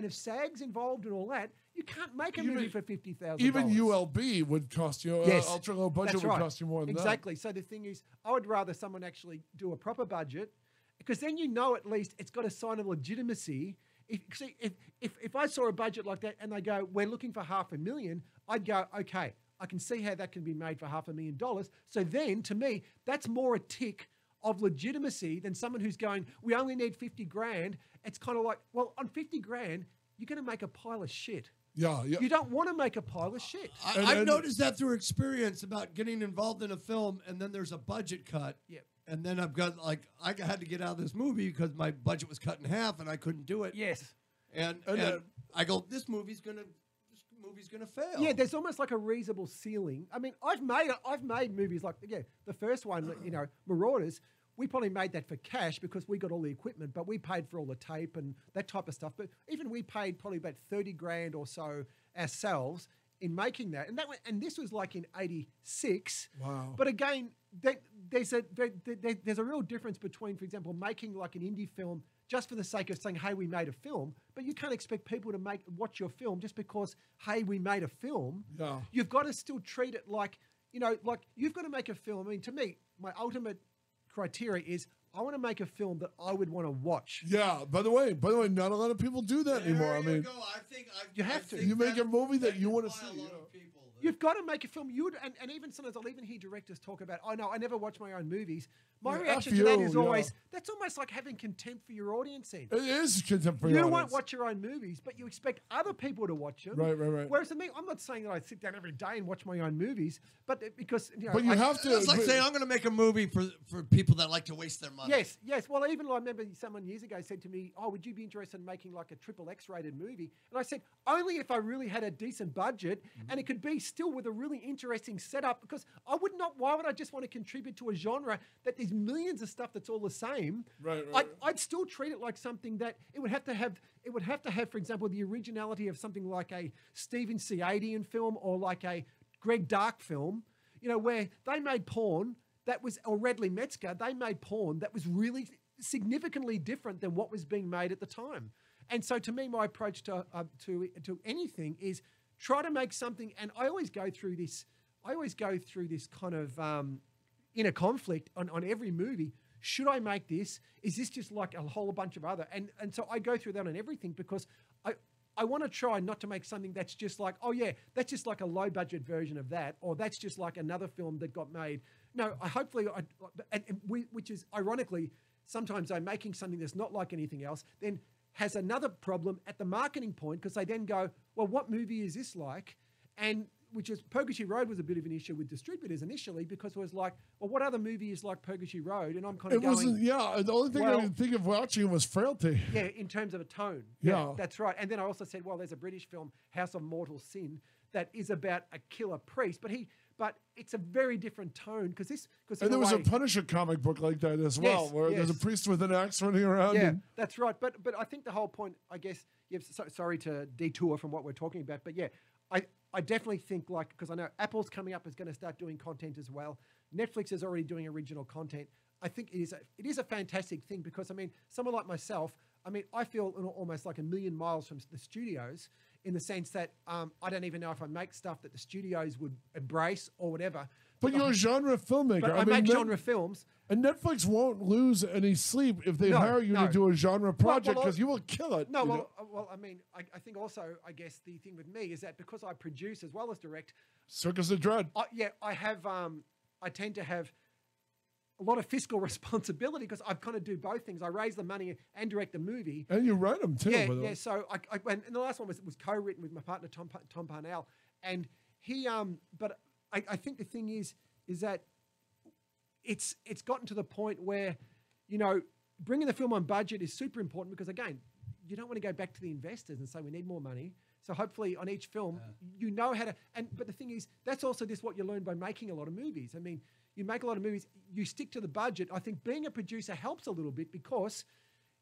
if SAG's involved and all that, you can't make a movie for $50,000. Even ULB would cost you, ultra low budget that's would right. cost you more than exactly. So the thing is, I would rather someone actually do a proper budget, because then you know at least it's got a sign of legitimacy. If I saw a budget like that and they go, we're looking for $500,000, I'd go, okay, I can see how that can be made for $500,000. So then, to me, that's more a tick of legitimacy than someone who's going, we only need 50 grand. It's kind of like, well, on 50 grand, you're going to make a pile of shit. Yeah. You don't want to make a pile of shit. I've noticed that through experience about getting involved in a film, and then there's a budget cut. Yep. And then I've got, like, I had to get out of this movie because my budget was cut in half and I couldn't do it. Yes. And I go, this movie's gonna fail. Yeah, there's almost like a reasonable ceiling. I mean, I've made movies like, the first one, you know, Marauders. We probably made that for cash because we got all the equipment, but we paid for all the tape and that type of stuff. But even we paid probably about 30 grand or so ourselves in making that. And this was like in 86. Wow. But again, there's a real difference between, for example, making like an indie film just for the sake of saying, hey, we made a film, but you can't expect people to watch your film just because, hey, we made a film. Yeah. You've got to still treat it like, you know, like you've got to make a film. I mean, to me, my ultimate criteria is I want to make a film that I would want to watch. Yeah. By the way, not a lot of people do that anymore. I mean, you have to. You make a movie that you want to see. You've got to make a film. And even sometimes I'll even hear directors talk about, oh, no, I never watch my own movies. My reaction to that is always, that's almost like having contempt for your audience then. It is contempt for your You audience. won't watch your own movies, but you expect other people to watch them. Right. Whereas to me, I'm not saying that I sit down every day and watch my own movies, but because, you know. But you have to. It's like saying, I'm going to make a movie for people that like to waste their money. Yes. Well, even I remember someone years ago said to me, oh, would you be interested in making like a XXX rated movie? And I said, only if I really had a decent budget and it could be still with a really interesting setup, because why would I just want to contribute to a genre that there's millions of stuff that's all the same? Right. I'd still treat it like something that it would have to have, for example, the originality of something like a Steven Seadian film or like a Greg Dark film, you know, where they made porn that was, or Redley Metzger, they made porn that was really significantly different than what was being made at the time. And so to me, my approach to anything is try to make something, and I always go through this kind of inner conflict on every movie. Should I make this? Is this just like a whole bunch of other? And so I go through that on everything because I want to try not to make something that's just like, oh yeah, that's just like a low budget version of that, or that's just like another film that got made. No, which is ironically, sometimes I'm making something that's not like anything else, then has another problem at the marketing point, because they then go, well, what movie is this like? And which is Purgatory Road was a bit of an issue with distributors initially, because it was like, well, what other movie is like Purgatory Road? And I'm kind of going, the only thing I could think of watching was Frailty. Yeah, in terms of a tone. Yeah. That's right. And then I also said, well, there's a British film, House of Mortal Sin, that is about a killer priest, but it's a very different tone because there was a Punisher comic book like that as well, where there's a priest with an axe running around. Yeah, that's right. But I think the whole point, I guess, sorry to detour from what we're talking about, but yeah, I definitely think because I know Apple's coming up is going to start doing content as well. Netflix is already doing original content. I think it is a fantastic thing because, I mean, someone like myself, I mean, I feel almost like a million miles from the studios in the sense that I don't even know if I make stuff that the studios would embrace or whatever. But you're a genre filmmaker. But I make genre films. And Netflix won't lose any sleep if they hire you to do a genre project because you will kill it. No, well, I mean, I think also, I guess the thing with me is that because I produce as well as direct. Circus of Dread. I tend to have a lot of fiscal responsibility because I kind of do both things. I raise the money and direct the movie. And you write them too. Yeah, yeah. So and the last one was co-written with my partner Tom Parnell, and he. But I think the thing is that it's gotten to the point where, you know, bringing the film on budget is super important because again, you don't want to go back to the investors and say we need more money. So hopefully on each film, you know how to. But the thing is, that's also just what you learn by making a lot of movies. I mean, you make a lot of movies, you stick to the budget. I think being a producer helps a little bit because,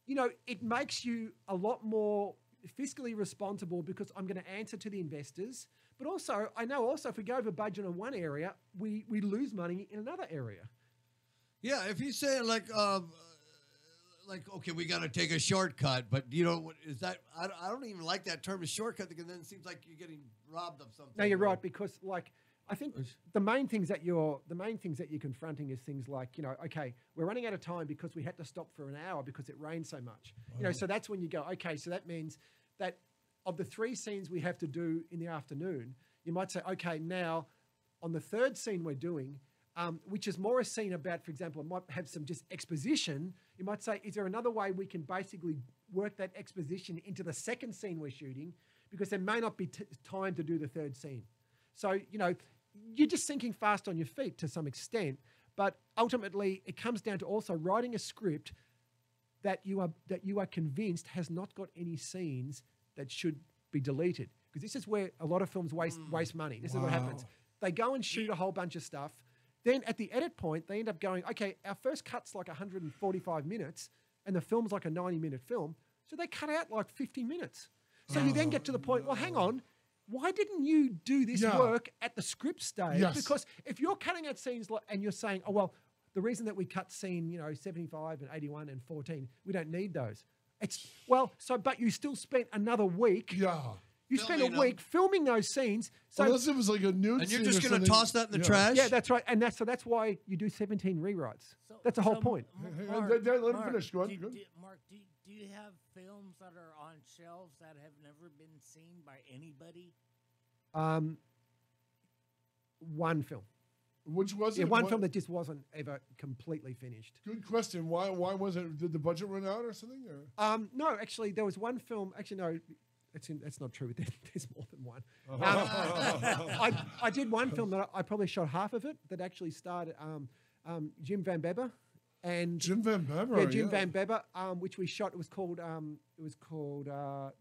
you know, it makes you a lot more fiscally responsible because I'm going to answer to the investors. But also, I know also if we go over budget in one area, we lose money in another area. Yeah, if you say like, okay, we got to take a shortcut, but you know, what is that? I don't even like that term, shortcut, because then it seems like you're getting robbed of something. No, you're right, because like I think the main things that you're confronting is things like, you know, okay, we're running out of time because we had to stop for an hour because it rained so much. You know, so that's when you go, okay, so that means that of the 3 scenes we have to do in the afternoon, you might say, okay, now on the 3rd scene we're doing, which is more a scene about, for example, it might have some just exposition. You might say, is there another way we can basically work that exposition into the 2nd scene we're shooting? Because there may not be time to do the 3rd scene. So, you know, you're just thinking fast on your feet to some extent. But ultimately, it comes down to also writing a script that you are convinced has not got any scenes that should be deleted. Because this is where a lot of films waste money. This is what happens. They go and shoot a whole bunch of stuff. Then at the edit point, they end up going, okay, our first cut's like 145 minutes and the film's like a 90-minute film. So they cut out like 50 minutes. So you then get to the point, well, hang on, why didn't you do this work at the script stage? Yes. Because if you're cutting out scenes and you're saying, oh, well, the reason that we cut scene, 75 and 81 and 14, we don't need those. But you still spent another week. Yeah. You spent a week filming those scenes. So unless it was like a nude and scene you're just or going to something. toss that in the trash? Yeah, that's right. And that's why you do 17 rewrites. That's the whole point. Let him finish. Go on. Mark, do you have films that are on shelves that have never been seen by anybody? One film. Which was it? Yeah, one film that just wasn't ever completely finished. Good question. Why was it? Did the budget run out or something? Or? No, actually, there was one film. Actually, no. That's not true. There's more than one. I did one film that I probably shot half of it that actually starred Jim Van Bebber. And Jim Van Bebber. Yeah, Jim Van Bebber, which we shot. It was called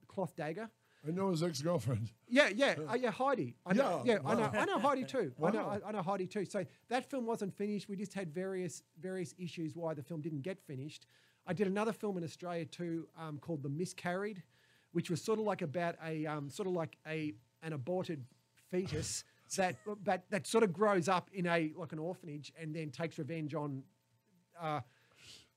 Cloth Dagger. I know his ex-girlfriend. Yeah, Heidi. I know Heidi too. Wow. I know Heidi too. So that film wasn't finished. We just had various issues why the film didn't get finished. I did another film in Australia too called The Miscarried, which was sort of like about an aborted fetus that sort of grows up in an orphanage and then takes revenge on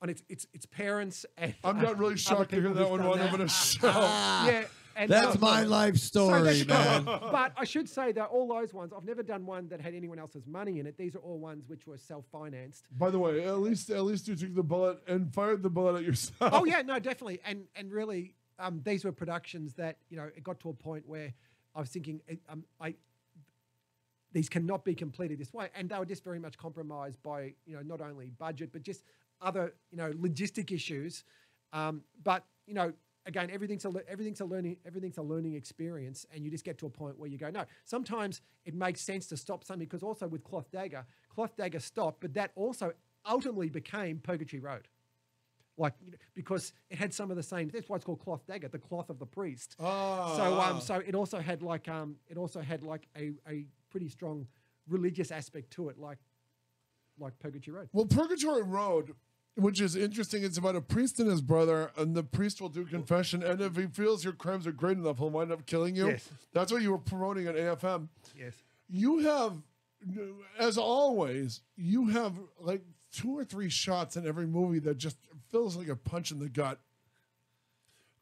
its parents. And I'm not really shocked to hear that one while I'm in a show. Yeah. And that's my life story, man. But I should say that all those ones, I've never done one that had anyone else's money in it. These are all ones which were self-financed. By the way, at least you took the bullet and fired the bullet at yourself. Oh yeah, no, definitely. And really, these were productions that, it got to a point where I was thinking, these cannot be completed this way. And they were just very much compromised by, not only budget, but just other, logistic issues. But, again, everything's a learning experience, and you just get to a point where you go, no. Sometimes it makes sense to stop something, because also with Cloth Dagger stopped, but that also ultimately became Purgatory Road. Because it had some of the same. That's why it's called Cloth Dagger, the cloth of the priest. So it also had a pretty strong religious aspect to it, like Purgatory Road. Well, Purgatory Road which is interesting. It's about a priest and his brother, and the priest will do confession, and if he feels your crimes are great enough, he'll wind up killing you. Yes. That's what you were promoting at AFM. Yes. You have, as always, you have like 2 or 3 shots in every movie that just feels like a punch in the gut.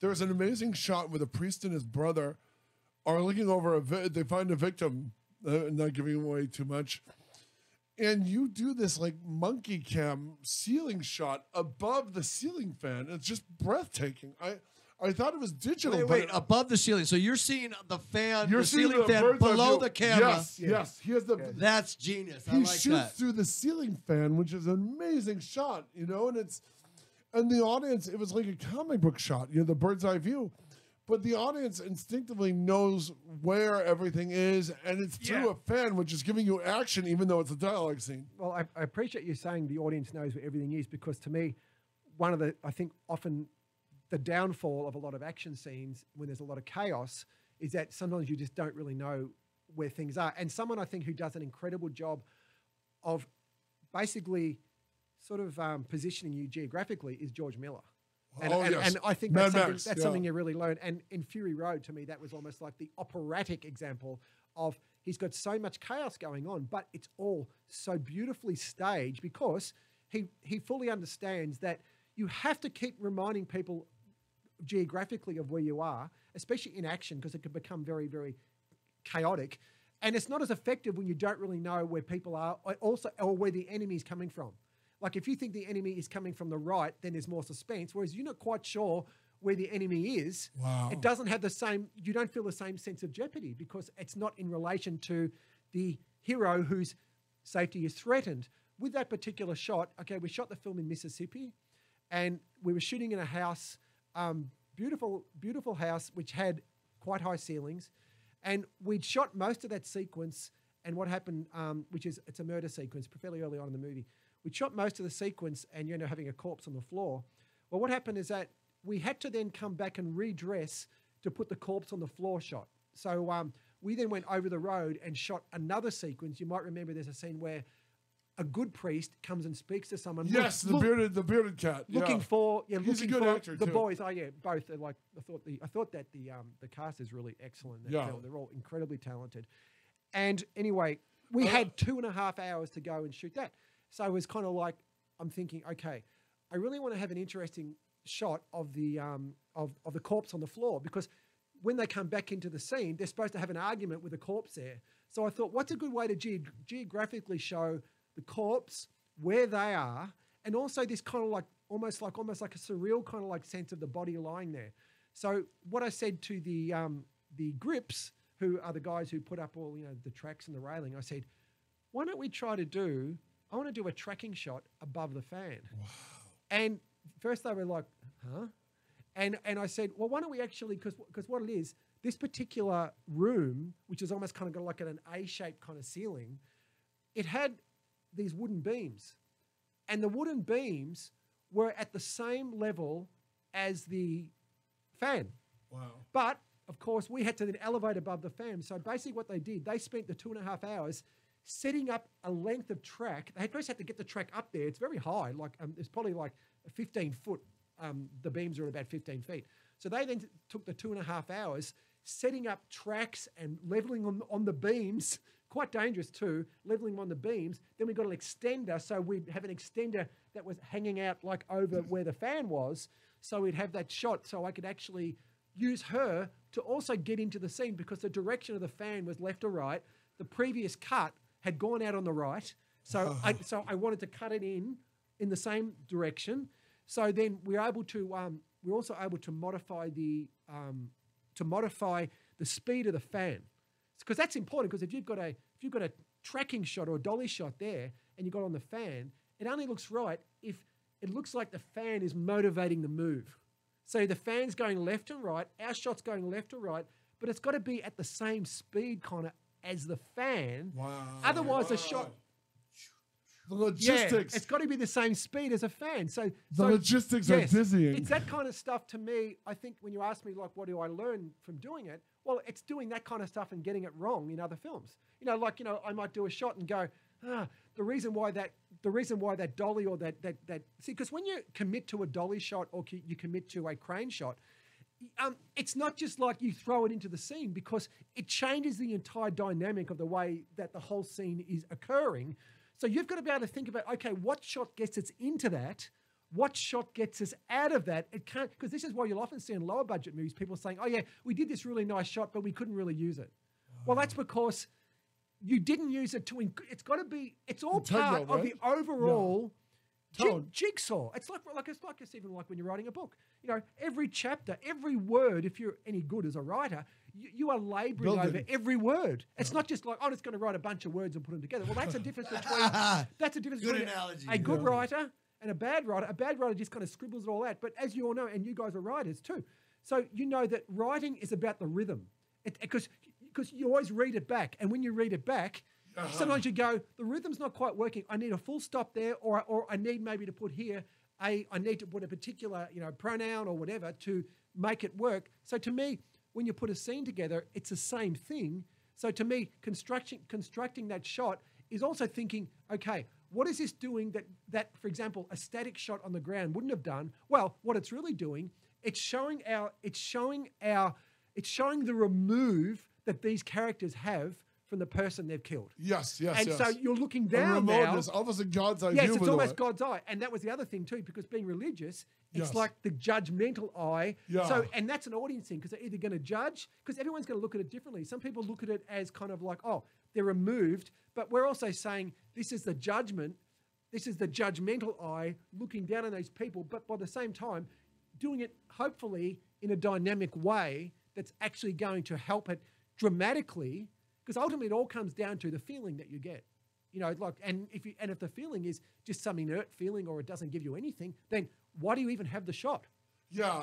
There's an amazing shot where the priest and his brother are looking over they find a victim, not giving away too much, and you do this like monkey cam ceiling shot above the ceiling fan. It's just breathtaking. I thought it was digital. Wait, above the ceiling. So you're seeing the fan, You're the seeing ceiling the fan bird's eye below view. the camera. Yes. He has the. That's genius. I He like shoots that. through the ceiling fan, which is an amazing shot, and the audience, it was like a comic book shot, the bird's eye view. But the audience instinctively knows where everything is, and it's through a fan, which is giving you action, even though it's a dialogue scene. Well, I appreciate you saying the audience knows where everything is, because to me, one of the, I think often the downfall of a lot of action scenes when there's a lot of chaos is that sometimes you just don't really know where things are. And someone I think who does an incredible job of basically sort of positioning you geographically is George Miller. And, and I think Mad that's, something, Max, that's something you really learn. And in Fury Road, to me, that was almost like the operatic example of he's got so much chaos going on, but it's all so beautifully staged because he fully understands that you have to keep reminding people geographically of where you are, especially in action, because it can become very, very chaotic. And it's not as effective when you don't really know where people are or where the enemy is coming from. Like if you think the enemy is coming from the right, then there's more suspense. Whereas you're not quite sure where the enemy is. Wow. It doesn't have the same, you don't feel the same sense of jeopardy because it's not in relation to the hero whose safety is threatened. With that particular shot, okay, we shot the film in Mississippi and we were shooting in a house, beautiful, beautiful house, which had quite high ceilings. And we'd shot most of that sequence. And what happened, it's a murder sequence fairly early on in the movie. We shot most of the sequence and you end up having a corpse on the floor. Well, what happened is that we had to then come back and redress to put the corpse on the floor shot. So we then went over the road and shot another sequence. You might remember there's a scene where a good priest comes and speaks to someone. Yes, the bearded cat. Looking for He's looking a good for actor the too. boys. Oh yeah, both. Like I thought that the cast is really excellent. In that film. They're all incredibly talented. And anyway, we had 2.5 hours to go and shoot that. So it was kind of like, I'm thinking, okay, I really want to have an interesting shot of the corpse on the floor because when they come back into the scene, they're supposed to have an argument with the corpse there. So I thought, what's a good way to geographically show the corpse, where they are, and also this kind of like almost like a surreal kind of like sense of the body lying there. So what I said to the grips, who are the guys who put up all the tracks and the railing, I said, why don't we try to do? I want to do a tracking shot above the fan. Wow. And first they were like, huh? And I said, well, why don't we actually, because what it is, this particular room, which is almost kind of got like an A-shaped kind of ceiling, it had these wooden beams. And the wooden beams were at the same level as the fan. Wow. But, of course, we had to then elevate above the fan. So basically what they did, they spent the 2.5 hours setting up a length of track. They first had to get the track up there. It's very high. Like it's probably like a 15 foot. The beams are at about 15 feet. So they then took the 2.5 hours setting up tracks and leveling on the beams. Quite dangerous too, leveling on the beams. Then we got an extender. So we'd have an extender that was hanging out like over where the fan was. So we'd have that shot. So I could actually use her to also get into the scene because the direction of the fan was left or right. The previous cut had gone out on the right, so I wanted to cut it in the same direction. So then we were able to we're also able to modify the speed of the fan, because that's important. Because if you've got a tracking shot or a dolly shot there, and you got on the fan, it only looks right if it looks like the fan is motivating the move. So the fan's going left and right, our shot's going left or right, but it's got to be at the same speed kind of as the fan. Wow. Otherwise, the shot. The logistics. Yeah, it's got to be the same speed as a fan. So the logistics are dizzying. It's that kind of stuff to me. I think when you ask me, like, what do I learn from doing it? Well, it's doing that kind of stuff and getting it wrong in other films. I might do a shot and go, the reason why that the reason why that dolly or that see, because when you commit to a dolly shot or you commit to a crane shot, it's not just like you throw it into the scene, because it changes the entire dynamic of the way that the whole scene is occurring. So you've got to be able to think about, okay, what shot gets us into that? What shot gets us out of that? It can't, because this is why you'll often see in lower budget movies, people saying, oh yeah, we did this really nice shot, but we couldn't really use it. Well, that's because you didn't use it to, it's got to be, it's all part of the overall jigsaw. It's like it's even like when you're writing a book. You know, every chapter, every word, if you're any good as a writer, you are labouring over every word. It's not just like, I'm just going to write a bunch of words and put them together. Well, that's a difference between a good writer and a bad writer. A bad writer just kind of scribbles it all out. But as you all know, and you guys are writers too, so you know that writing is about the rhythm. Because you always read it back, and when you read it back, sometimes you go, the rhythm's not quite working. I need a full stop there, or I need maybe to put here I need to put a particular pronoun or whatever to make it work. So to me, when you put a scene together, it's the same thing. So to me, constructing that shot is also thinking, okay, what is this doing that, for example, a static shot on the ground wouldn't have done? Well, what it's really doing, it's showing the remove that these characters have from the person they've killed. Yes. And so you're looking down now. Almost a God's eye. Yes, it's almost God's eye. And that was the other thing too, because being religious, it's like the judgmental eye. Yeah. So, and that's an audience thing, because they're either going to judge, because everyone's going to look at it differently. Some people look at it as kind of like, oh, they're removed. But we're also saying this is the judgment. This is the judgmental eye looking down on these people. But by the same time, doing it hopefully in a dynamic way that's actually going to help it dramatically. Because ultimately, it all comes down to the feeling that you get, and if the feeling is just some inert feeling or it doesn't give you anything, then why do you even have the shot? Yeah,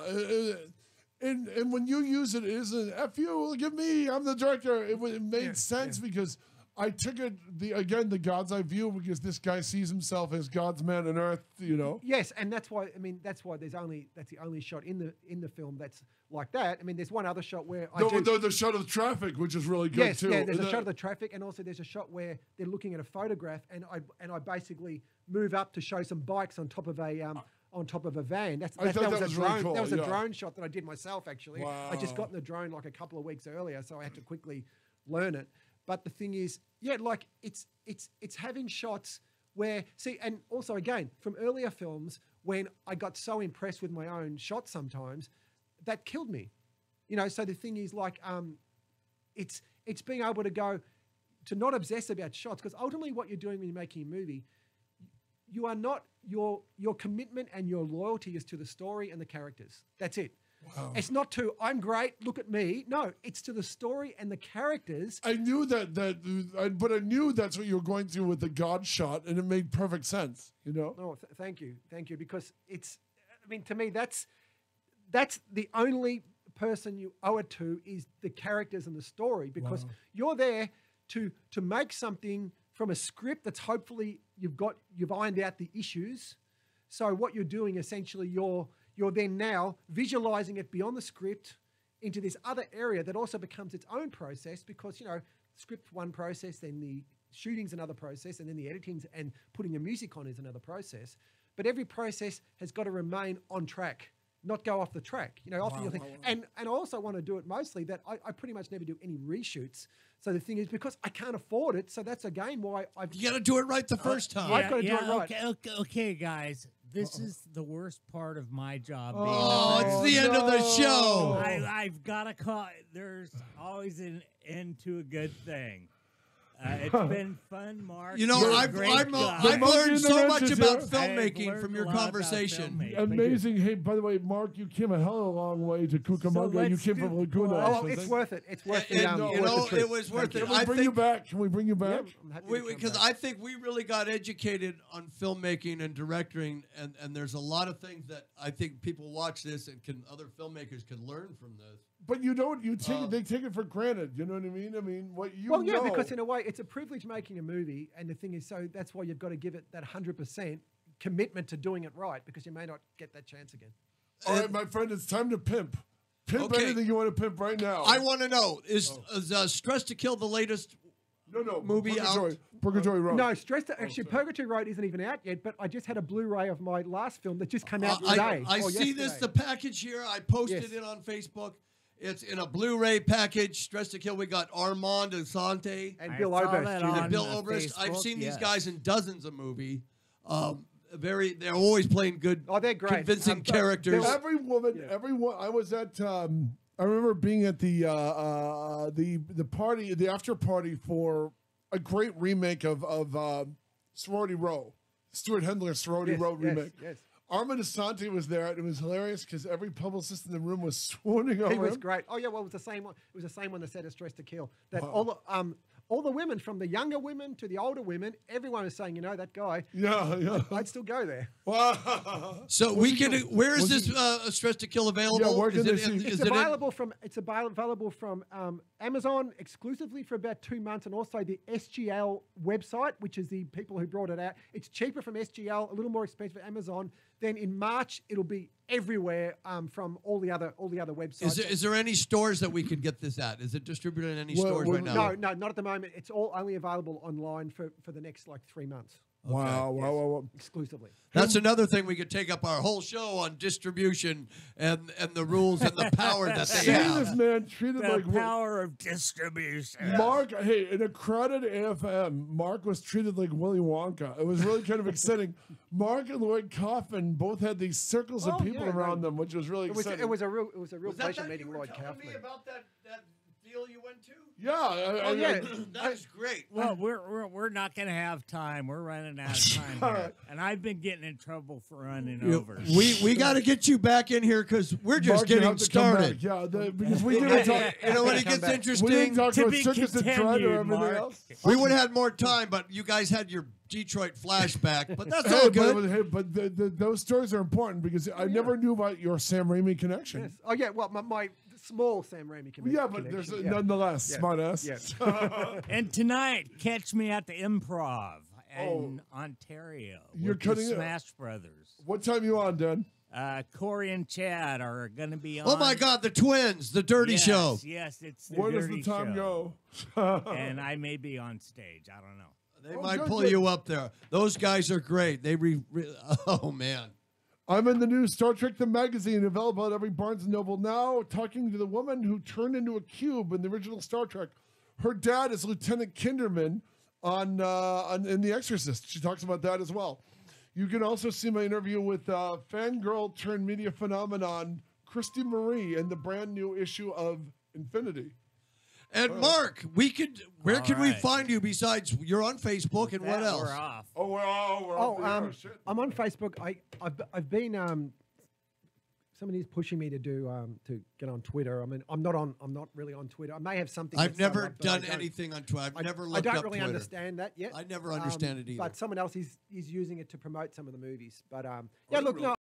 and when you use it, it isn't F you, look at me, I'm the director. It made sense because I took it the God's eye view, because this guy sees himself as God's man on earth, Yes, and that's why that's the only shot in the film that's like that. I mean, there's one other shot where the shot of the traffic, which is really good too. Yeah, there's a shot of the traffic, and also there's a shot where they're looking at a photograph, and I basically move up to show some bikes on top of a van. That was a drone. Really cool. That was a drone shot that I did myself, actually. Wow. I just got in the drone like a couple of weeks earlier, so I had to quickly learn it. But the thing is, it's having shots where, and also again, from earlier films, when I got so impressed with my own shots sometimes, that killed me. So the thing is it's being able to not obsess about shots, because ultimately what you're doing when you're making a movie, you are not, your commitment and your loyalty is to the story and the characters. That's it. Wow. It's not to, I'm great, look at me. No, it's to the story and the characters. I knew but I knew that's what you were going through with the God shot, and it made perfect sense, No, thank you, because to me, that's the only person you owe it to is the characters and the story, because you're there to make something from a script that's hopefully you've ironed out the issues. So what you're doing essentially, you're then now visualizing it beyond the script into this other area that also becomes its own process, because, script one process, then the shooting's another process, and then the editing and putting the music on is another process. But every process has got to remain on track, not go off the track. Often you'll think, and I also want to do it mostly that I pretty much never do any reshoots. So the thing is, because I can't afford it, so that's again why you got to do it right the first time. I've got to do it right. Okay, guys. This is the worst part of my job. It's the end of the show. I've got to call. There's always an end to a good thing. It's been fun, Mark. I've learned so much about filmmaking from your conversation. Amazing. Hey, by the way, Mark, you came a hell of a long way to Cucamonga. You came from Laguna. Oh, it's worth it. It's worth it. It was worth it. Can we bring you back? Because I think we really got educated on filmmaking and directing, and there's a lot of things that I think people watch this and other filmmakers can learn from this. But they take it for granted. You know what I mean? I mean, because in a way, it's a privilege making a movie, and the thing is, so that's why you've got to give it that 100% commitment to doing it right, because you may not get that chance again. All right, my friend, it's time to pimp. Pimp anything you want to pimp right now. I want to know, is Stress to Kill the latest No, movie Purgatory, out? Purgatory Road. No, actually, Purgatory Road isn't even out yet, but I just had a Blu-ray of my last film that just came out today. I or see this, yesterday. the package here. I posted Yes. it on Facebook. It's in a Blu-ray package. Dressed to Kill. We got Armand Asante and I Bill saw Oberst. that Jr. on and Bill the Oberst. I've Facebook, seen these yes. guys in dozens of movies. They're always playing good, Oh, they're great. convincing Bill- characters. Every woman, Yeah. everyone. I was at. I remember being at the party, the after party for a great remake of Sorority Row, Stuart Hendler's Sorority Yes, Row yes, remake. yes. Armand Asante was there, and it was hilarious because every publicist in the room was swooning He over was him. great. Oh yeah, well it was the same one. It was the same one that said it's Dressed to Kill. That all the women, from the younger women to the older women, everyone was saying, that guy. Yeah. I'd still go there. Wow. So Was we he can. go- Where is was this Dressed to Kill available? Yeah, where can is they it see- in, It's is it in- available from Amazon exclusively for about 2 months, and also the SGL website, which is the people who brought it out. It's cheaper from SGL, a little more expensive for Amazon. Then in March, it'll be everywhere from all the other websites. Is there any stores that we could get this at? Is it distributed in any Well, stores well, right now? No, not at the moment. It's all only available online for the next 3 months Wow. exclusively. That's another thing we could take up our whole show on distribution and the rules and the power that they Seeing have. this man treated The like power of distribution. Mark, hey, in a crowded AFM, Mark was treated like Willy Wonka. It was really kind of exciting. Mark and Lloyd Kaufman both had these circles of Oh, people yeah, around no. them, which was really exciting. It was a real Was that pleasure that meeting you were Lloyd telling Kaufman. me about that deal you went to? Yeah. Oh, yeah. That is great. Well, we're not going to have time. We're running out of time All here. right. And I've been getting in trouble for running You- over. we got to get you back in here because we're just Mark, you getting have to come started. back. Yeah, because we didn't talk. You know when it Come gets back. We didn't interesting? talk To about be circus and dread or continued, everything Mark. else. We would have had more time, but you guys had your Detroit flashback. But that's Hey, all good. but those stories are important because I never knew about your Sam Raimi connection. Yes. Oh yeah. Well, my small Sam Raimi connection. Yeah, but there's nonetheless Yeah. smart ass. Yeah. And tonight, catch me at the Improv in Oh. Ontario. You're with cutting the it. Smash Brothers. What time you on, Dan? Corey and Chad are going to be on. Oh my God, the twins, the Dirty Yes, Show. Yes, it's the Where does Dirty the time Show. go? And I may be on stage. I don't know. They Oh, might good, pull good. you up there. Those guys are great. Oh man. I'm in the new Star Trek the magazine, available at every Barnes and Noble now, talking to the woman who turned into a cube in the original Star Trek. Her dad is Lieutenant Kinderman in The Exorcist. She talks about that as well. You can also see my interview with fangirl turned media phenomenon Christy Marie in the brand new issue of Infinity. And Mark, where can we right. find you besides you're on Facebook and what That else? We're off. Oh, we're off the air. Shit. I'm on Facebook. I've been somebody's pushing me to get on Twitter. I mean, I'm not really on Twitter. I may have something. I've that's set never up, but I done don't- anything on Twitter. I've never I looked don't up really Twitter. understand that yet. I never understand it either. But someone else is using it to promote some of the movies. But yeah, look, really? no,